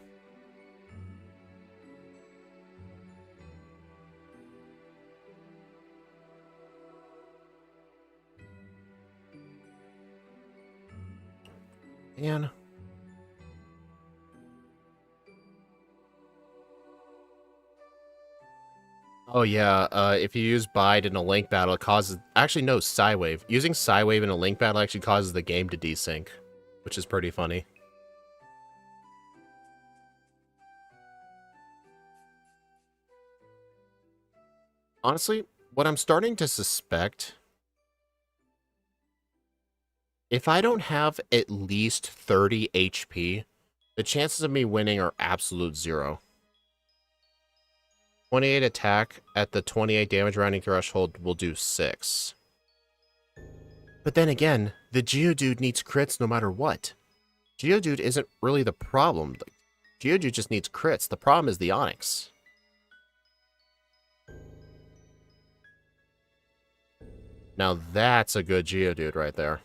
Man. Oh yeah, if you use Bide in a Link battle, it causes... Actually, no, Psywave. Using Psywave in a Link battle actually causes the game to desync, which is pretty funny. Honestly, what I'm starting to suspect... If I don't have at least 30 HP, the chances of me winning are absolute 0. 28 attack at the 28 damage rounding threshold will do 6. But then again, the Geodude needs crits no matter what. Geodude isn't really the problem. Geodude just needs crits. The problem is the Onyx. Now that's a good Geodude right there.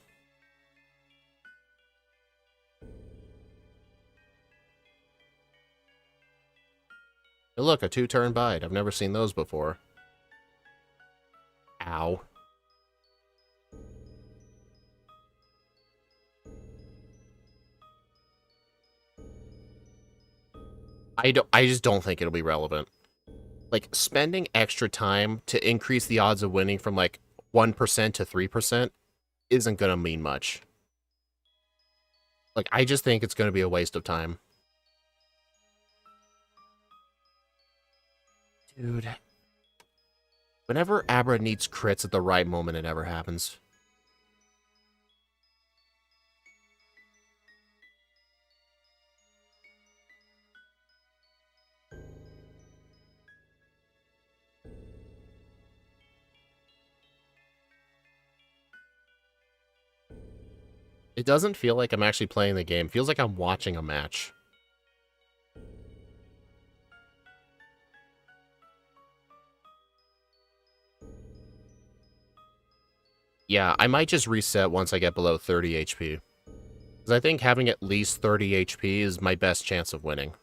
Hey, look, a 2-turn bide. I've never seen those before. Ow. I just don't think it'll be relevant. Like, spending extra time to increase the odds of winning from, like, 1% to 3% isn't gonna mean much. Like, I just think it's gonna be a waste of time. Dude, Whenever Abra needs crits at the right moment, it never happens. It doesn't feel like I'm actually playing the game. It feels like I'm watching a match. Yeah, I might just reset once I get below 30 HP. Because I think having at least 30 HP is my best chance of winning.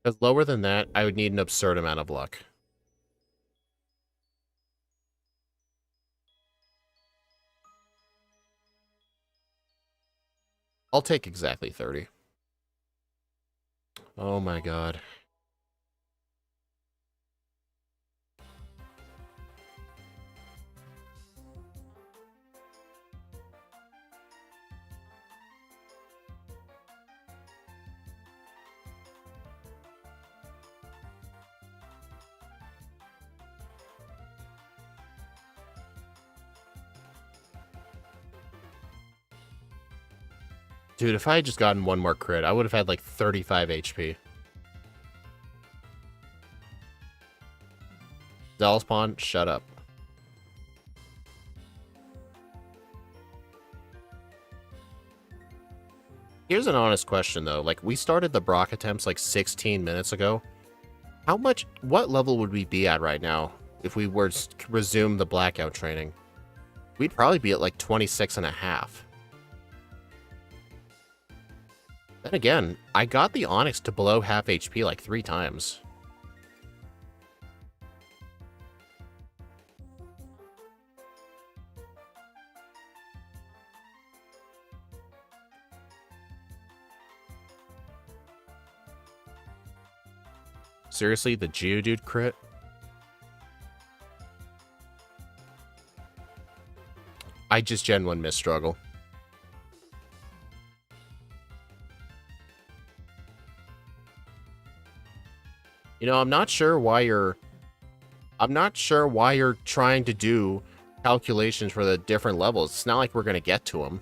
Because lower than that, I would need an absurd amount of luck. I'll take exactly 30. Oh my god. Dude, if I had just gotten one more crit, I would have had like 35 HP. Zealous Pawn, shut up. Here's an honest question, though. Like, we started the Brock attempts like 16 minutes ago. What level would we be at right now if we were to resume the Blackout training? We'd probably be at like 26 and a half. Then again, I got the Onyx to below half HP like 3 times. Seriously, the Geodude crit? I just Gen 1 miss struggle. You know, I'm not sure why you're trying to do calculations for the different levels. It's not like we're going to get to them.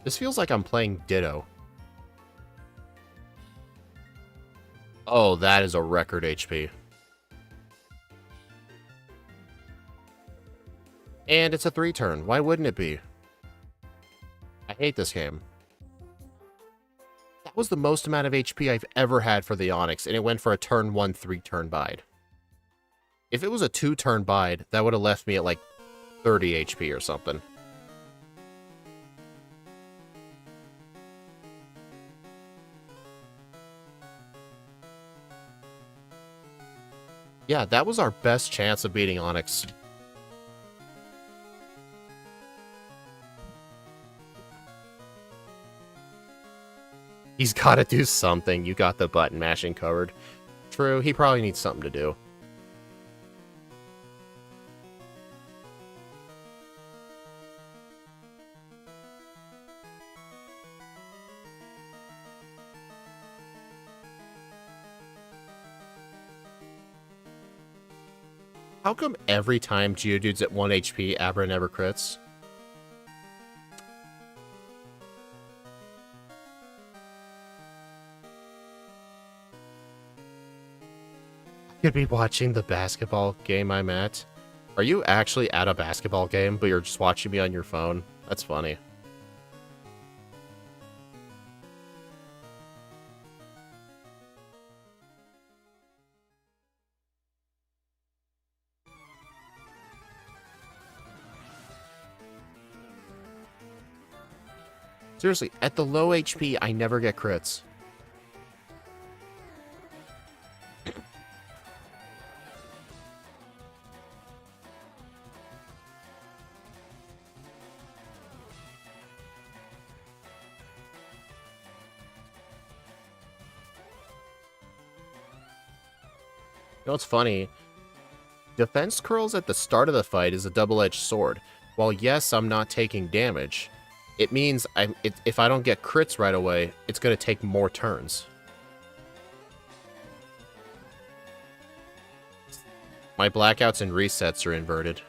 This feels like I'm playing Ditto. Oh, that is a record HP. And it's a 3-turn. Why wouldn't it be? I hate this game. That was the most amount of HP I've ever had for the Onyx, and it went for a turn 1, 3-turn bide. If it was a 2-turn bide, that would have left me at like 30 HP or something. Yeah, that was our best chance of beating Onyx. He's got to do something. You got the button mashing covered. True, he probably needs something to do. How come every time Geodude's at 1 HP, Abra never crits? I could be watching the basketball game I'm at. Are you actually at a basketball game, but you're just watching me on your phone? That's funny. Seriously, at the low HP, I never get crits. You know what's funny? Defense curls at the start of the fight is a double-edged sword. While yes, I'm not taking damage, it means if I don't get crits right away, it's going to take more turns. My blackouts and resets are inverted.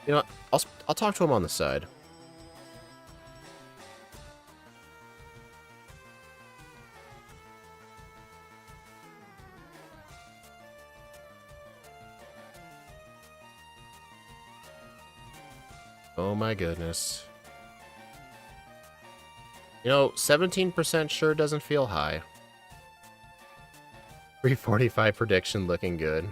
You know what? I'll talk to him on the side. Oh my goodness. You know, 17% sure doesn't feel high. 345 prediction looking good.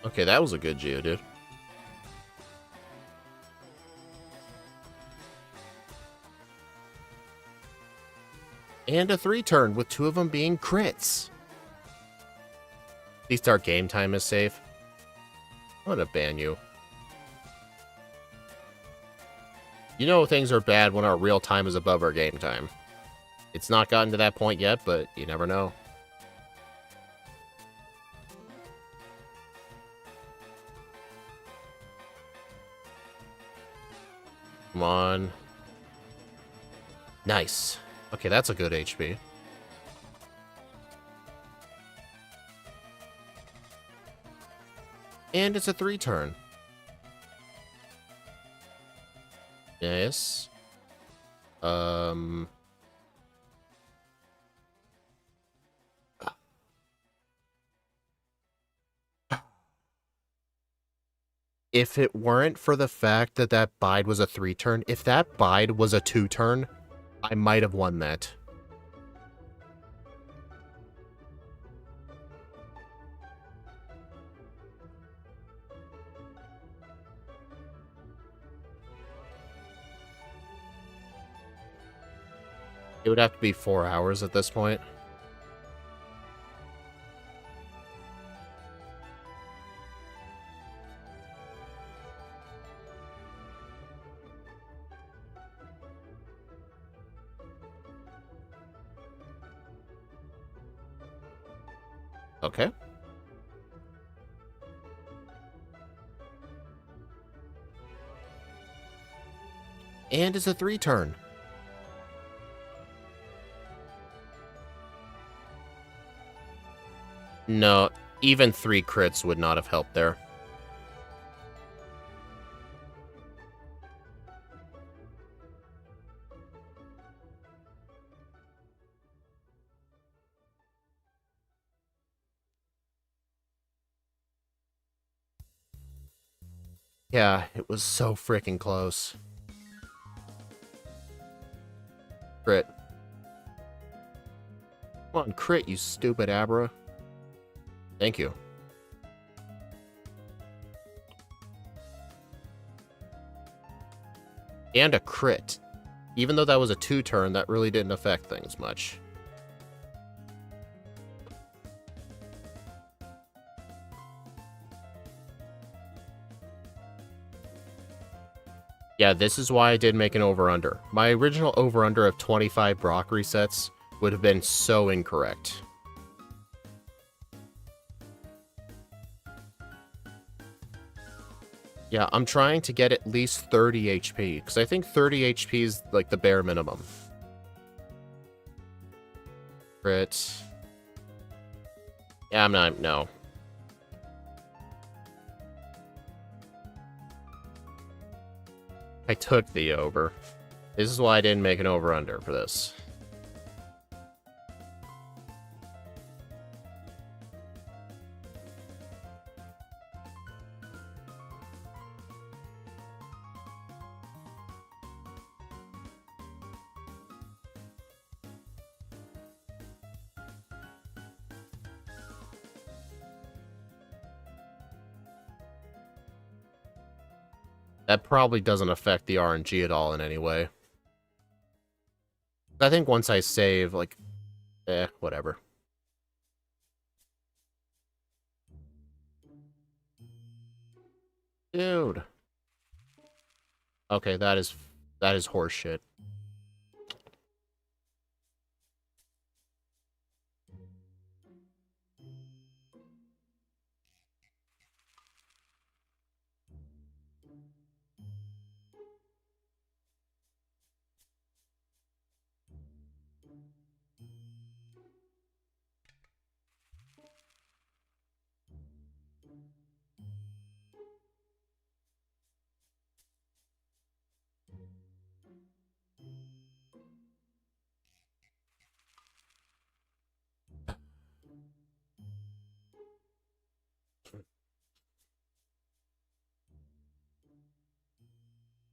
Okay, that was a good Geodude. And a 3-turn with 2 of them being crits. At least our game time is safe. I'm gonna ban you. You know things are bad when our real time is above our game time. It's not gotten to that point yet, but you never know. Come on. Nice. Okay, that's a good HP. And it's a 3-turn. Yes. If it weren't for the fact that that bide was a 3-turn, if that bide was a 2-turn, I might have won that. It would have to be 4 hours at this point. Okay. And it's a 3-turn. No, even 3 crits would not have helped there. Yeah, it was so freaking close. Crit. Come on, crit, you stupid Abra. Thank you. And a crit. Even though that was a 2-turn, that really didn't affect things much. Yeah, this is why I did make an over-under. My original over-under of 25 Brock resets would have been so incorrect. Yeah, I'm trying to get at least 30 HP, because I think 30 HP is, like, the bare minimum. Crit. Yeah, I'm not, no. I took the over. This is why I didn't make an over-under for this. That probably doesn't affect the RNG at all in any way. I think once I save, like, whatever. Dude. Okay, that is horseshit.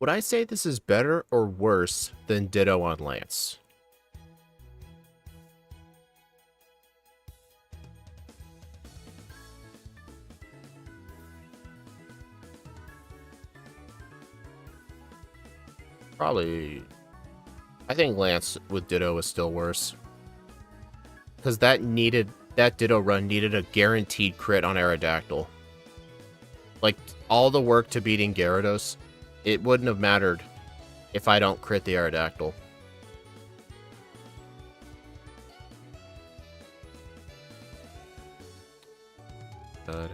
Would I say this is better or worse than Ditto on Lance? Probably... I think Lance with Ditto is still worse. Because that Ditto run needed a guaranteed crit on Aerodactyl. Like, all the work to beating Gyarados, it wouldn't have mattered if I don't crit the Aerodactyl. God.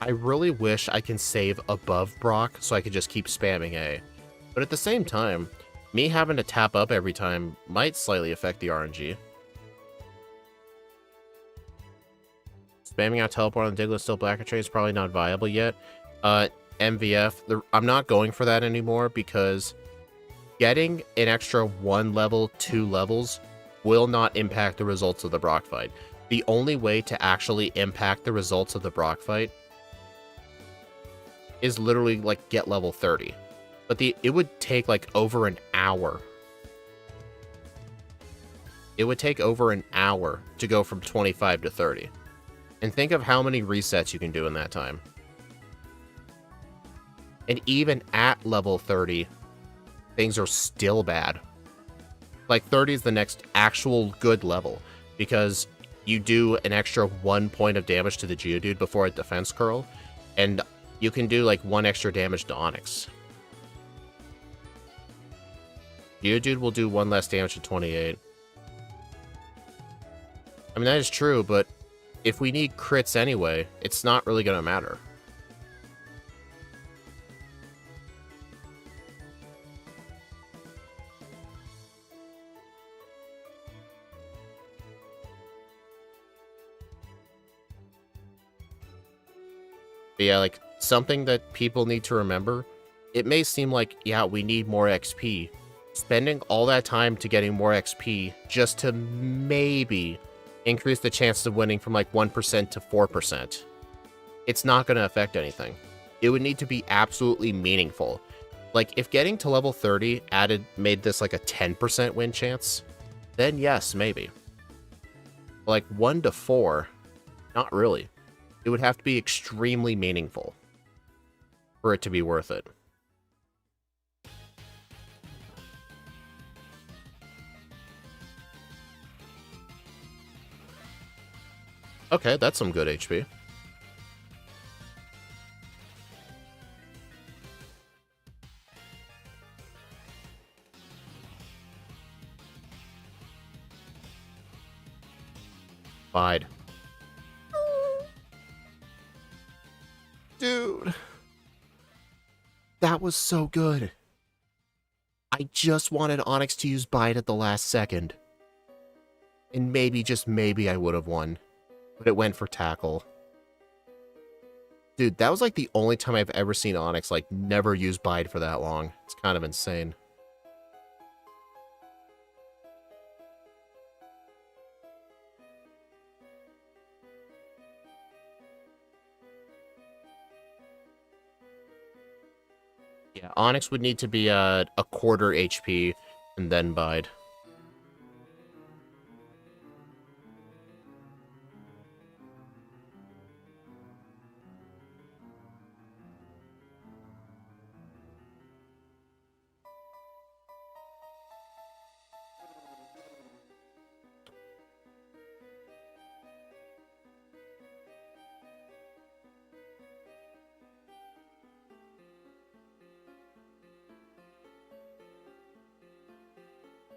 I really wish I can save above Brock so I could just keep spamming A. But at the same time, me having to tap up every time might slightly affect the RNG. Spamming out teleport on Diglett still black trade is probably not viable yet. MVF, I'm not going for that anymore because getting an extra 1 level, 2 levels will not impact the results of the Brock fight. The only way to actually impact the results of the Brock fight is literally like get level 30. But it would take like over an hour. It would take over an hour to go from 25 to 30. And think of how many resets you can do in that time. And even at level 30, things are still bad. Like 30 is the next actual good level, because you do an extra 1 point of damage to the Geodude before a defense curl, and you can do like 1 extra damage to Onix. Geodude will do 1 less damage at 28. I mean, that is true, but if we need crits anyway, it's not really going to matter. But yeah, like, something that people need to remember, it may seem like, yeah, we need more XP. Spending all that time to getting more XP just to maybe increase the chances of winning from like 1% to 4%. It's not going to affect anything. It would need to be absolutely meaningful. Like, if getting to level 30 made this like a 10% win chance, then yes, maybe. Like 1 to 4, not really. It would have to be extremely meaningful for it to be worth it. Okay, that's some good HP. Bide. Dude. That was so good. I just wanted Onix to use Bide at the last second. And maybe, just maybe, I would have won. But it went for Tackle. Dude, that was like the only time I've ever seen Onix like never use Bide for that long. It's kind of insane. Yeah, Onix would need to be a quarter HP and then Bide.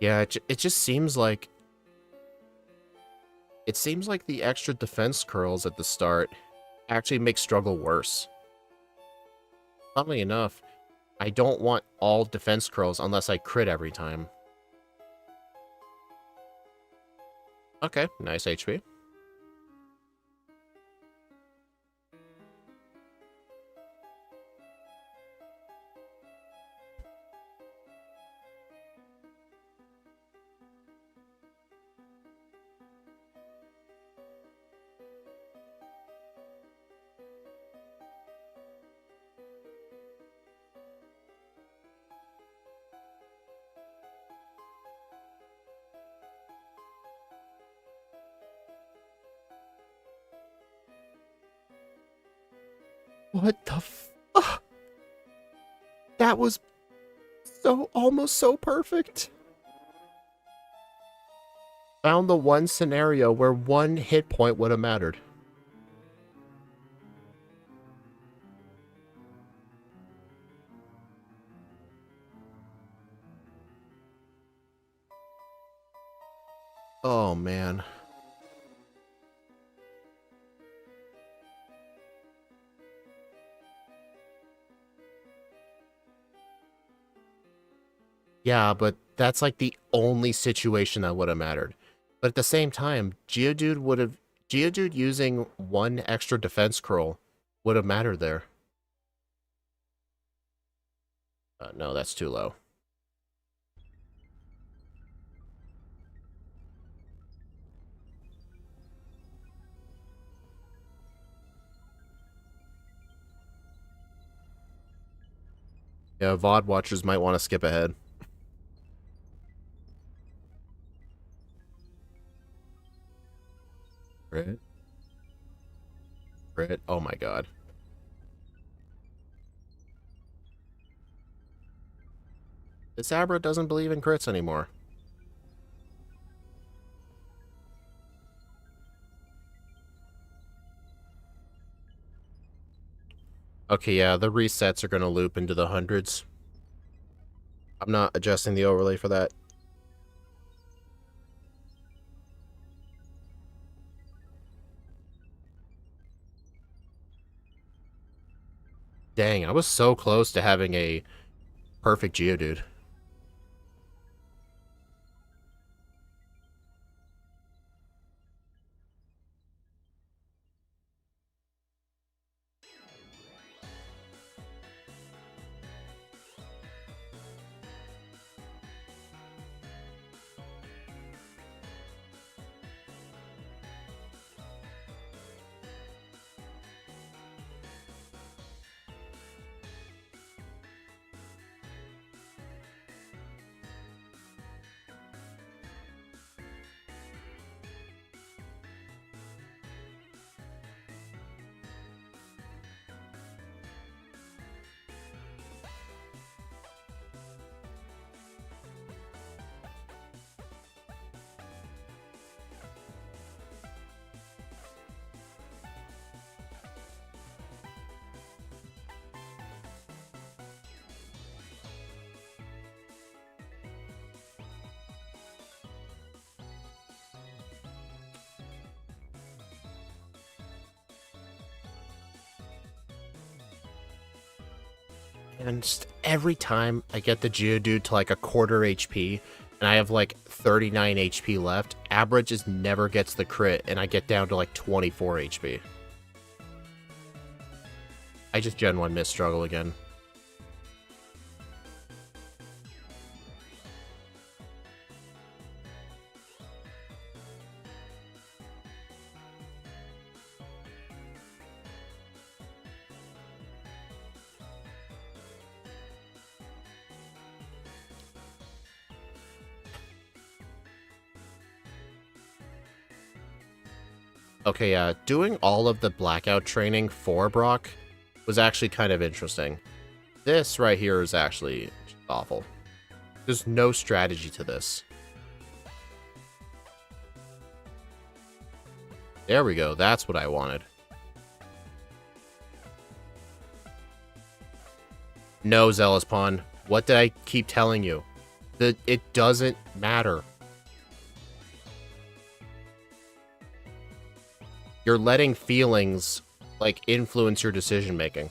Yeah, it just seems like... It seems like the extra defense curls at the start actually make struggle worse. Funnily enough, I don't want all defense curls unless I crit every time. Okay, nice HP. What the f... Ah! That was so almost so perfect. Found the one scenario where one hit point would have mattered. Oh, man. Yeah, but that's like the only situation that would have mattered. But at the same time, Geodude using one extra defense curl would have mattered there. No, that's too low. Yeah, VOD watchers might want to skip ahead. Crit. Crit. Oh my god. This Abra doesn't believe in crits anymore. Okay, yeah, the resets are going to loop into the hundreds. I'm not adjusting the overlay for that. Dang, I was so close to having a perfect Geodude. And just every time I get the Geodude to like a quarter HP, and I have like 39 HP left, Abra just never gets the crit, and I get down to like 24 HP. I just Gen 1 miss struggle again. Okay, yeah, doing all of the blackout training for Brock was actually kind of interesting. This right here is actually awful. There's no strategy to this. There we go, that's what I wanted. No, Zealous Pawn. What did I keep telling you? It doesn't matter. You're letting feelings, like, influence your decision making.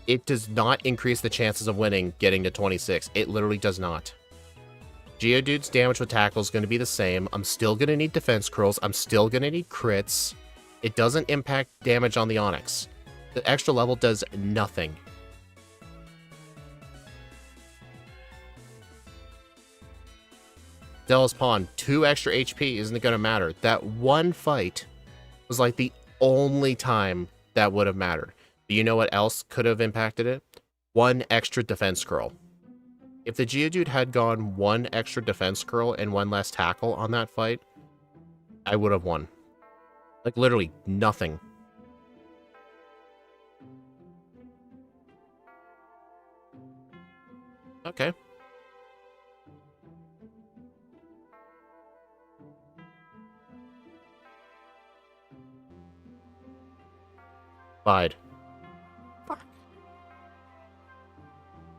It does not increase the chances of winning getting to 26. It literally does not. Geodude's damage with tackle is going to be the same. I'm still going to need defense curls. I'm still going to need crits. It doesn't impact damage on the Onix. The extra level does nothing. Zealous Pawn, 2 extra HP isn't going to matter. That one fight was like the only time that would have mattered. But you know what else could have impacted it? 1 extra defense curl. If the Geodude had gone 1 extra defense curl and 1 less tackle on that fight, I would have won. Like, literally nothing. Okay. Bide. Fuck.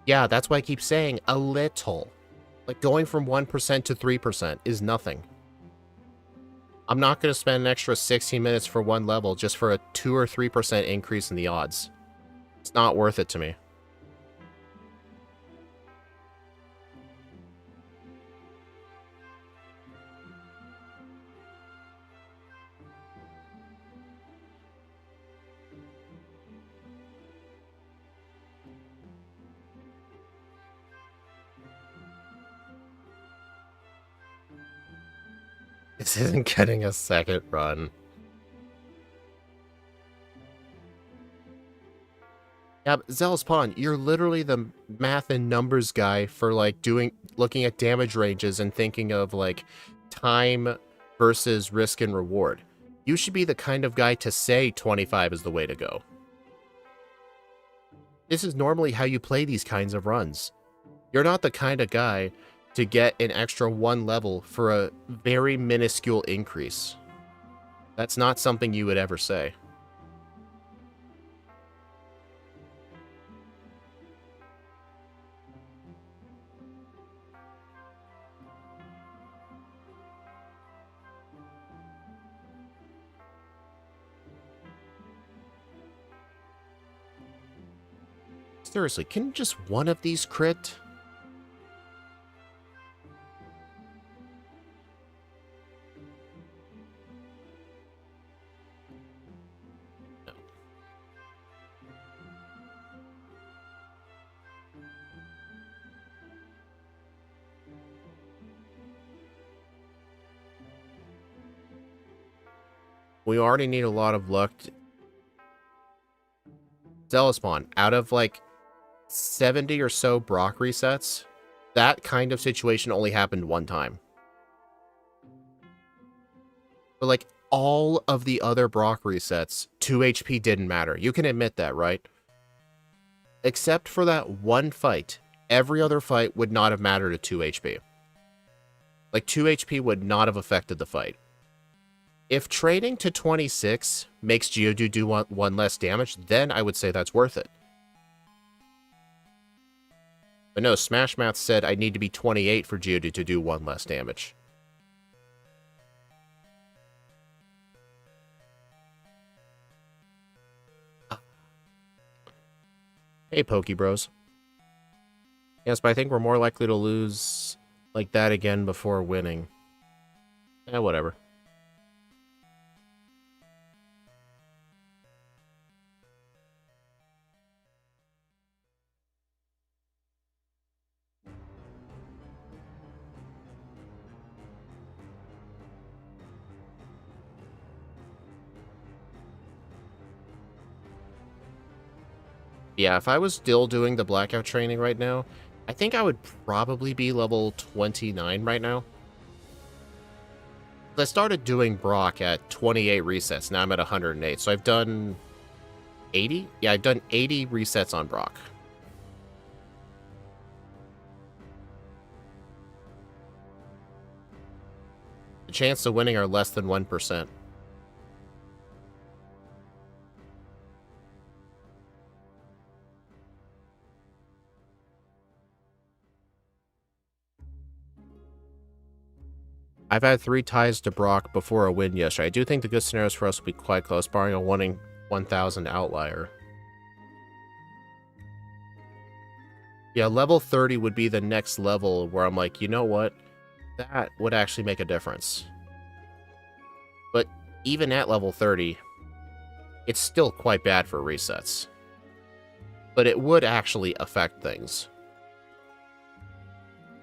Yeah, that's why I keep saying a little. Like, going from 1% to 3% is nothing. I'm not going to spend an extra 16 minutes for 1 level just for a 2 or 3% increase in the odds. It's not worth it to me. This isn't getting a second run. Yeah, but Zealous Pawn, you're literally the math and numbers guy for, like, looking at damage ranges and thinking of, like, time versus risk and reward. You should be the kind of guy to say 25 is the way to go. This is normally how you play these kinds of runs. You're not the kind of guy to get an extra 1 level for a very minuscule increase. That's not something you would ever say. Seriously, can just one of these crit? No. We already need a lot of luck. Zealous Pawn, out of like 70 or so Brock resets, that kind of situation only happened 1 time. But like all of the other Brock resets, 2 HP didn't matter. You can admit that, right? Except for that 1 fight, every other fight would not have mattered at 2 HP. Like 2 HP would not have affected the fight. If trading to 26 makes Geodude do 1 less damage, then I would say that's worth it. But no, Smash Math said I need to be 28 for Geodude to do 1 less damage. Hey, Pokebros. Yes, but I think we're more likely to lose like that again before winning. Whatever. Yeah, if I was still doing the Blackout training right now, I think I would probably be level 29 right now. I started doing Brock at 28 resets, now I'm at 108, so I've done 80? Yeah, I've done 80 resets on Brock. The chance of winning are less than 1%. I've had 3 ties to Brock before a win yesterday. I do think the good scenarios for us will be quite close, barring a 1 in 1,000 outlier. Yeah, level 30 would be the next level where I'm like, you know what? That would actually make a difference. But even at level 30, it's still quite bad for resets. But it would actually affect things.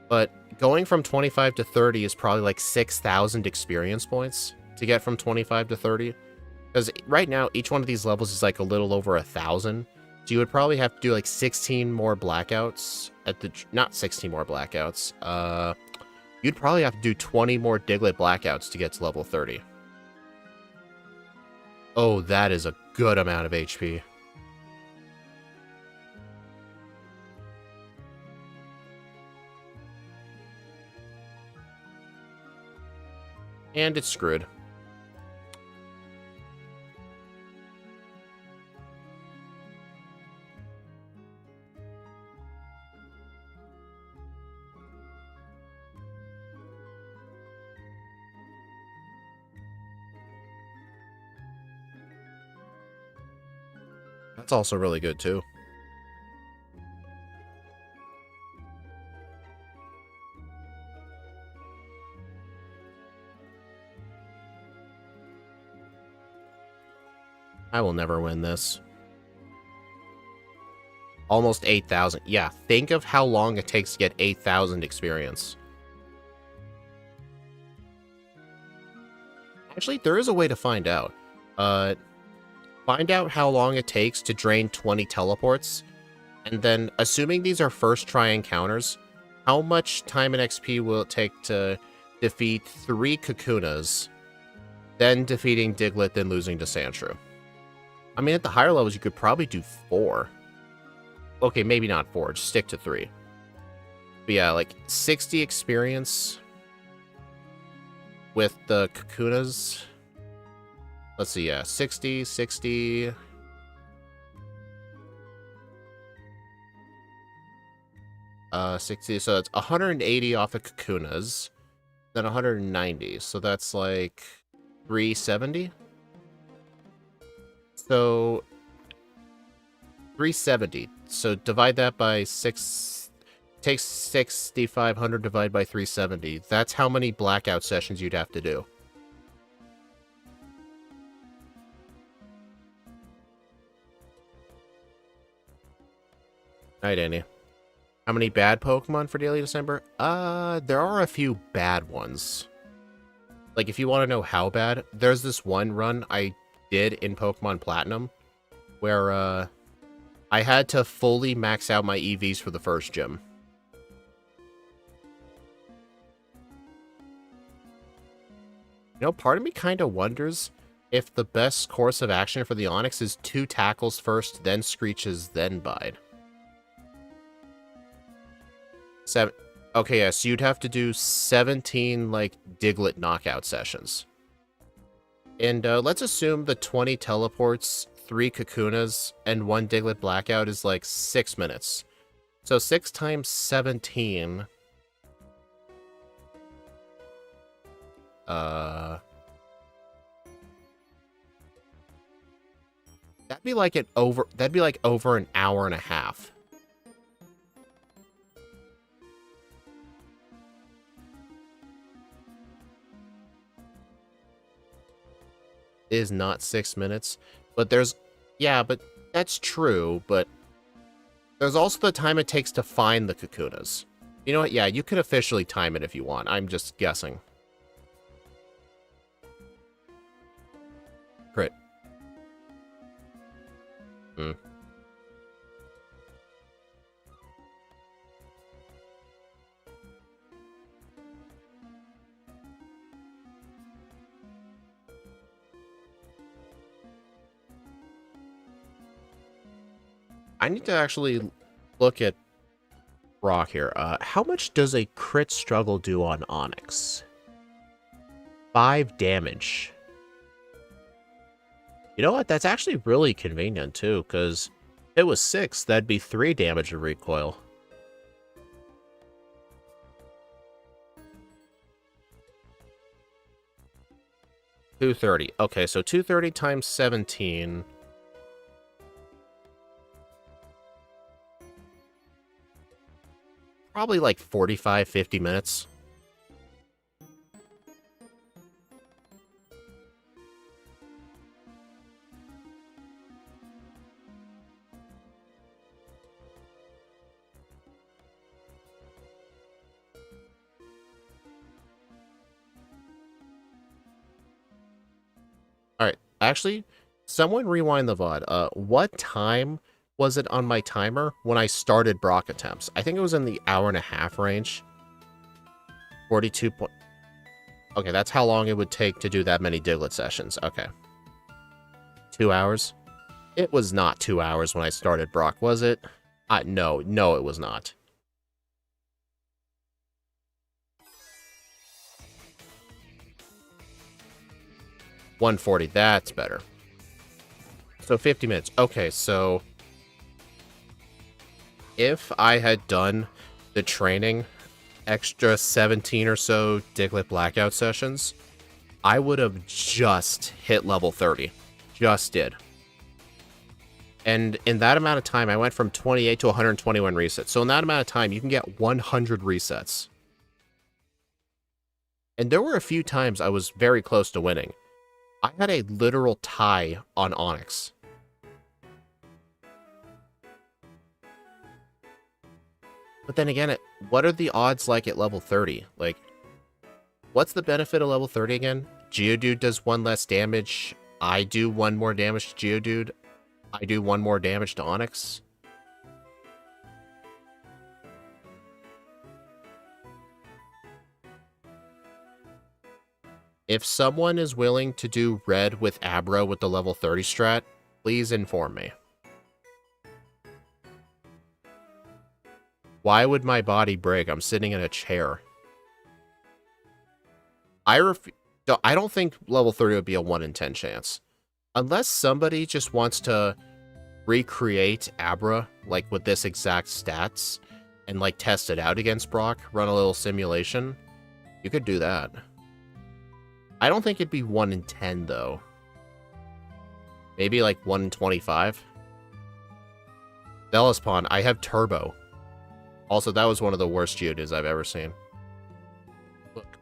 But going from 25 to 30 is probably like 6,000 experience points to get from 25 to 30. Because right now, each one of these levels is like a little over 1,000. So you would probably have to do like 16 more blackouts at the... Not 16 more blackouts. You'd probably have to do 20 more Diglett blackouts to get to level 30. Oh, that is a good amount of HP. And it's screwed. That's also really good, too. I will never win this. Almost 8,000. Yeah, think of how long it takes to get 8,000 experience. Actually, there is a way to find out. Find out how long it takes to drain 20 teleports, and then, assuming these are first try encounters, how much time and XP will it take to defeat 3 Kakunas, then defeating Diglett, then losing to Sandshrew? I mean, at the higher levels, you could probably do 4. Okay, maybe not 4, just stick to 3. But yeah, like, 60 experience with the Kakunas. Let's see, yeah, 60, 60... Uh, 60, so it's 180 off of Kakunas, then 190, so that's like 370? So, 370, so divide that by 6, take 6,500 divided by 370, that's how many blackout sessions you'd have to do. Night, Annie. How many bad Pokemon for Daily December? There are a few bad ones. Like, if you want to know how bad, there's this one run I did in Pokemon Platinum where, I had to fully max out my EVs for the first gym. You know, part of me kind of wonders if the best course of action for the Onix is 2 tackles first, then Screeches, then Bide. 7. Okay, yeah, so you'd have to do 17, like, Diglett knockout sessions. And let's assume the 20 teleports, 3 Kakunas, and 1 Diglett blackout is, like, 6 minutes. So 6 times 17... That'd be like over an hour and a half. Is not 6 minutes, but there's, yeah, but that's true, but there's also the time it takes to find the Kakunas. You know what, yeah, you could officially time it if you want, I'm just guessing. Crit. I need to actually look at Brock here. How much does a crit struggle do on Onix? 5 damage. You know what? That's actually really convenient, too, because if it was 6, that'd be 3 damage of recoil. 230. Okay, so 230 times 17. Probably like 45, 50 minutes. Alright, actually, someone rewind the VOD. What time was it on my timer when I started Brock attempts? I think it was in the hour-and-a-half range. 42 point... Okay, that's how long it would take to do that many Diglett sessions. Okay. 2 hours? It was not 2 hours when I started Brock, was it? No, it was not. $140, that's better. So 50 minutes. Okay, so if I had done the training extra 17 or so Diglett Blackout sessions, I would have just hit level 30. Just did. And in that amount of time, I went from 28 to 121 resets. So in that amount of time, you can get 100 resets. And there were a few times I was very close to winning. I had a literal tie on Onyx. But then again, what are the odds like at level 30? Like, what's the benefit of level 30 again? Geodude does 1 less damage. I do 1 more damage to Geodude. I do 1 more damage to Onyx. If someone is willing to do red with Abra with the level 30 strat, please inform me. Why would my body break? I'm sitting in a chair. I don't think level 30 would be a 1 in 10 chance. Unless somebody just wants to recreate Abra, like with this exact stats, and like test it out against Brock, run a little simulation, you could do that. I don't think it'd be 1 in 10, though. Maybe like 1 in 25. Velaspawn, I have Turbo. Also, that was one of the worst Geodudes I've ever seen. Look.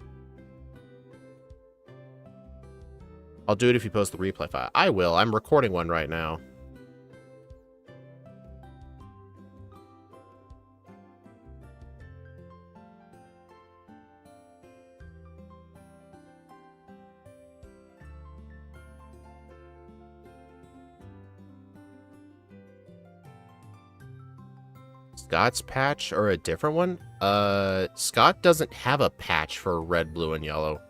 I'll do it if you post the replay file. I will. I'm recording one right now. Scott's patch or a different one? Scott doesn't have a patch for red, blue, and yellow.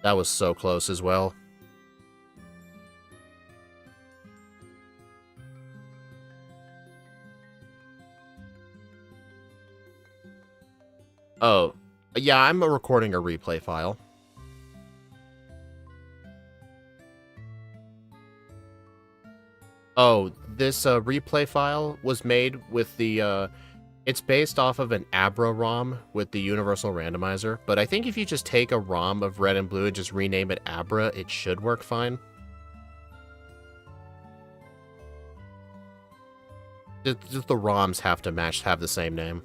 That was so close as well. Oh, yeah, I'm recording a replay file. Oh, this replay file was made with the, it's based off of an Abra ROM with the Universal Randomizer, but I think if you just take a ROM of red and blue and just rename it Abra, it should work fine. Just the ROMs have to have the same name.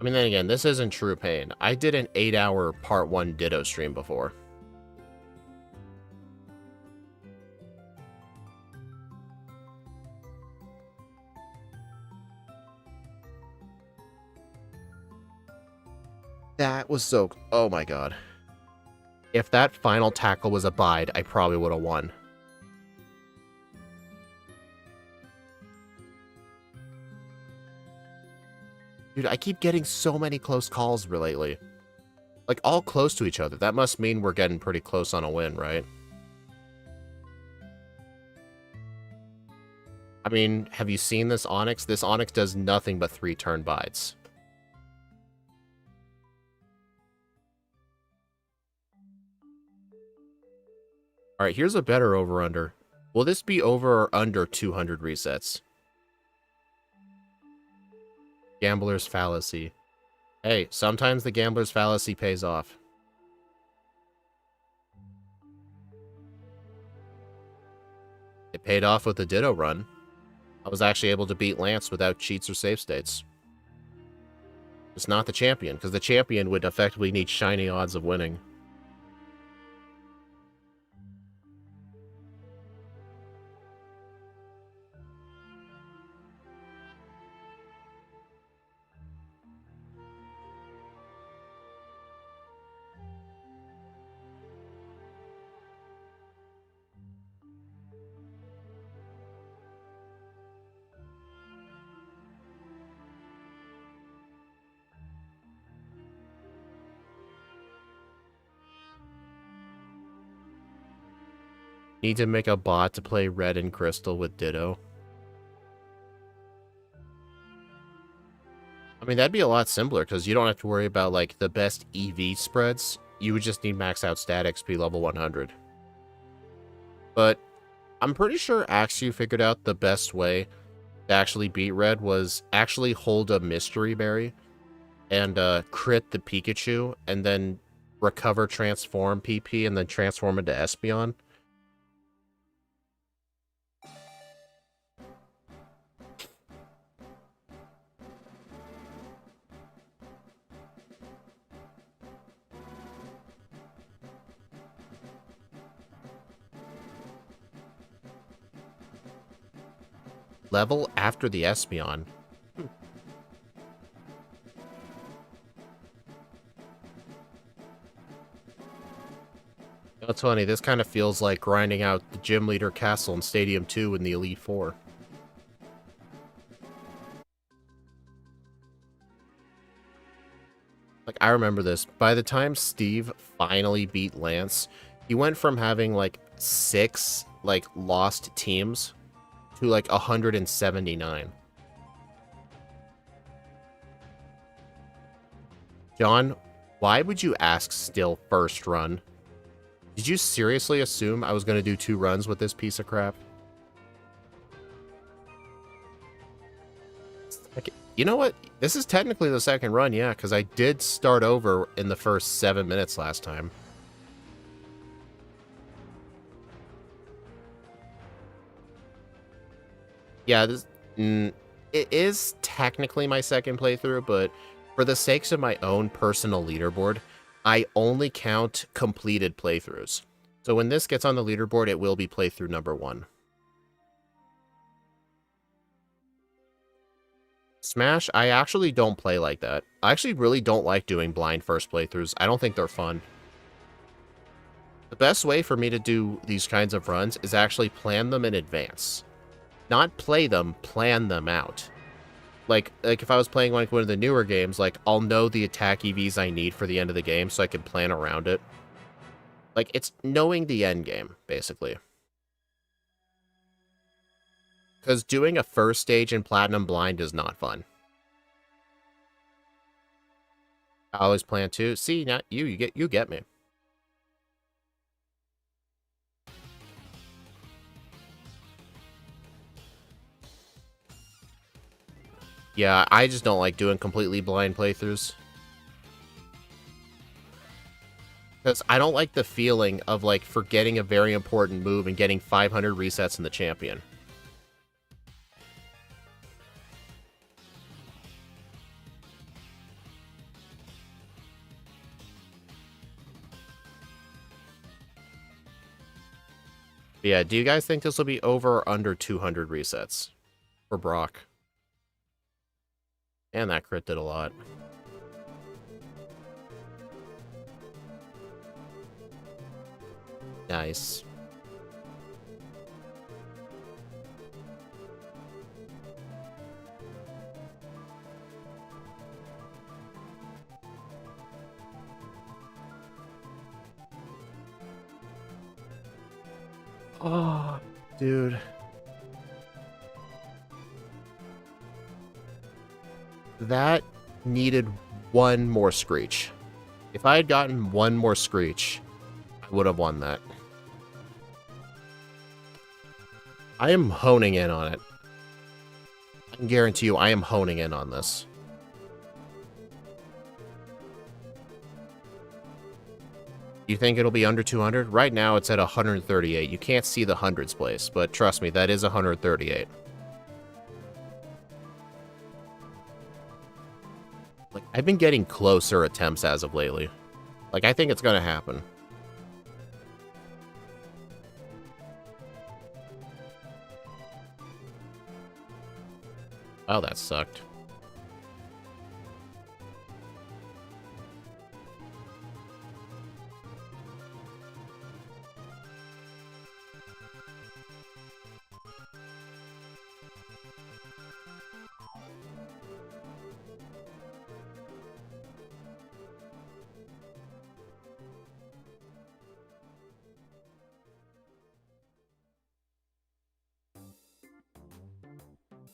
I mean, then again, this isn't true pain. I did an 8-hour part 1 Ditto stream before. That was so... Oh my god. If that final tackle was a bide, I probably would have won. Dude, I keep getting so many close calls lately. Like, all close to each other. That must mean we're getting pretty close on a win, right? I mean, have you seen this Onyx? This Onyx does nothing but 3-turn bites. Alright, here's a better over-under. Will this be over or under 200 resets? Gambler's fallacy. Hey, sometimes the gambler's fallacy pays off. It paid off with the Ditto run. I was actually able to beat Lance without cheats or save states. It's not the champion, because the champion would effectively need shiny odds of winning. Need to make a bot to play Red and Crystal with Ditto. I mean, that'd be a lot simpler, because you don't have to worry about, like, the best EV spreads. You would just need max out stat XP level 100. But I'm pretty sure Axew figured out the best way to actually beat Red was actually hold a Mystery Berry and crit the Pikachu, and then recover Transform PP, and then transform into Espeon. Level after the Espeon. That's funny, this kind of feels like grinding out the Gym Leader Castle in Stadium 2 in the Elite Four. Like, I remember this. By the time Steve finally beat Lance, he went from having, like, 6, like, lost teams to, like, 179. John, why would you ask still first run? Did you seriously assume I was going to do 2 runs with this piece of crap? Like, you know what? This is technically the second run, yeah, because I did start over in the first 7 minutes last time. Yeah, this it is technically my second playthrough, but for the sakes of my own personal leaderboard, I only count completed playthroughs. So when this gets on the leaderboard, it will be playthrough number 1. Smash, I actually don't play like that. I actually really don't like doing blind first playthroughs. I don't think they're fun. The best way for me to do these kinds of runs is actually plan them in advance. Not play them, plan them out. Like if I was playing like one of the newer games, like, I'll know the attack EVs I need for the end of the game so I can plan around it. Like, it's knowing the end game, basically. Because doing a first stage in Platinum blind is not fun. I always plan to. See, not you. You get me. Yeah, I just don't like doing completely blind playthroughs. Because I don't like the feeling of, like, forgetting a very important move and getting 500 resets in the champion. But yeah, do you guys think this will be over or under 200 resets for Brock? And that crit did a lot. Nice. Oh, dude. That needed one more Screech. If I had gotten one more Screech, I would have won that. I am honing in on it. I can guarantee you I am honing in on this. You think it'll be under 200? Right now it's at 138. You can't see the hundreds place, but trust me, that is 138. Like, I've been getting closer attempts as of lately. Like, I think it's gonna happen. Oh, that sucked.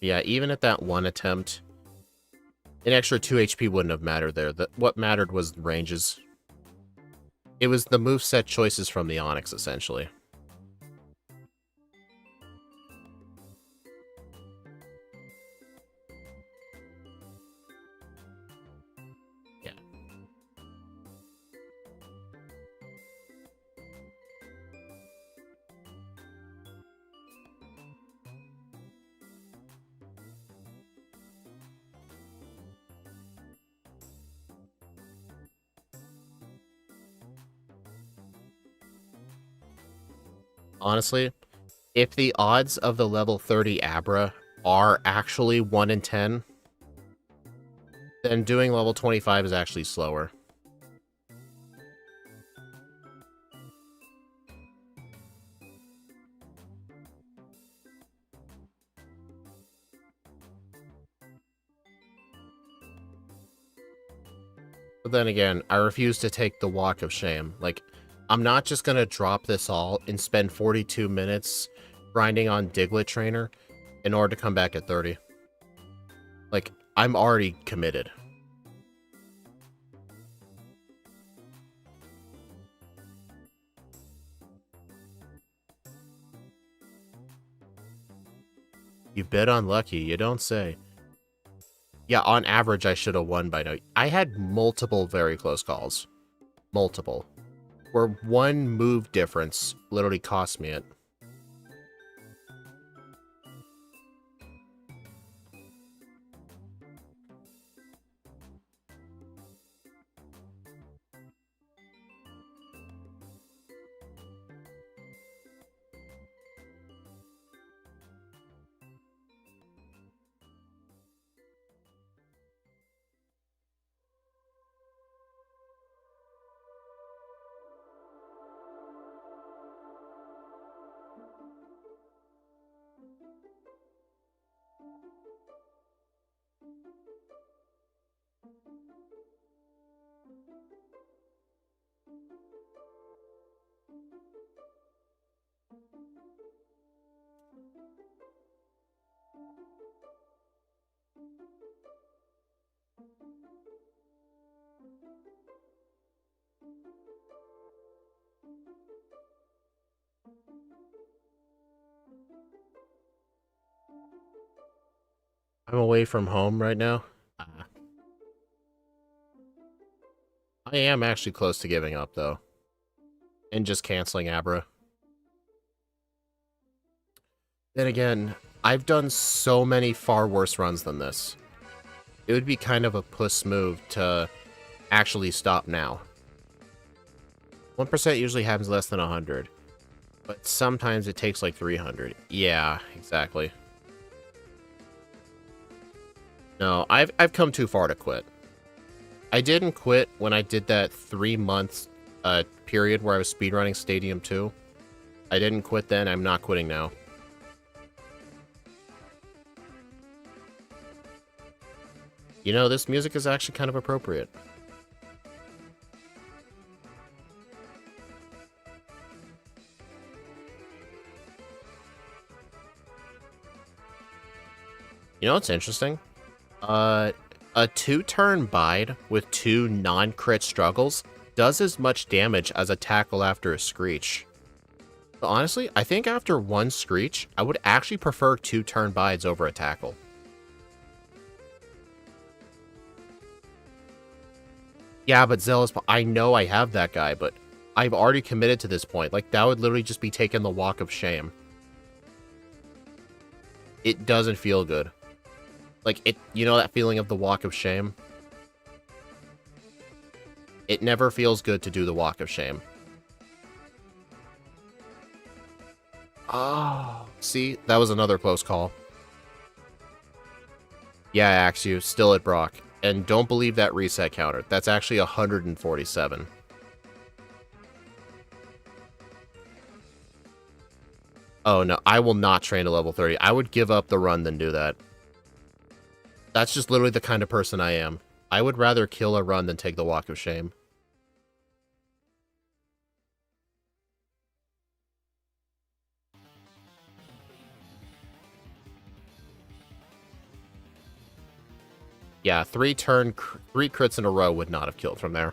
Yeah, even at that one attempt, an extra 2 HP wouldn't have mattered there. What mattered was the ranges. It was the moveset choices from the Onyx, essentially. Yeah. Honestly, if the odds of the level 30 Abra are actually 1 in 10, then doing level 25 is actually slower. But then again, I refuse to take the walk of shame. Like, I'm not just gonna drop this all and spend 42 minutes grinding on Diglett Trainer in order to come back at 30. Like, I'm already committed. You've been unlucky, you don't say. Yeah, on average, I should have won by now. I had multiple very close calls. Multiple. Where one move difference literally cost me it. I'm away from home right now. I am actually close to giving up, though. And just canceling Abra. Then again, I've done so many far worse runs than this. It would be kind of a puss move to actually stop now. 1% usually happens less than 100. But sometimes it takes like 300. Yeah, exactly. No, I've come too far to quit. I didn't quit when I did that 3-month period where I was speedrunning Stadium 2. I didn't quit then, I'm not quitting now. You know, this music is actually kind of appropriate. You know what's interesting? A 2-turn bide with 2 non-crit struggles does as much damage as a tackle after a screech. But honestly, I think after one Screech, I would actually prefer 2 turn bides over a tackle. Yeah, but Zealous, I know I have that guy, but I've already committed to this point. Like, that would literally just be taking the walk of shame. It doesn't feel good. Like, you know that feeling of the walk of shame? It never feels good to do the walk of shame. Oh, see? That was another close call. Yeah, I axe you, still at Brock. And don't believe that reset counter. That's actually 147. Oh, no, I will not train to level 30. I would give up the run than do that. That's just literally the kind of person I am. I would rather kill a run than take the walk of shame. Yeah, 3 crits in a row would not have killed from there.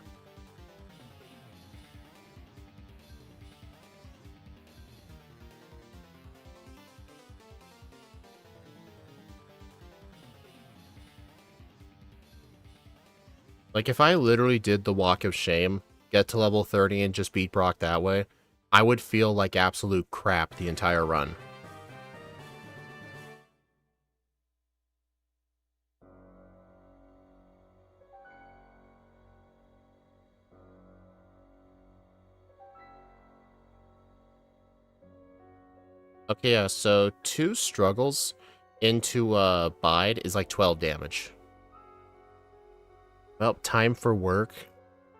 Like, if I literally did the walk of shame, get to level 30 and just beat Brock that way, I would feel like absolute crap the entire run. Okay, yeah, so 2 struggles into bide is like 12 damage. Well, time for work.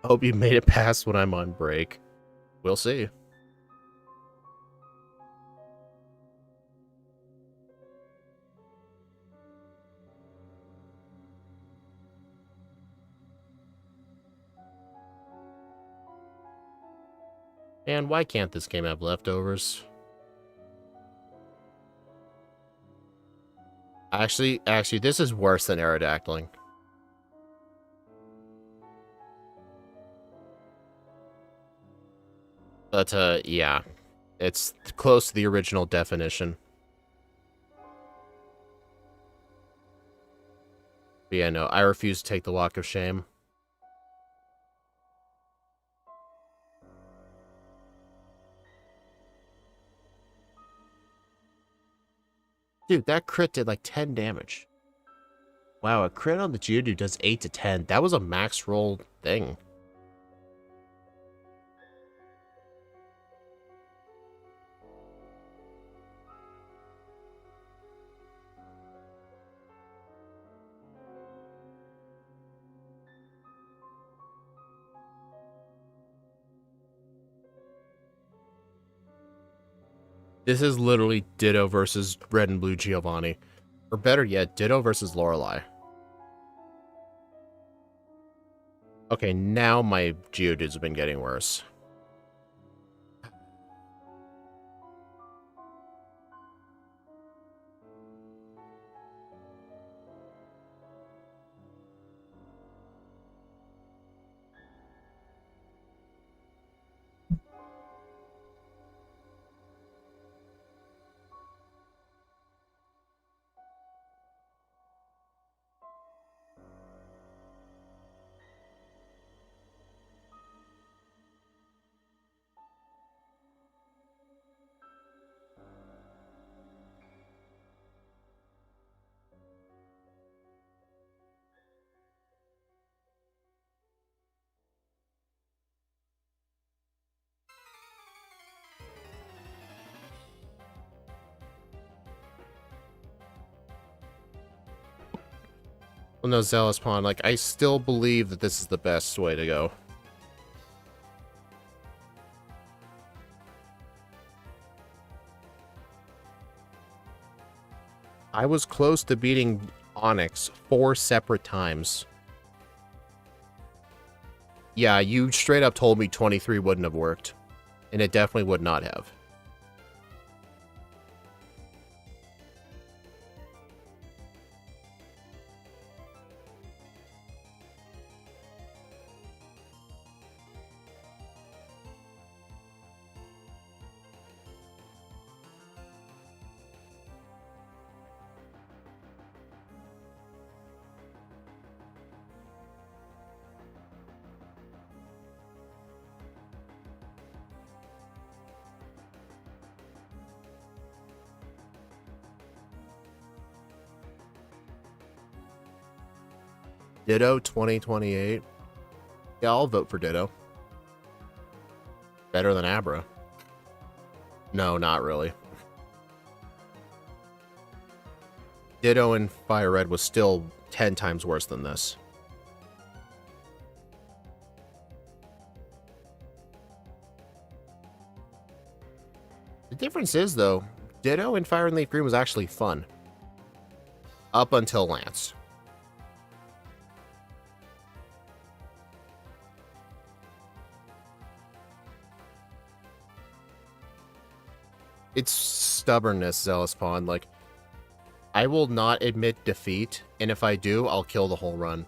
Hope you made it past when I'm on break. We'll see. And why can't this game have leftovers? Actually, this is worse than Aerodactyling. But, yeah. It's close to the original definition. But yeah, no, I refuse to take the walk of shame. Dude, that crit did like 10 damage. Wow, a crit on the Geodude does 8 to 10. That was a max roll thing. This is literally Ditto versus Red and Blue Giovanni. Or better yet, Ditto versus Lorelei. Okay, now my Geodudes have been getting worse. Well, no, Zealous Pawn, like, I still believe that this is the best way to go. I was close to beating Onyx 4 separate times. Yeah, you straight up told me 23 wouldn't have worked. And it definitely would not have. Ditto 2028. Yeah, I'll vote for Ditto. Better than Abra. No, not really. Ditto in Fire Red was still 10 times worse than this. The difference is, though, Ditto in Fire and Leaf Green was actually fun. Up until Lance. It's stubbornness, Zealous Pawn. Like, I will not admit defeat, and if I do, I'll kill the whole run.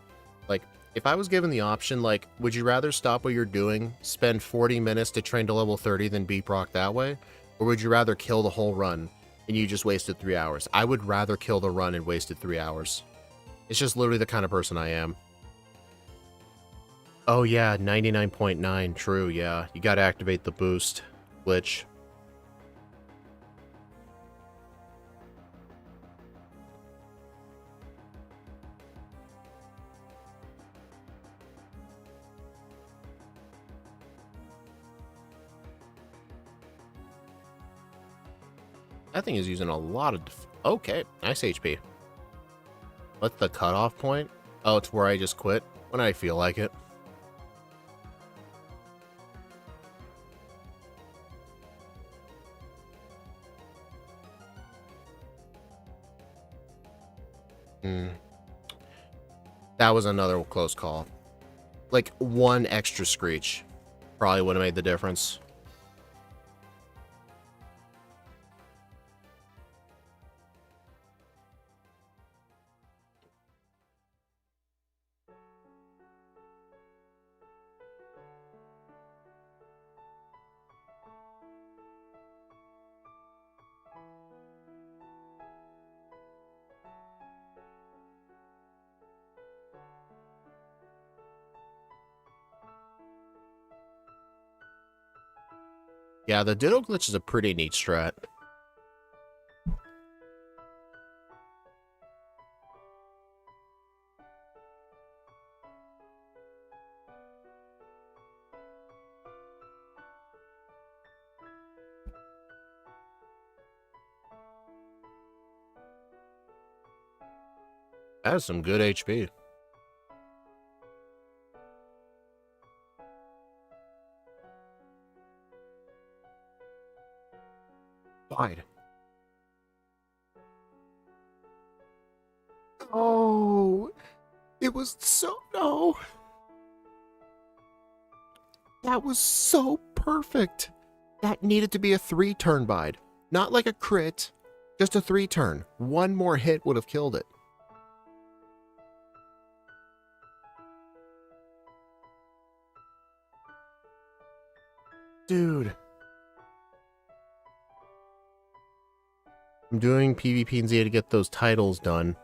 Like, if I was given the option, like, would you rather stop what you're doing, spend 40 minutes to train to level 30, then beat Brock that way? Or would you rather kill the whole run, and you just wasted 3 hours? I would rather kill the run and wasted 3 hours. It's just literally the kind of person I am. Oh yeah, 99.9, true, yeah. You gotta activate the boost, which... That thing is using a lot of... Okay, nice HP. What's the cutoff point? Oh, it's where I just quit when I feel like it. That was another close call. Like, one extra screech probably would have made the difference. Yeah, the Ditto glitch is a pretty neat strat. That is some good HP. Died. Oh, it was so... No. That was so perfect. That needed to be a 3-turn bide. Not like a crit, just a 3-turn. One more hit would have killed it. Dude. I'm doing PvP and Z to get those titles done.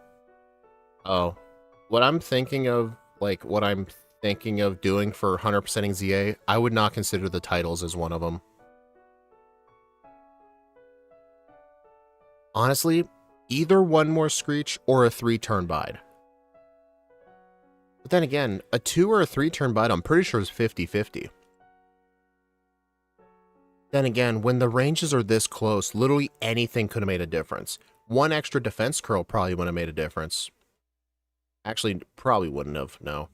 Oh. What I'm thinking of, like, what I'm thinking of doing for 100%ing ZA, I would not consider the titles as one of them. Honestly, either one more Screech or a 3-turn bide. But then again, a 2 or a 3-turn bide, I'm pretty sure is 50-50. Then again, when the ranges are this close, literally anything could have made a difference. One extra defense curl probably would have made a difference. Actually, probably wouldn't have, no.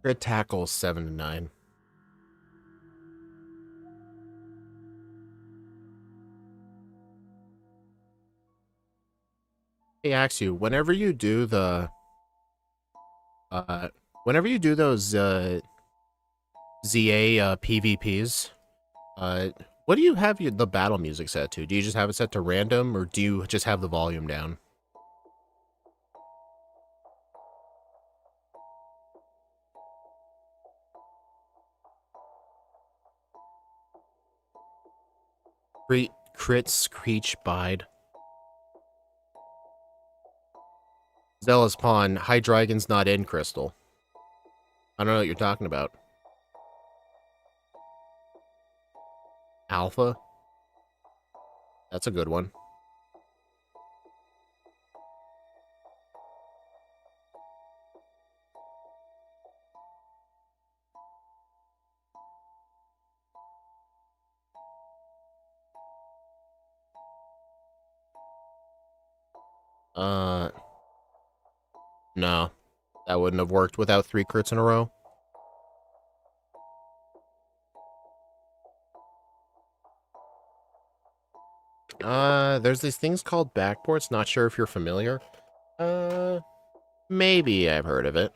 Crit tackle 7 to 9. Hey, Axu, uh, whenever you do those ZA PvPs, what do you have the battle music set to? Do you just have it set to random, or do you just have the volume down? Crit Screech Bide. Zealous Pawn, Hydreigon's not in Crystal. I don't know what you're talking about. Alpha? That's a good one. No. That wouldn't have worked without 3 crits in a row. There's these things called backports, not sure if you're familiar. Maybe I've heard of it,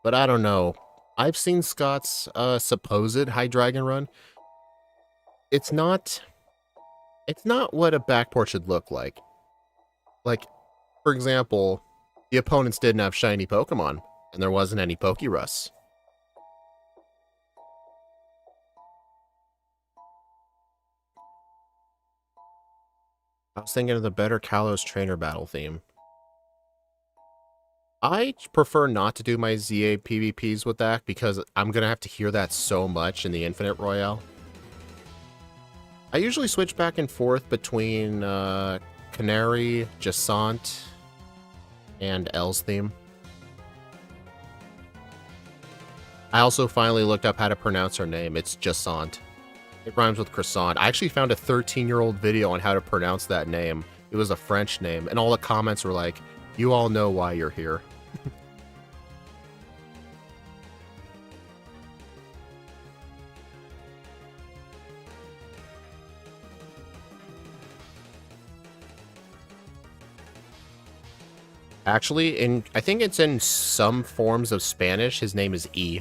but I don't know. I've seen Scott's, supposed Hydreigon run. It's not what a backport should look like. Like, for example, the opponents didn't have shiny Pokemon, and there wasn't any Pokerus. I was thinking of the better Kalos trainer battle theme. I prefer not to do my ZA PvPs with that because I'm going to have to hear that so much in the Infinite Royale. I usually switch back and forth between Canary, Jasant, and L's theme. I also finally looked up how to pronounce her name. It's Jasant. It rhymes with croissant. I actually found a 13-year-old video on how to pronounce that name. It was a French name, and all the comments were like, "You all know why you're here." Actually, I think it's in some forms of Spanish, his name is E.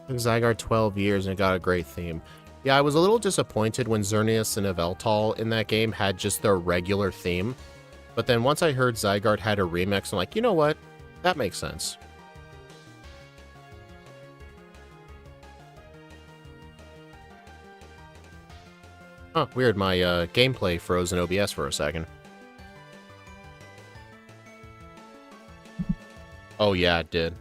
Took Zygarde 12 years and it got a great theme. Yeah, I was a little disappointed when Xerneas and Yveltal in that game had just their regular theme. But then once I heard Zygarde had a remix, I'm like, you know what? That makes sense. Huh, weird. My gameplay froze in OBS for a second. Oh yeah, it did.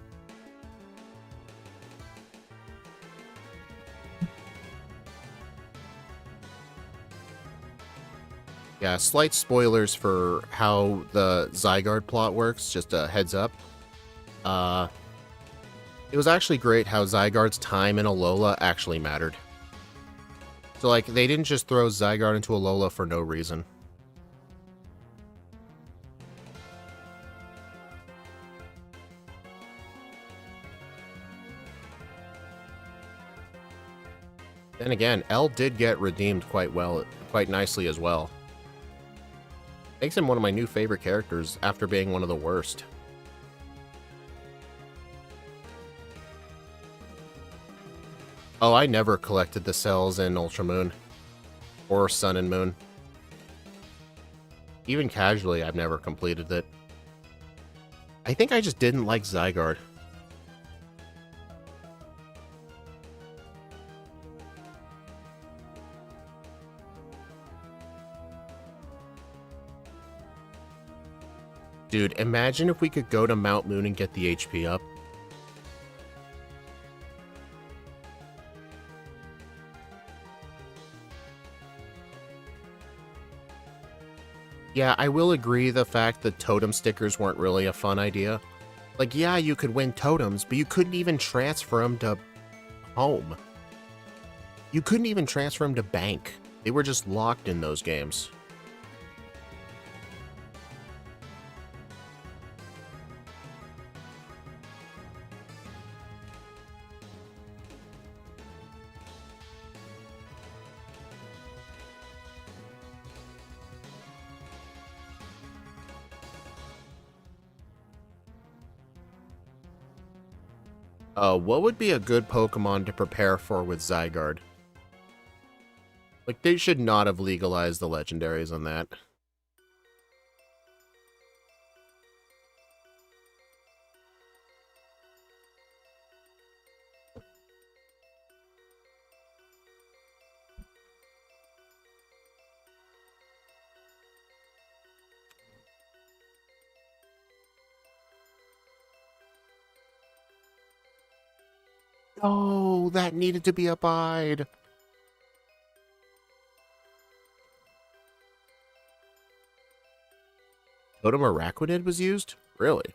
Yeah, slight spoilers for how the Zygarde plot works, just a heads up. It was actually great how Zygarde's time in Alola actually mattered. So, like, they didn't just throw Zygarde into Alola for no reason. Then again, L did get redeemed quite nicely as well. Makes him one of my new favorite characters after being one of the worst. Oh, I never collected the cells in Ultra Moon. Or Sun and Moon. Even casually, I've never completed it. I think I just didn't like Zygarde. Dude, imagine if we could go to Mount Moon and get the HP up. Yeah, I will agree the fact that totem stickers weren't really a fun idea. Like, yeah, you could win totems, but you couldn't even transfer them to home. You couldn't even transfer them to bank. They were just locked in those games. What would be a good Pokemon to prepare for with Zygarde? Like, they should not have legalized the legendaries on that. Oh, that needed to be a bide. Totem Araquanid was used? Really?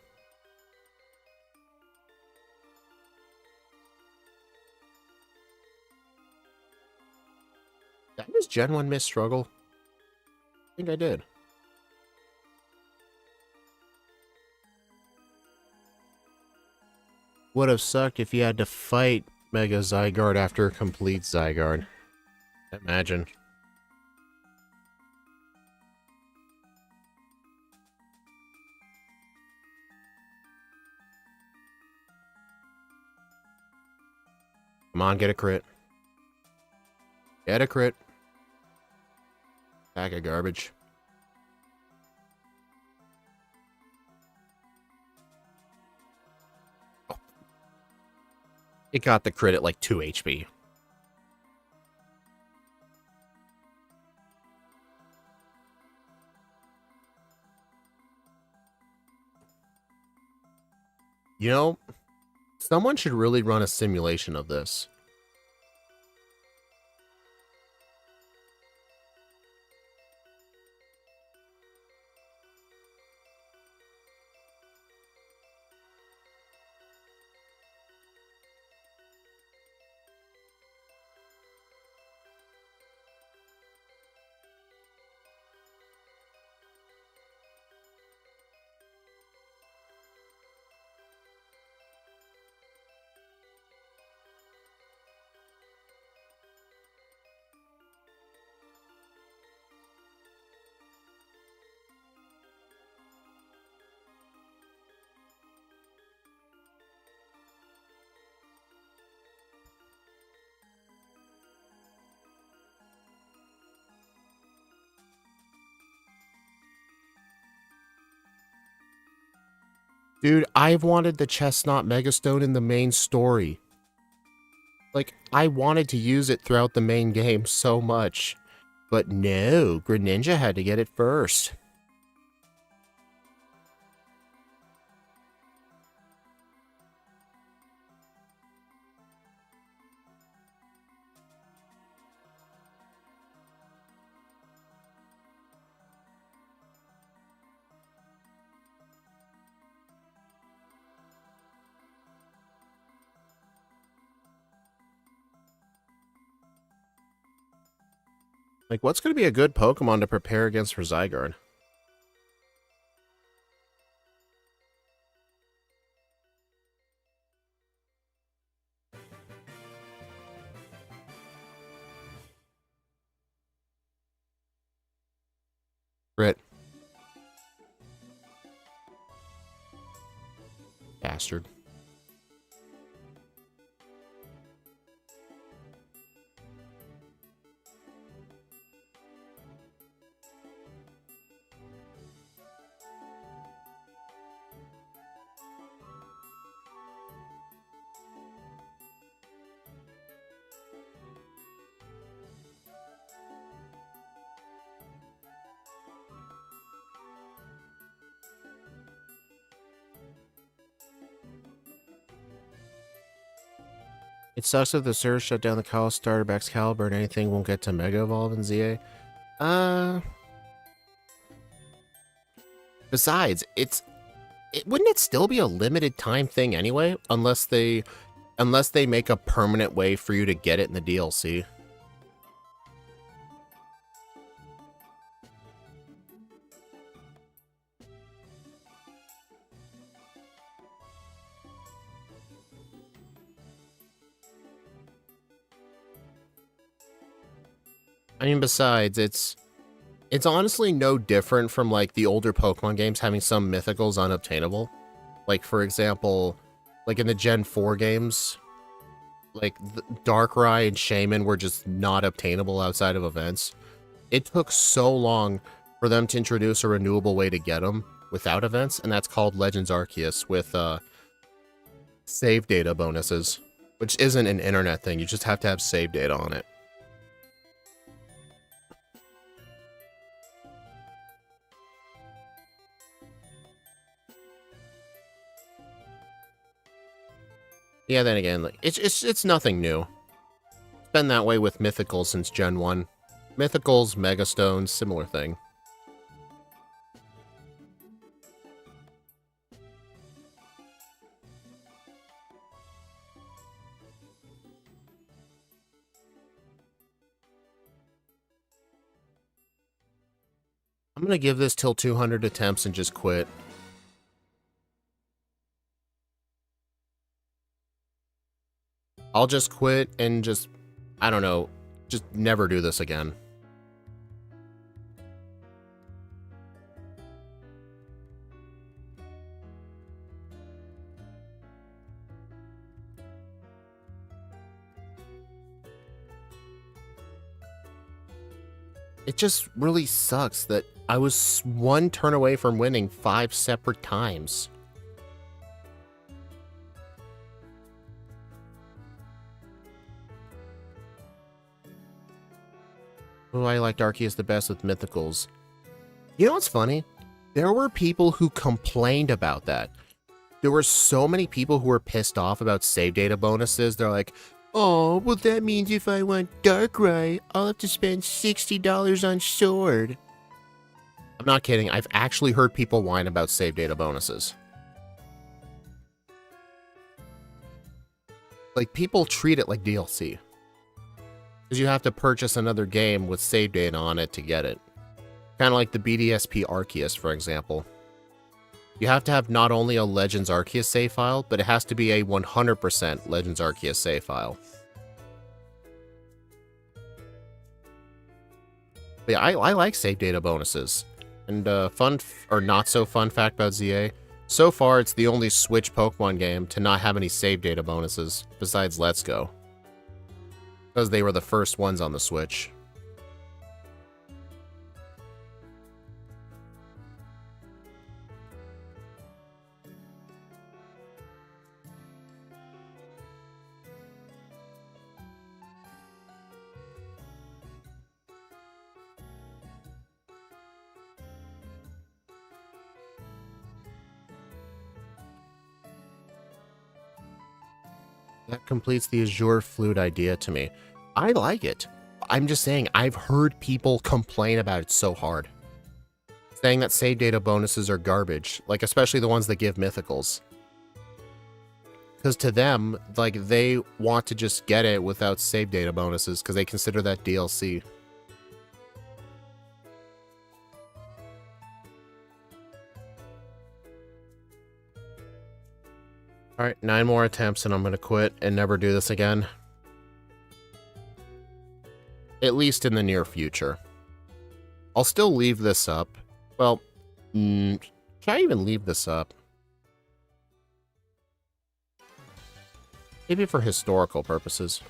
Did I miss Gen 1 Miss Struggle? I think I did. Would have sucked if you had to fight Mega Zygarde after complete Zygarde. Imagine. Come on, get a crit. Get a crit. Pack of garbage. Oh. It got the crit at like 2 HP. You know, someone should really run a simulation of this. Dude, I've wanted the Chestnut Megastone in the main story. Like, I wanted to use it throughout the main game so much. But no, Greninja had to get it first. Like, what's going to be a good Pokemon to prepare against for Zygarde? Crit. Bastard. It sucks if the Surge shut down the Call Starter by Excalibur and anything won't get to Mega Evolve in ZA. Besides, wouldn't it still be a limited time thing anyway? Unless they make a permanent way for you to get it in the DLC. I mean, besides, it's honestly no different from, like, the older Pokemon games having some mythicals unobtainable. Like, for example, like in the Gen 4 games, like, Darkrai and Shaman were just not obtainable outside of events. It took so long for them to introduce a renewable way to get them without events, and that's called Legends Arceus with save data bonuses, which isn't an internet thing. You just have to have save data on it. Yeah, then again, like, it's nothing new. It's been that way with Mythicals since Gen 1. Mythicals, Megastones, similar thing. I'm gonna give this till 200 attempts and just quit. I'll just quit and just, I don't know, just never do this again. It just really sucks that I was one turn away from winning 5 separate times. Oh, I liked Arceus the best with Mythicals. You know what's funny? There were people who complained about that. There were so many people who were pissed off about save data bonuses. They're like, oh, well that means if I want Darkrai, I'll have to spend $60 on Sword. I'm not kidding. I've actually heard people whine about save data bonuses. Like, people treat it like DLC. Because you have to purchase another game with save data on it to get it. Kind of like the BDSP Arceus, for example. You have to have not only a Legends Arceus save file, but it has to be a 100% Legends Arceus save file. But yeah, I like save data bonuses. And fun or not so fun fact about ZA, so far it's the only Switch Pokemon game to not have any save data bonuses, besides Let's Go. Because they were the first ones on the Switch. That completes the Azure Flute idea to me. I like it. I'm just saying, I've heard people complain about it so hard. Saying that save data bonuses are garbage, like especially the ones that give mythicals. Because to them, like, they want to just get it without save data bonuses because they consider that DLC. Alright, 9 more attempts and I'm gonna quit and never do this again. At least in the near future. I'll still leave this up. Well, should I even leave this up? Maybe for historical purposes.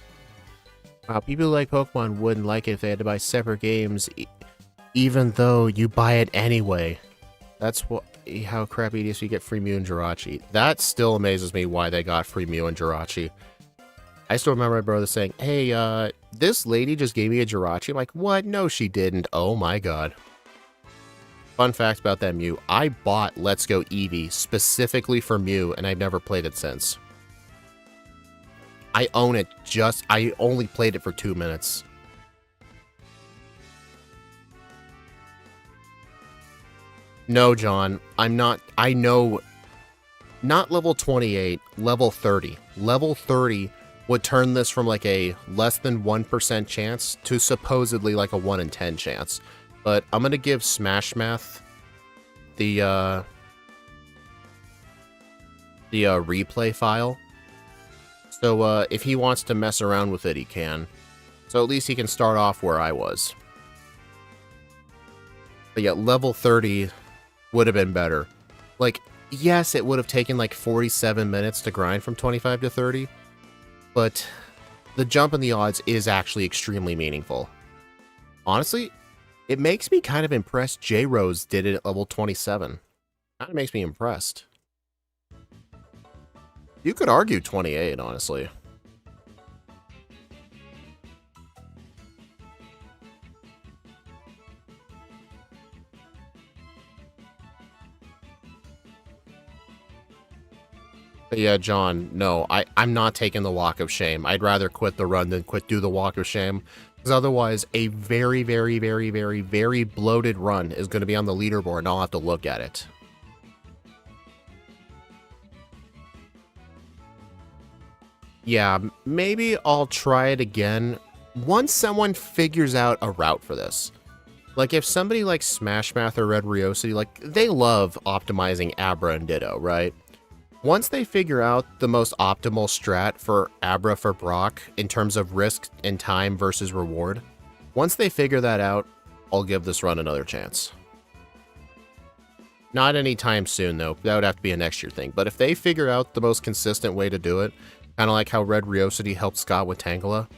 People who like Pokemon wouldn't like it if they had to buy separate games, even though you buy it anyway. That's how crappy it is if you get free Mew and Jirachi. That still amazes me why they got free Mew and Jirachi. I still remember my brother saying, hey, this lady just gave me a Jirachi. I'm like, what? No, she didn't. Oh my god. Fun fact about that Mew. I bought Let's Go Eevee specifically for Mew, and I've never played it since. I own it I only played it for 2 minutes. No, John, I'm not, I know, not level 28, level 30. Level 30 would turn this from like a less than 1% chance to supposedly like a 1 in 10 chance. But I'm gonna give Smash Math the replay file. So if he wants to mess around with it, he can. So at least he can start off where I was. But yeah, level 30 would have been better. Like, yes, it would have taken like 47 minutes to grind from 25 to 30, but the jump in the odds is actually extremely meaningful. Honestly, it makes me kind of impressed J-Rose did it at level 27. Kind of makes me impressed. You could argue 28, honestly. But yeah, John, no, I'm not taking the Walk of Shame. I'd rather quit the run than do the Walk of Shame. Because otherwise, a very, very, very, very, very bloated run is going to be on the leaderboard and I'll have to look at it. Yeah, maybe I'll try it again once someone figures out a route for this. Like, if somebody like Smash Math or Red Riosity, like, they love optimizing Abra and Ditto, right? Once they figure out the most optimal strat for Abra for Brock in terms of risk and time versus reward, once they figure that out, I'll give this run another chance. Not anytime soon, though. That would have to be a next year thing. But if they figure out the most consistent way to do it, kind of like how Red Riosity helped Scott with Tangela,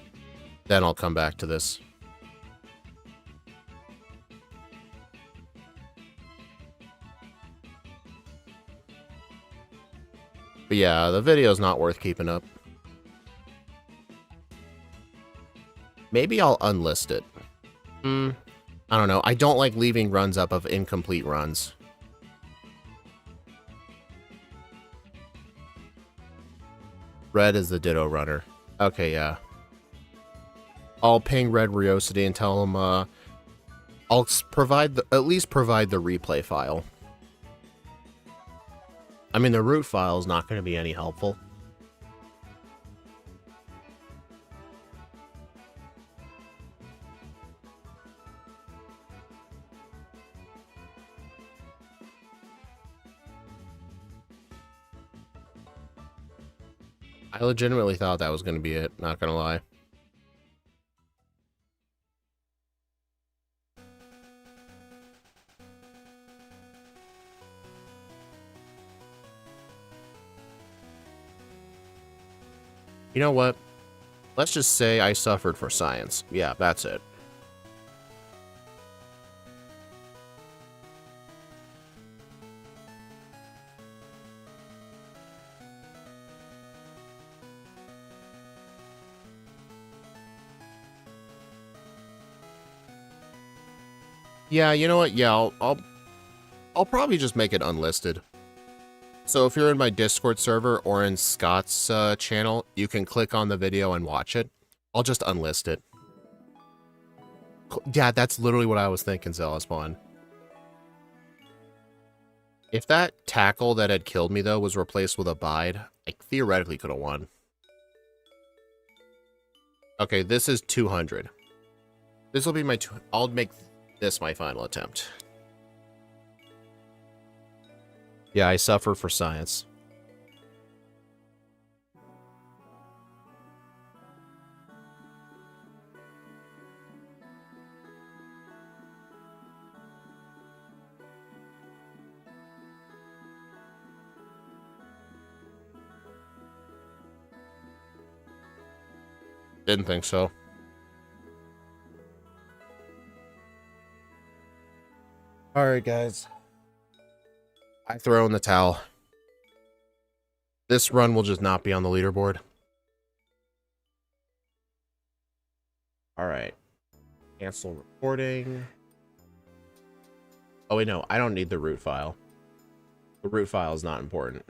then I'll come back to this. But yeah, the video's not worth keeping up. Maybe I'll unlist it. I don't know. I don't like leaving runs up of incomplete runs. Red is the Ditto runner. Okay, yeah. I'll ping Red Riosity and tell him, I'll provide at least provide the replay file. I mean, the root file is not going to be any helpful. I legitimately thought that was going to be it, not going to lie. You know what? Let's just say I suffered for science. Yeah, that's it. Yeah, you know what? Yeah, I'll probably just make it unlisted. So if you're in my Discord server or in Scott's channel, you can click on the video and watch it. I'll just unlist it. Yeah, that's literally what I was thinking, Zealous-Spawn. If that tackle that had killed me, though, was replaced with a bide, I theoretically could have won. Okay, this is 200. This will be my... I'll make this my final attempt. Yeah, I suffer for science. Didn't think so. Alright, guys. I throw in the towel. This run will just not be on the leaderboard. Alright. Cancel recording. Oh, wait, no. I don't need the root file. The root file is not important.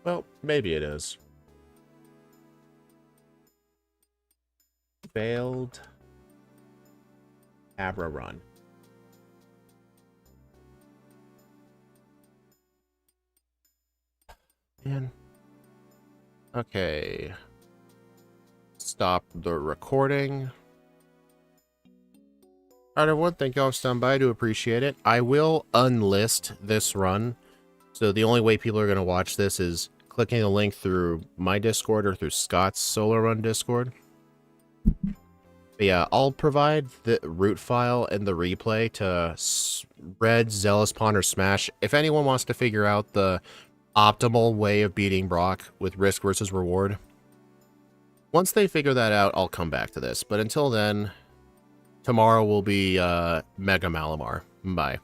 Well, maybe it is. Failed Abra run. Man. Okay. Stop the recording. Alright, everyone. Thank y'all for stopping by. I do appreciate it. I will unlist this run. So the only way people are going to watch this is clicking a link through my Discord or through Scott's Solo Run Discord. But yeah, I'll provide the root file and the replay to Red, Zealous Pawn, or Smash. If anyone wants to figure out the optimal way of beating Brock with risk versus reward, once they figure that out, I'll come back to this. But until then, tomorrow will be Mega Malamar. Bye.